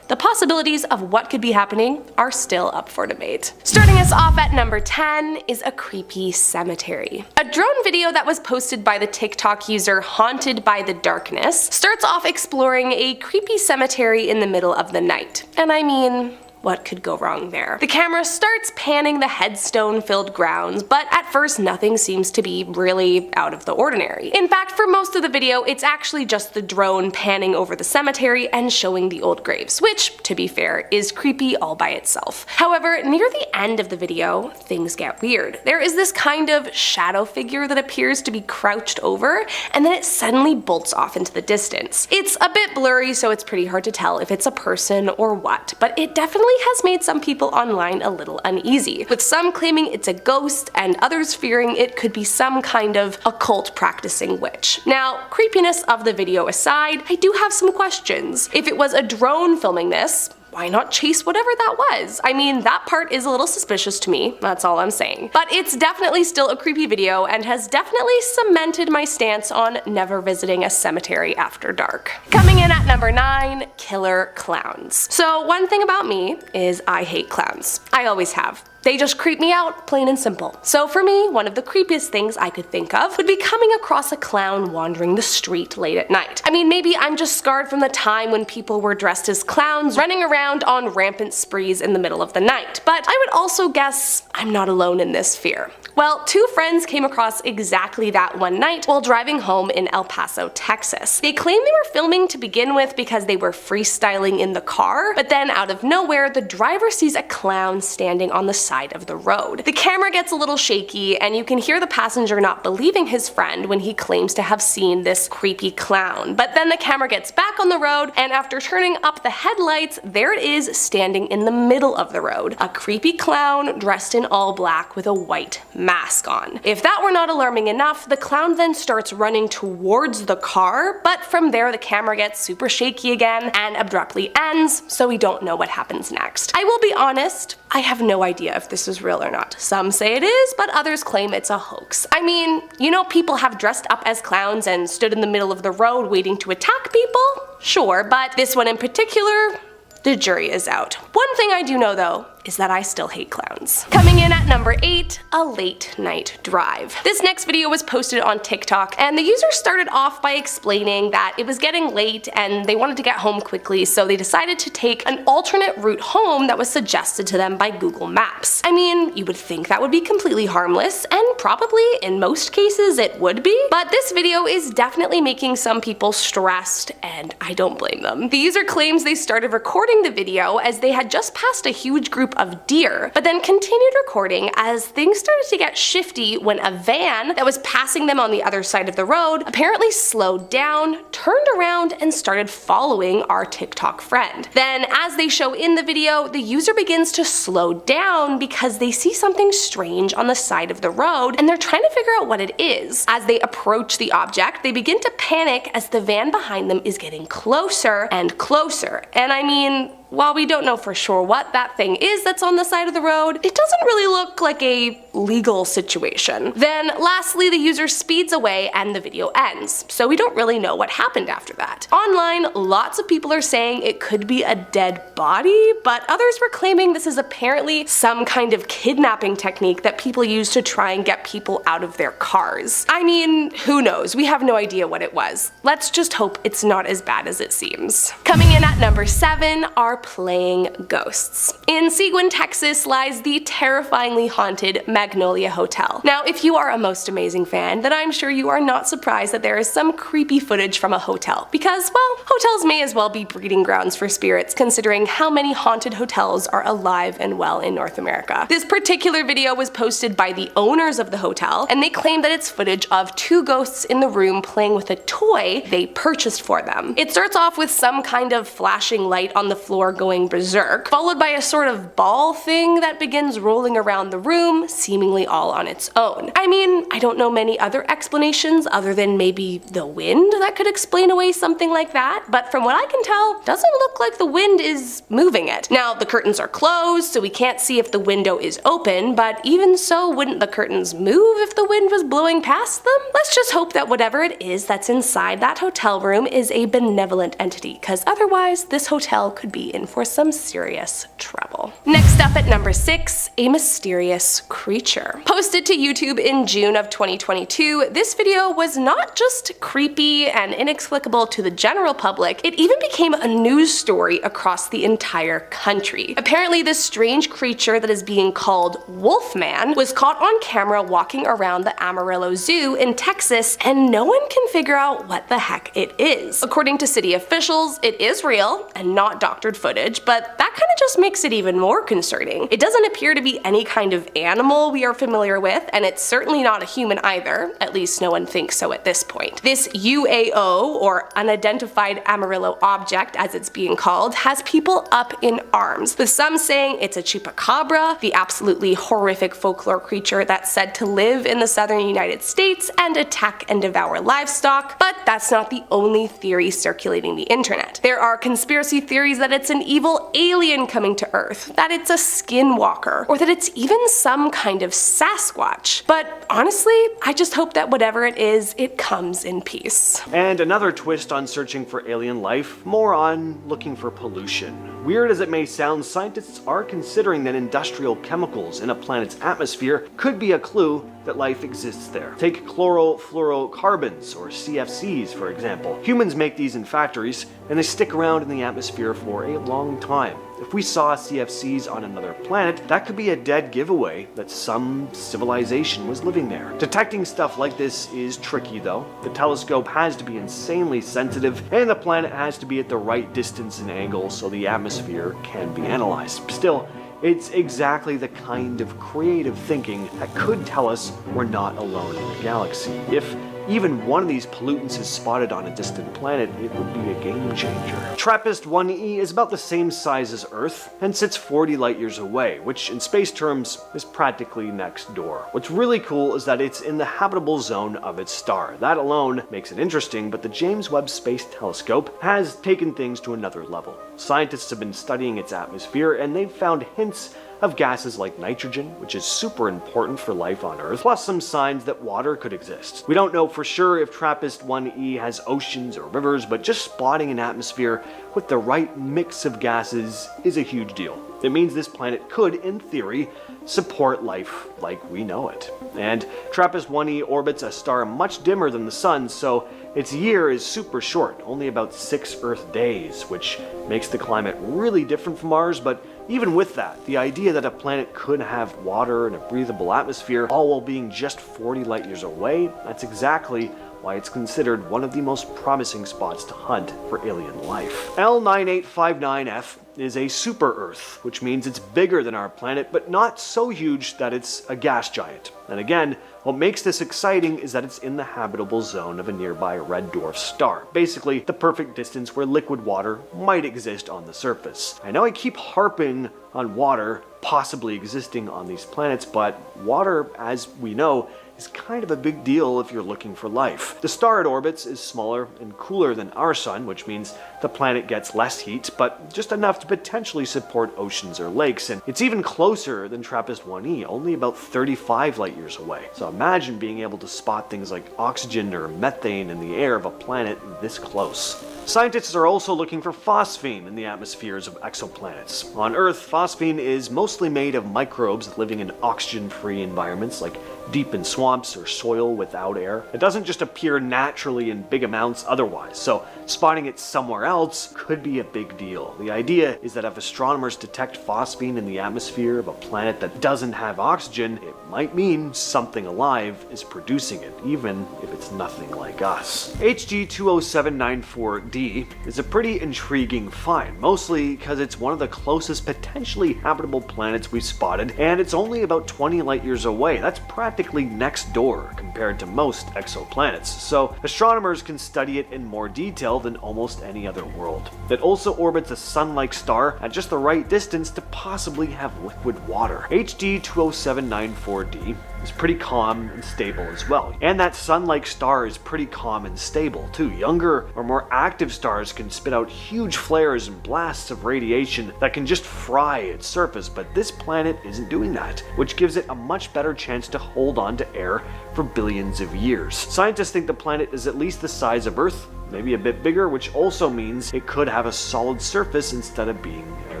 the possibilities of what could be happening are still up for debate. Starting us off at number 10 is a creepy cemetery. A drone video that was posted by the TikTok user Haunted by the Darkness starts off exploring a creepy cemetery in the middle of the night. And I mean, what could go wrong there? The camera starts panning the headstone-filled grounds, but at first nothing seems to be really out of the ordinary. In fact, for most of the video, it's actually just the drone panning over the cemetery and showing the old graves, which, to be fair, is creepy all by itself. However, near the end of the video, things get weird. There is this kind of shadow figure that appears to be crouched over, and then it suddenly bolts off into the distance. It's a bit blurry, so it's pretty hard to tell if it's a person or what, but it definitely definitely has made some people online a little uneasy, with some claiming it's a ghost and others fearing it could be some kind of occult practicing witch. Now, creepiness of the video aside, I do have some questions. If it was a drone filming this, why not chase whatever that was? I mean, that part is a little suspicious to me, that's all I'm saying. But it's definitely still a creepy video and has definitely cemented my stance on never visiting a cemetery after dark. Coming in at number 9, killer clowns. So one thing about me is I hate clowns. I always have. They just creep me out, plain and simple. So for me, one of the creepiest things I could think of would be coming across a clown wandering the street late at night. I mean, maybe I'm just scarred from the time when people were dressed as clowns running around on rampant sprees in the middle of the night, but I would also guess I'm not alone in this fear. Well, 2 friends came across exactly that one night while driving home in El Paso, Texas. They claimed they were filming to begin with because they were freestyling in the car, but then out of nowhere, the driver sees a clown standing on the side of the road. The camera gets a little shaky and you can hear the passenger not believing his friend when he claims to have seen this creepy clown. But then the camera gets back on the road and after turning up the headlights, there it is standing in the middle of the road. A creepy clown dressed in all black with a white mask on. If that were not alarming enough, the clown then starts running towards the car, but from there the camera gets super shaky again and abruptly ends, so we don't know what happens next. I will be honest, I have no idea if this is real or not. Some say it is, but others claim it's a hoax. I mean, you know, people have dressed up as clowns and stood in the middle of the road waiting to attack people? Sure, but this one in particular, the jury is out. One thing I do know though, is that I still hate clowns. Coming in at number 8, a late night drive. This next video was posted on TikTok and the user started off by explaining that it was getting late and they wanted to get home quickly, so they decided to take an alternate route home that was suggested to them by Google Maps. I mean, you would think that would be completely harmless, and probably in most cases it would be, but this video is definitely making some people stressed and I don't blame them. The user claims they started recording the video as they had just passed a huge group of deer, but then continued recording as things started to get shifty when a van that was passing them on the other side of the road apparently slowed down, turned around, and started following our TikTok friend. Then, as they show in the video, the user begins to slow down because they see something strange on the side of the road and they're trying to figure out what it is. As they approach the object, they begin to panic as the van behind them is getting closer and closer. And I mean, while we don't know for sure what that thing is that's on the side of the road, it doesn't really look like a legal situation. Then lastly, the user speeds away and the video ends, so we don't really know what happened after that. Online, lots of people are saying it could be a dead body, but others were claiming this is apparently some kind of kidnapping technique that people use to try and get people out of their cars. I mean, who knows? We have no idea what it was. Let's just hope it's not as bad as it seems. Coming in at number 7 are playing ghosts. In Seguin, Texas lies the terrifyingly haunted Magnolia Hotel. Now, if you are a Most Amazing fan, then I'm sure you are not surprised that there is some creepy footage from a hotel, because, well, hotels may as well be breeding grounds for spirits considering how many haunted hotels are alive and well in North America. This particular video was posted by the owners of the hotel, and they claim that it's footage of 2 ghosts in the room playing with a toy they purchased for them. It starts off with some kind of flashing light on the floor going berserk, followed by a sort of ball thing that begins rolling around the room, seemingly all on its own. I mean, I don't know many other explanations other than maybe the wind that could explain away something like that, but from what I can tell, doesn't look like the wind is moving it. Now, the curtains are closed, so we can't see if the window is open, but even so, wouldn't the curtains move if the wind was blowing past them? Let's just hope that whatever it is that's inside that hotel room is a benevolent entity, because otherwise this hotel could be in for some serious trouble. Next up at number 6, a mysterious creature. Posted to YouTube in June of 2022, this video was not just creepy and inexplicable to the general public, it even became a news story across the entire country. Apparently, this strange creature that is being called Wolfman was caught on camera walking around the Amarillo Zoo in Texas, and no one can figure out what the heck it is. According to city officials, it is real and not doctored footage, but that kind of just makes it even more concerning. It doesn't appear to be any kind of animal animal we are familiar with, and it's certainly not a human either, at least no one thinks so at this point. This UAO, or unidentified Amarillo object as it's being called, has people up in arms, with some saying it's a chupacabra, the absolutely horrific folklore creature that's said to live in the southern United States and attack and devour livestock, but that's not the only theory circulating the internet. There are conspiracy theories that it's an evil alien coming to Earth, that it's a skinwalker, or that it's even some kind of Sasquatch. But honestly, I just hope that whatever it is, it comes in peace. And another twist on searching for alien life, more on looking for pollution. Weird as it may sound, scientists are considering that industrial chemicals in a planet's atmosphere could be a clue that life exists there. Take chlorofluorocarbons, or CFCs, for example. Humans make these in factories, and they stick around in the atmosphere for a long time. If we saw CFCs on another planet, that could be a dead giveaway that some civilization was living there. Detecting stuff like this is tricky though. The telescope has to be insanely sensitive, and the planet has to be at the right distance and angle so the atmosphere can be analyzed. Still, it's exactly the kind of creative thinking that could tell us we're not alone in the galaxy. If even one of these pollutants is spotted on a distant planet, it would be a game changer. TRAPPIST-1e is about the same size as Earth and sits 40 light years away, which in space terms is practically next door. What's really cool is that it's in the habitable zone of its star. That alone makes it interesting, but the James Webb Space Telescope has taken things to another level. Scientists have been studying its atmosphere, and they've found hints of gases like nitrogen, which is super important for life on Earth, plus some signs that water could exist. We don't know for sure if TRAPPIST-1e has oceans or rivers, but just spotting an atmosphere with the right mix of gases is a huge deal. It means this planet could, in theory, support life like we know it. And TRAPPIST-1e orbits a star much dimmer than the Sun, so its year is super short, only about 6 Earth days, which makes the climate really different from ours, but even with that, the idea that a planet could have water and a breathable atmosphere, all while being just 40 light years away, that's exactly why it's considered one of the most promising spots to hunt for alien life. L9859F is a super-Earth, which means it's bigger than our planet, but not so huge that it's a gas giant. And again, what makes this exciting is that it's in the habitable zone of a nearby red dwarf star, basically the perfect distance where liquid water might exist on the surface. I know I keep harping on water possibly existing on these planets, but water, as we know, is kind of a big deal if you're looking for life. The star it orbits is smaller and cooler than our sun, which means the planet gets less heat, but just enough to potentially support oceans or lakes, and it's even closer than TRAPPIST-1e, only about 35 light years away. So imagine being able to spot things like oxygen or methane in the air of a planet this close. Scientists are also looking for phosphine in the atmospheres of exoplanets. On Earth, phosphine is mostly made of microbes living in oxygen-free environments like deep in swamps or soil without air. It doesn't just appear naturally in big amounts otherwise, so spotting it somewhere else could be a big deal. The idea is that if astronomers detect phosphine in the atmosphere of a planet that doesn't have oxygen, it might mean something alive is producing it, even if it's nothing like us. HG20794D is a pretty intriguing find, mostly because it's one of the closest potentially habitable planets we've spotted, and it's only about 20 light years away. That's practically next door compared to most exoplanets, so astronomers can study it in more detail than almost any other world. It also orbits a sun-like star at just the right distance to possibly have liquid water. HG20794D is pretty calm and stable as well, and that sun-like star is pretty calm and stable too. Younger or more active stars can spit out huge flares and blasts of radiation that can just fry its surface, but this planet isn't doing that, which gives it a much better chance to hold on to air for billions of years. Scientists think the planet is at least the size of Earth, maybe a bit bigger, which also means it could have a solid surface instead of being a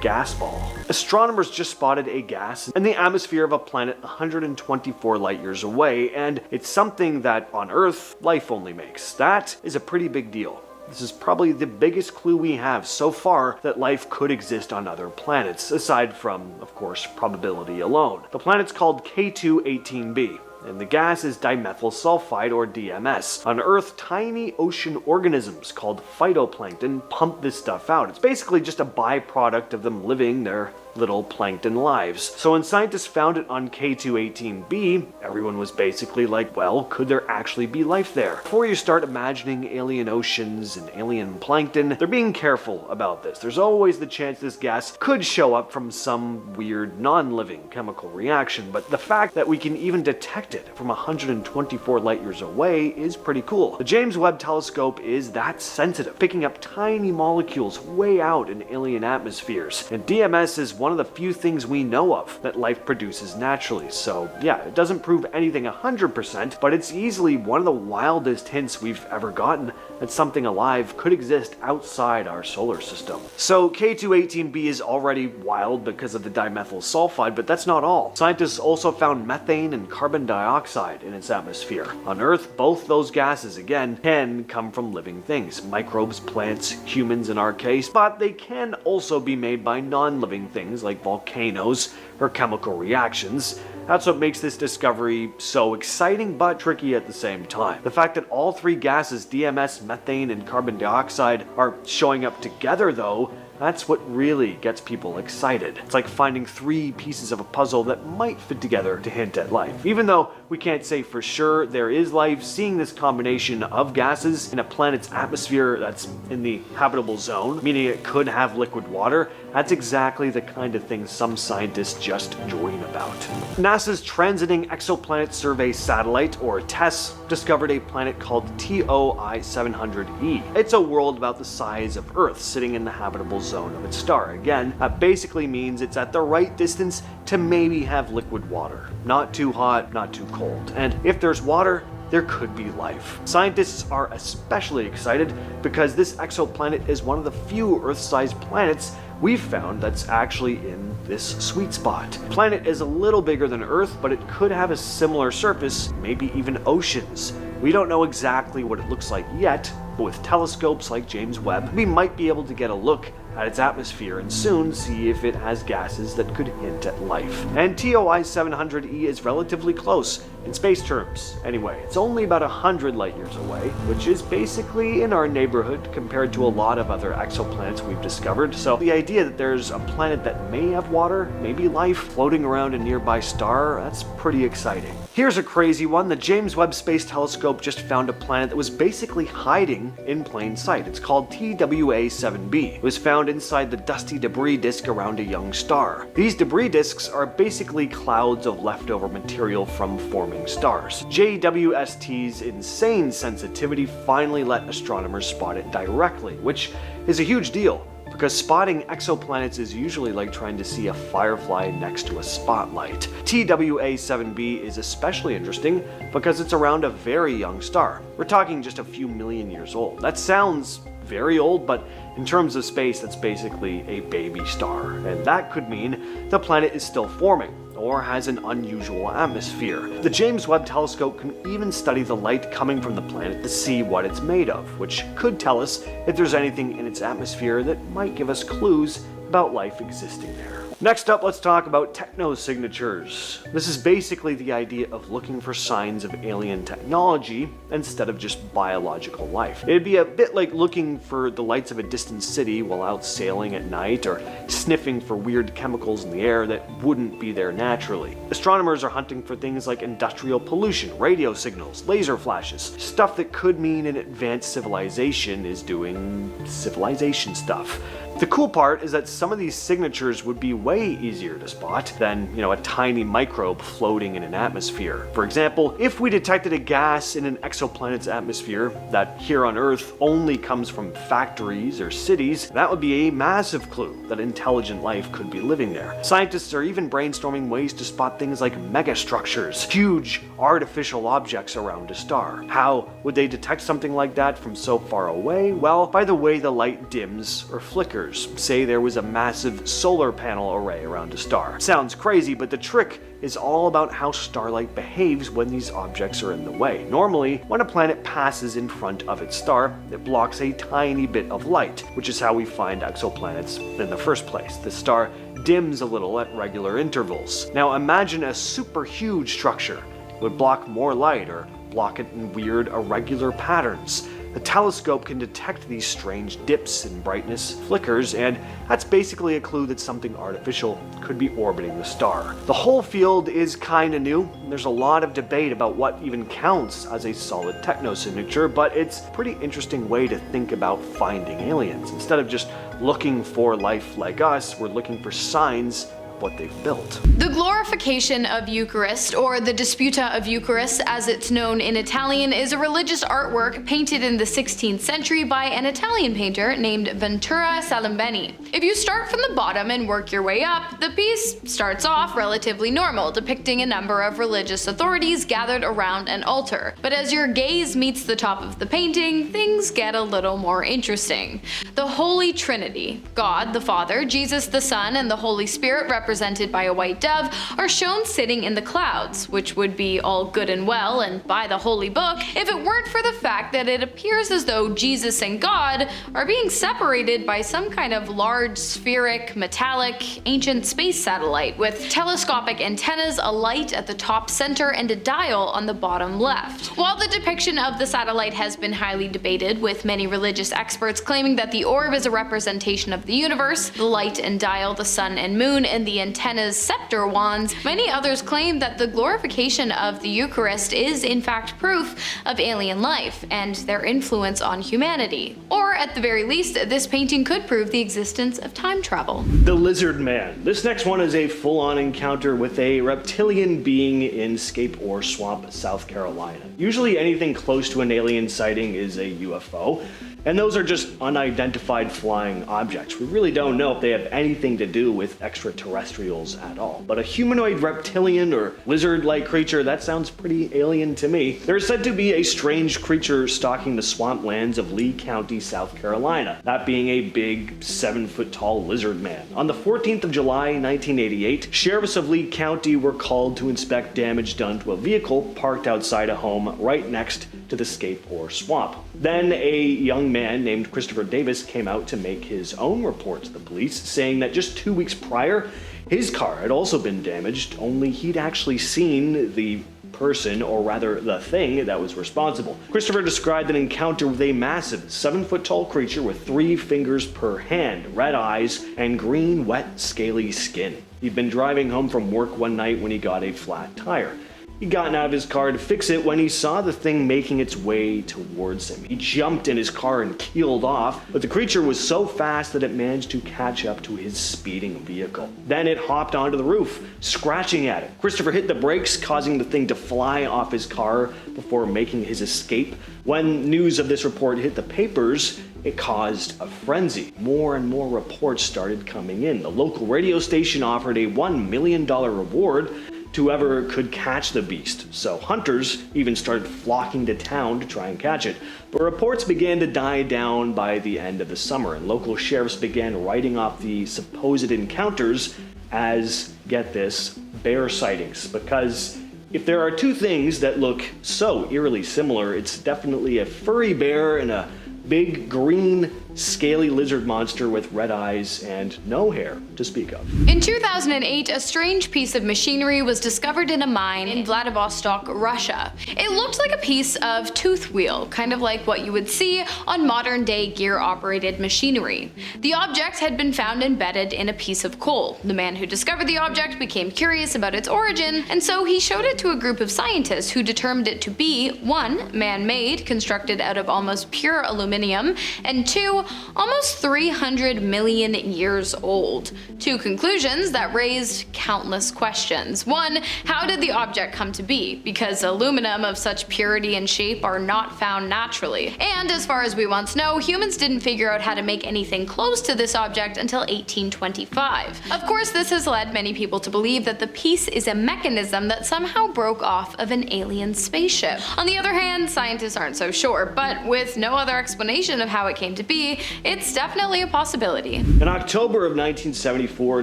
gas ball. Astronomers just spotted a gas in the atmosphere of a planet 124 light years away, and it's something that on Earth life only makes. That is a pretty big deal. This is probably the biggest clue we have so far that life could exist on other planets, aside from, of course, probability alone. The planet's called K2-18b. And the gas is dimethyl sulfide, or DMS. On Earth, tiny ocean organisms called phytoplankton pump this stuff out. It's basically just a byproduct of them living their little plankton lives. So when scientists found it on K218b, everyone was basically like, well, could there actually be life there? Before you start imagining alien oceans and alien plankton, they're being careful about this. There's always the chance this gas could show up from some weird non-living chemical reaction, but the fact that we can even detect it from 124 light years away is pretty cool. The James Webb Telescope is that sensitive, picking up tiny molecules way out in alien atmospheres, and DMS is one of the few things we know of that life produces naturally. So yeah, it doesn't prove anything 100%, but it's easily one of the wildest hints we've ever gotten that something alive could exist outside our solar system. So K218b is already wild because of the dimethyl sulfide, but that's not all. Scientists also found methane and carbon dioxide in its atmosphere. On Earth, both those gases, again, can come from living things, microbes, plants, humans in our case, but they can also be made by non-living things like volcanoes or chemical reactions. That's what makes this discovery so exciting but tricky at the same time. The fact that all three gases, DMS, methane, and carbon dioxide, are showing up together though, that's what really gets people excited. It's like finding three pieces of a puzzle that might fit together to hint at life. Even though we can't say for sure there is life, seeing this combination of gases in a planet's atmosphere that's in the habitable zone, meaning it could have liquid water, that's exactly the kind of thing some scientists just dream about. NASA's Transiting Exoplanet Survey Satellite, or TESS, discovered a planet called TOI 700e. It's a world about the size of Earth, sitting in the habitable zone of its star. Again, that basically means it's at the right distance to maybe have liquid water. Not too hot, not too cold. And if there's water, there could be life. Scientists are especially excited because this exoplanet is one of the few Earth-sized planets we've found that's actually in this sweet spot. The planet is a little bigger than Earth, but it could have a similar surface, maybe even oceans. We don't know exactly what it looks like yet, but with telescopes like James Webb, we might be able to get a look at its atmosphere and soon see if it has gases that could hint at life. And TOI 700e is relatively close in space terms. Anyway, it's only about 100 light years away, which is basically in our neighborhood compared to a lot of other exoplanets we've discovered. So the idea that there's a planet that may have water, maybe life, floating around a nearby star, that's pretty exciting. Here's a crazy one. The James Webb Space Telescope just found a planet that was basically hiding in plain sight. It's called TWA-7b. It was found inside the dusty debris disk around a young star. These debris disks are basically clouds of leftover material from forming stars. JWST's insane sensitivity finally let astronomers spot it directly, which is a huge deal, because spotting exoplanets is usually like trying to see a firefly next to a spotlight. TWA-7b is especially interesting because it's around a very young star. We're talking just a few million years old. That sounds very old, but in terms of space, that's basically a baby star. And that could mean the planet is still forming, or has an unusual atmosphere. The James Webb Telescope can even study the light coming from the planet to see what it's made of, which could tell us if there's anything in its atmosphere that might give us clues about life existing there. Next up, let's talk about technosignatures. This is basically the idea of looking for signs of alien technology instead of just biological life. It'd be a bit like looking for the lights of a distant city while out sailing at night, or sniffing for weird chemicals in the air that wouldn't be there naturally. Astronomers are hunting for things like industrial pollution, radio signals, laser flashes, stuff that could mean an advanced civilization is doing civilization stuff. The cool part is that some of these signatures would be way easier to spot than, a tiny microbe floating in an atmosphere. For example, if we detected a gas in an exoplanet's atmosphere that here on Earth only comes from factories or cities, that would be a massive clue that intelligent life could be living there. Scientists are even brainstorming ways to spot things like megastructures, huge artificial objects around a star. How would they detect something like that from so far away? Well, by the way the light dims or flickers. Say there was a massive solar panel array around a star. Sounds crazy, but the trick is all about how starlight behaves when these objects are in the way. Normally, when a planet passes in front of its star, it blocks a tiny bit of light, which is how we find exoplanets in the first place. The star dims a little at regular intervals. Now imagine a super huge structure. It would block more light or block it in weird, irregular patterns. The telescope can detect these strange dips in brightness, flickers, and that's basically a clue that something artificial could be orbiting the star. The whole field is kinda new. There's a lot of debate about what even counts as a solid technosignature, but it's a pretty interesting way to think about finding aliens. Instead of just looking for life like us, we're looking for signs what they've built. The glorification of Eucharist, or the Disputa of Eucharist as it's known in Italian, is a religious artwork painted in the 16th century by an Italian painter named Ventura Salimbeni. If you start from the bottom and work your way up, the piece starts off relatively normal, depicting a number of religious authorities gathered around an altar. But as your gaze meets the top of the painting, things get a little more interesting. The Holy Trinity, God the Father, Jesus the Son, and the Holy Spirit represented by a white dove, are shown sitting in the clouds, which would be all good and well and by the holy book if it weren't for the fact that it appears as though Jesus and God are being separated by some kind of large spheric, metallic, ancient space satellite with telescopic antennas, a light at the top center, and a dial on the bottom left. While the depiction of the satellite has been highly debated, with many religious experts claiming that the orb is a representation of the universe, the light and dial the sun and moon, and the antennas scepter wands, many others claim that the glorification of the Eucharist is in fact proof of alien life and their influence on humanity. Or at the very least, this painting could prove the existence of time travel. The Lizard Man. This next one is a full-on encounter with a reptilian being in Scape Ore Swamp, South Carolina. Usually anything close to an alien sighting is a UFO, and those are just unidentified flying objects. We really don't know if they have anything to do with extraterrestrials at all. But a humanoid reptilian or lizard-like creature, that sounds pretty alien to me. There's said to be a strange creature stalking the swamplands of Lee County, South Carolina, that being a big 7-foot-tall lizard man. On the 14th of July, 1988, sheriffs of Lee County were called to inspect damage done to a vehicle parked outside a home right next to the Scape Ore Swamp. Then a young man named Christopher Davis came out to make his own report to the police, saying that just 2 weeks prior, his car had also been damaged, only he'd actually seen the person, or rather the thing, that was responsible. Christopher described an encounter with a massive 7-foot-tall creature with 3 fingers per hand, red eyes, and green, wet, scaly skin. He'd been driving home from work one night when he got a flat tire. He'd gotten out of his car to fix it when he saw the thing making its way towards him. He jumped in his car and keeled off, but the creature was so fast that it managed to catch up to his speeding vehicle. Then it hopped onto the roof, scratching at it. Christopher hit the brakes, causing the thing to fly off his car before making his escape. When news of this report hit the papers, it caused a frenzy. More and more reports started coming in. The local radio station offered a $1 million reward to whoever could catch the beast, so hunters even started flocking to town to try and catch it. But reports began to die down by the end of the summer, and local sheriffs began writing off the supposed encounters as, get this, bear sightings, because if there are two things that look so eerily similar, it's definitely a furry bear and a big green scaly lizard monster with red eyes and no hair to speak of. In 2008, a strange piece of machinery was discovered in a mine in Vladivostok, Russia. It looked like a piece of tooth wheel, kind of like what you would see on modern-day gear-operated machinery. The object had been found embedded in a piece of coal. The man who discovered the object became curious about its origin, and so he showed it to a group of scientists who determined it to be 1. Man-made, constructed out of almost pure aluminum, and 2. Almost 300 million years old. 2 conclusions that raised countless questions. 1. How did the object come to be? Because aluminum of such purity and shape are not found naturally. And as far as we once know, humans didn't figure out how to make anything close to this object until 1825. Of course, this has led many people to believe that the piece is a mechanism that somehow broke off of an alien spaceship. On the other hand, scientists aren't so sure, but with no other explanation of how it came to be, it's definitely a possibility. In October of 1974,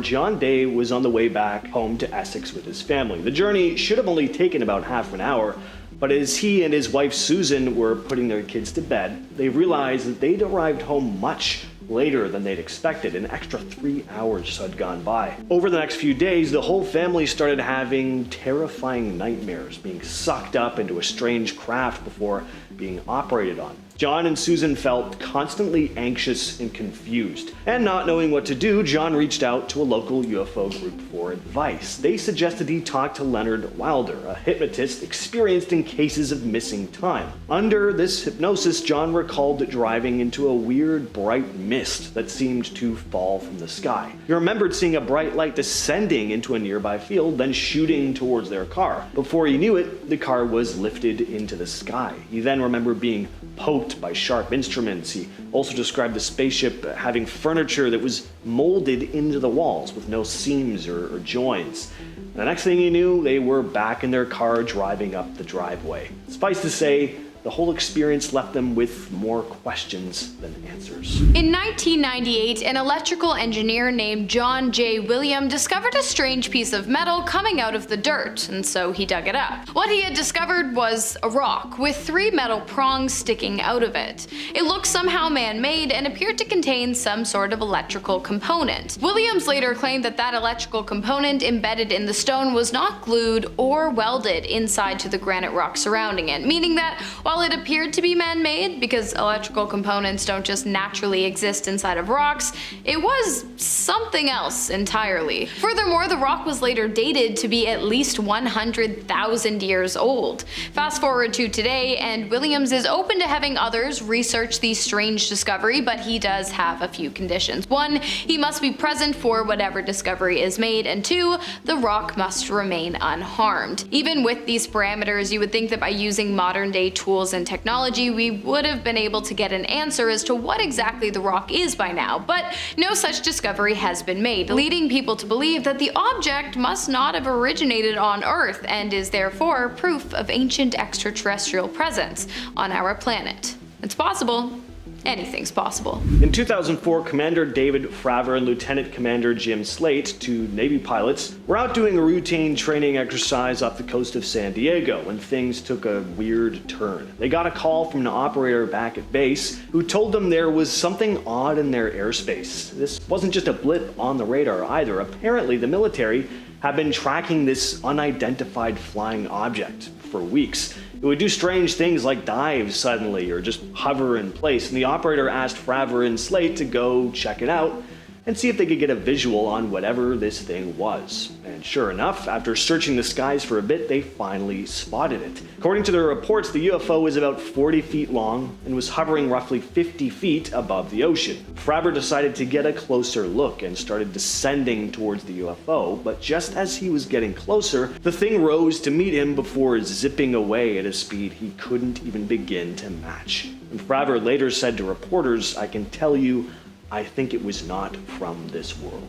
John Day was on the way back home to Essex with his family. The journey should have only taken about half an hour, but as he and his wife Susan were putting their kids to bed, they realized that they'd arrived home much later than they'd expected. An extra 3 hours had gone by. Over the next few days, the whole family started having terrifying nightmares, being sucked up into a strange craft before being operated on. John and Susan felt constantly anxious and confused. And not knowing what to do, John reached out to a local UFO group for advice. They suggested he talk to Leonard Wilder, a hypnotist experienced in cases of missing time. Under this hypnosis, John recalled driving into a weird bright mist that seemed to fall from the sky. He remembered seeing a bright light descending into a nearby field, then shooting towards their car. Before he knew it, the car was lifted into the sky. He then remembered being poked by sharp instruments. He also described the spaceship having furniture that was molded into the walls with no seams or joins. The next thing he knew, they were back in their car driving up the driveway. Suffice to say, the whole experience left them with more questions than answers. In 1998, an electrical engineer named John J. William discovered a strange piece of metal coming out of the dirt, and so he dug it up. What he had discovered was a rock with 3 metal prongs sticking out of it. It looked somehow man-made and appeared to contain some sort of electrical component. Williams later claimed that that electrical component embedded in the stone was not glued or welded inside to the granite rock surrounding it, meaning that while it appeared to be man-made, because electrical components don't just naturally exist inside of rocks, it was something else entirely. Furthermore, the rock was later dated to be at least 100,000 years old. Fast forward to today, and Williams is open to having others research the strange discovery, but he does have a few conditions. 1, he must be present for whatever discovery is made, and 2, the rock must remain unharmed. Even with these parameters, you would think that by using modern-day tools and technology, we would have been able to get an answer as to what exactly the rock is by now, but no such discovery has been made, leading people to believe that the object must not have originated on Earth and is therefore proof of ancient extraterrestrial presence on our planet. It's possible. Anything's possible. In 2004, Commander David Fravor and Lieutenant Commander Jim Slate, 2 Navy pilots, were out doing a routine training exercise off the coast of San Diego when things took a weird turn. They got a call from an operator back at base who told them there was something odd in their airspace. This wasn't just a blip on the radar either. Apparently, the military had been tracking this unidentified flying object for weeks. It would do strange things like dive suddenly or just hover in place, and the operator asked Fravor and Slate to go check it out and see if they could get a visual on whatever this thing was. And sure enough, after searching the skies for a bit, they finally spotted it. According to their reports, the UFO was about 40 feet long and was hovering roughly 50 feet above the ocean. Fravor decided to get a closer look and started descending towards the UFO, but just as he was getting closer, the thing rose to meet him before zipping away at a speed he couldn't even begin to match. And Fravor later said to reporters, "I can tell you, I think it was not from this world."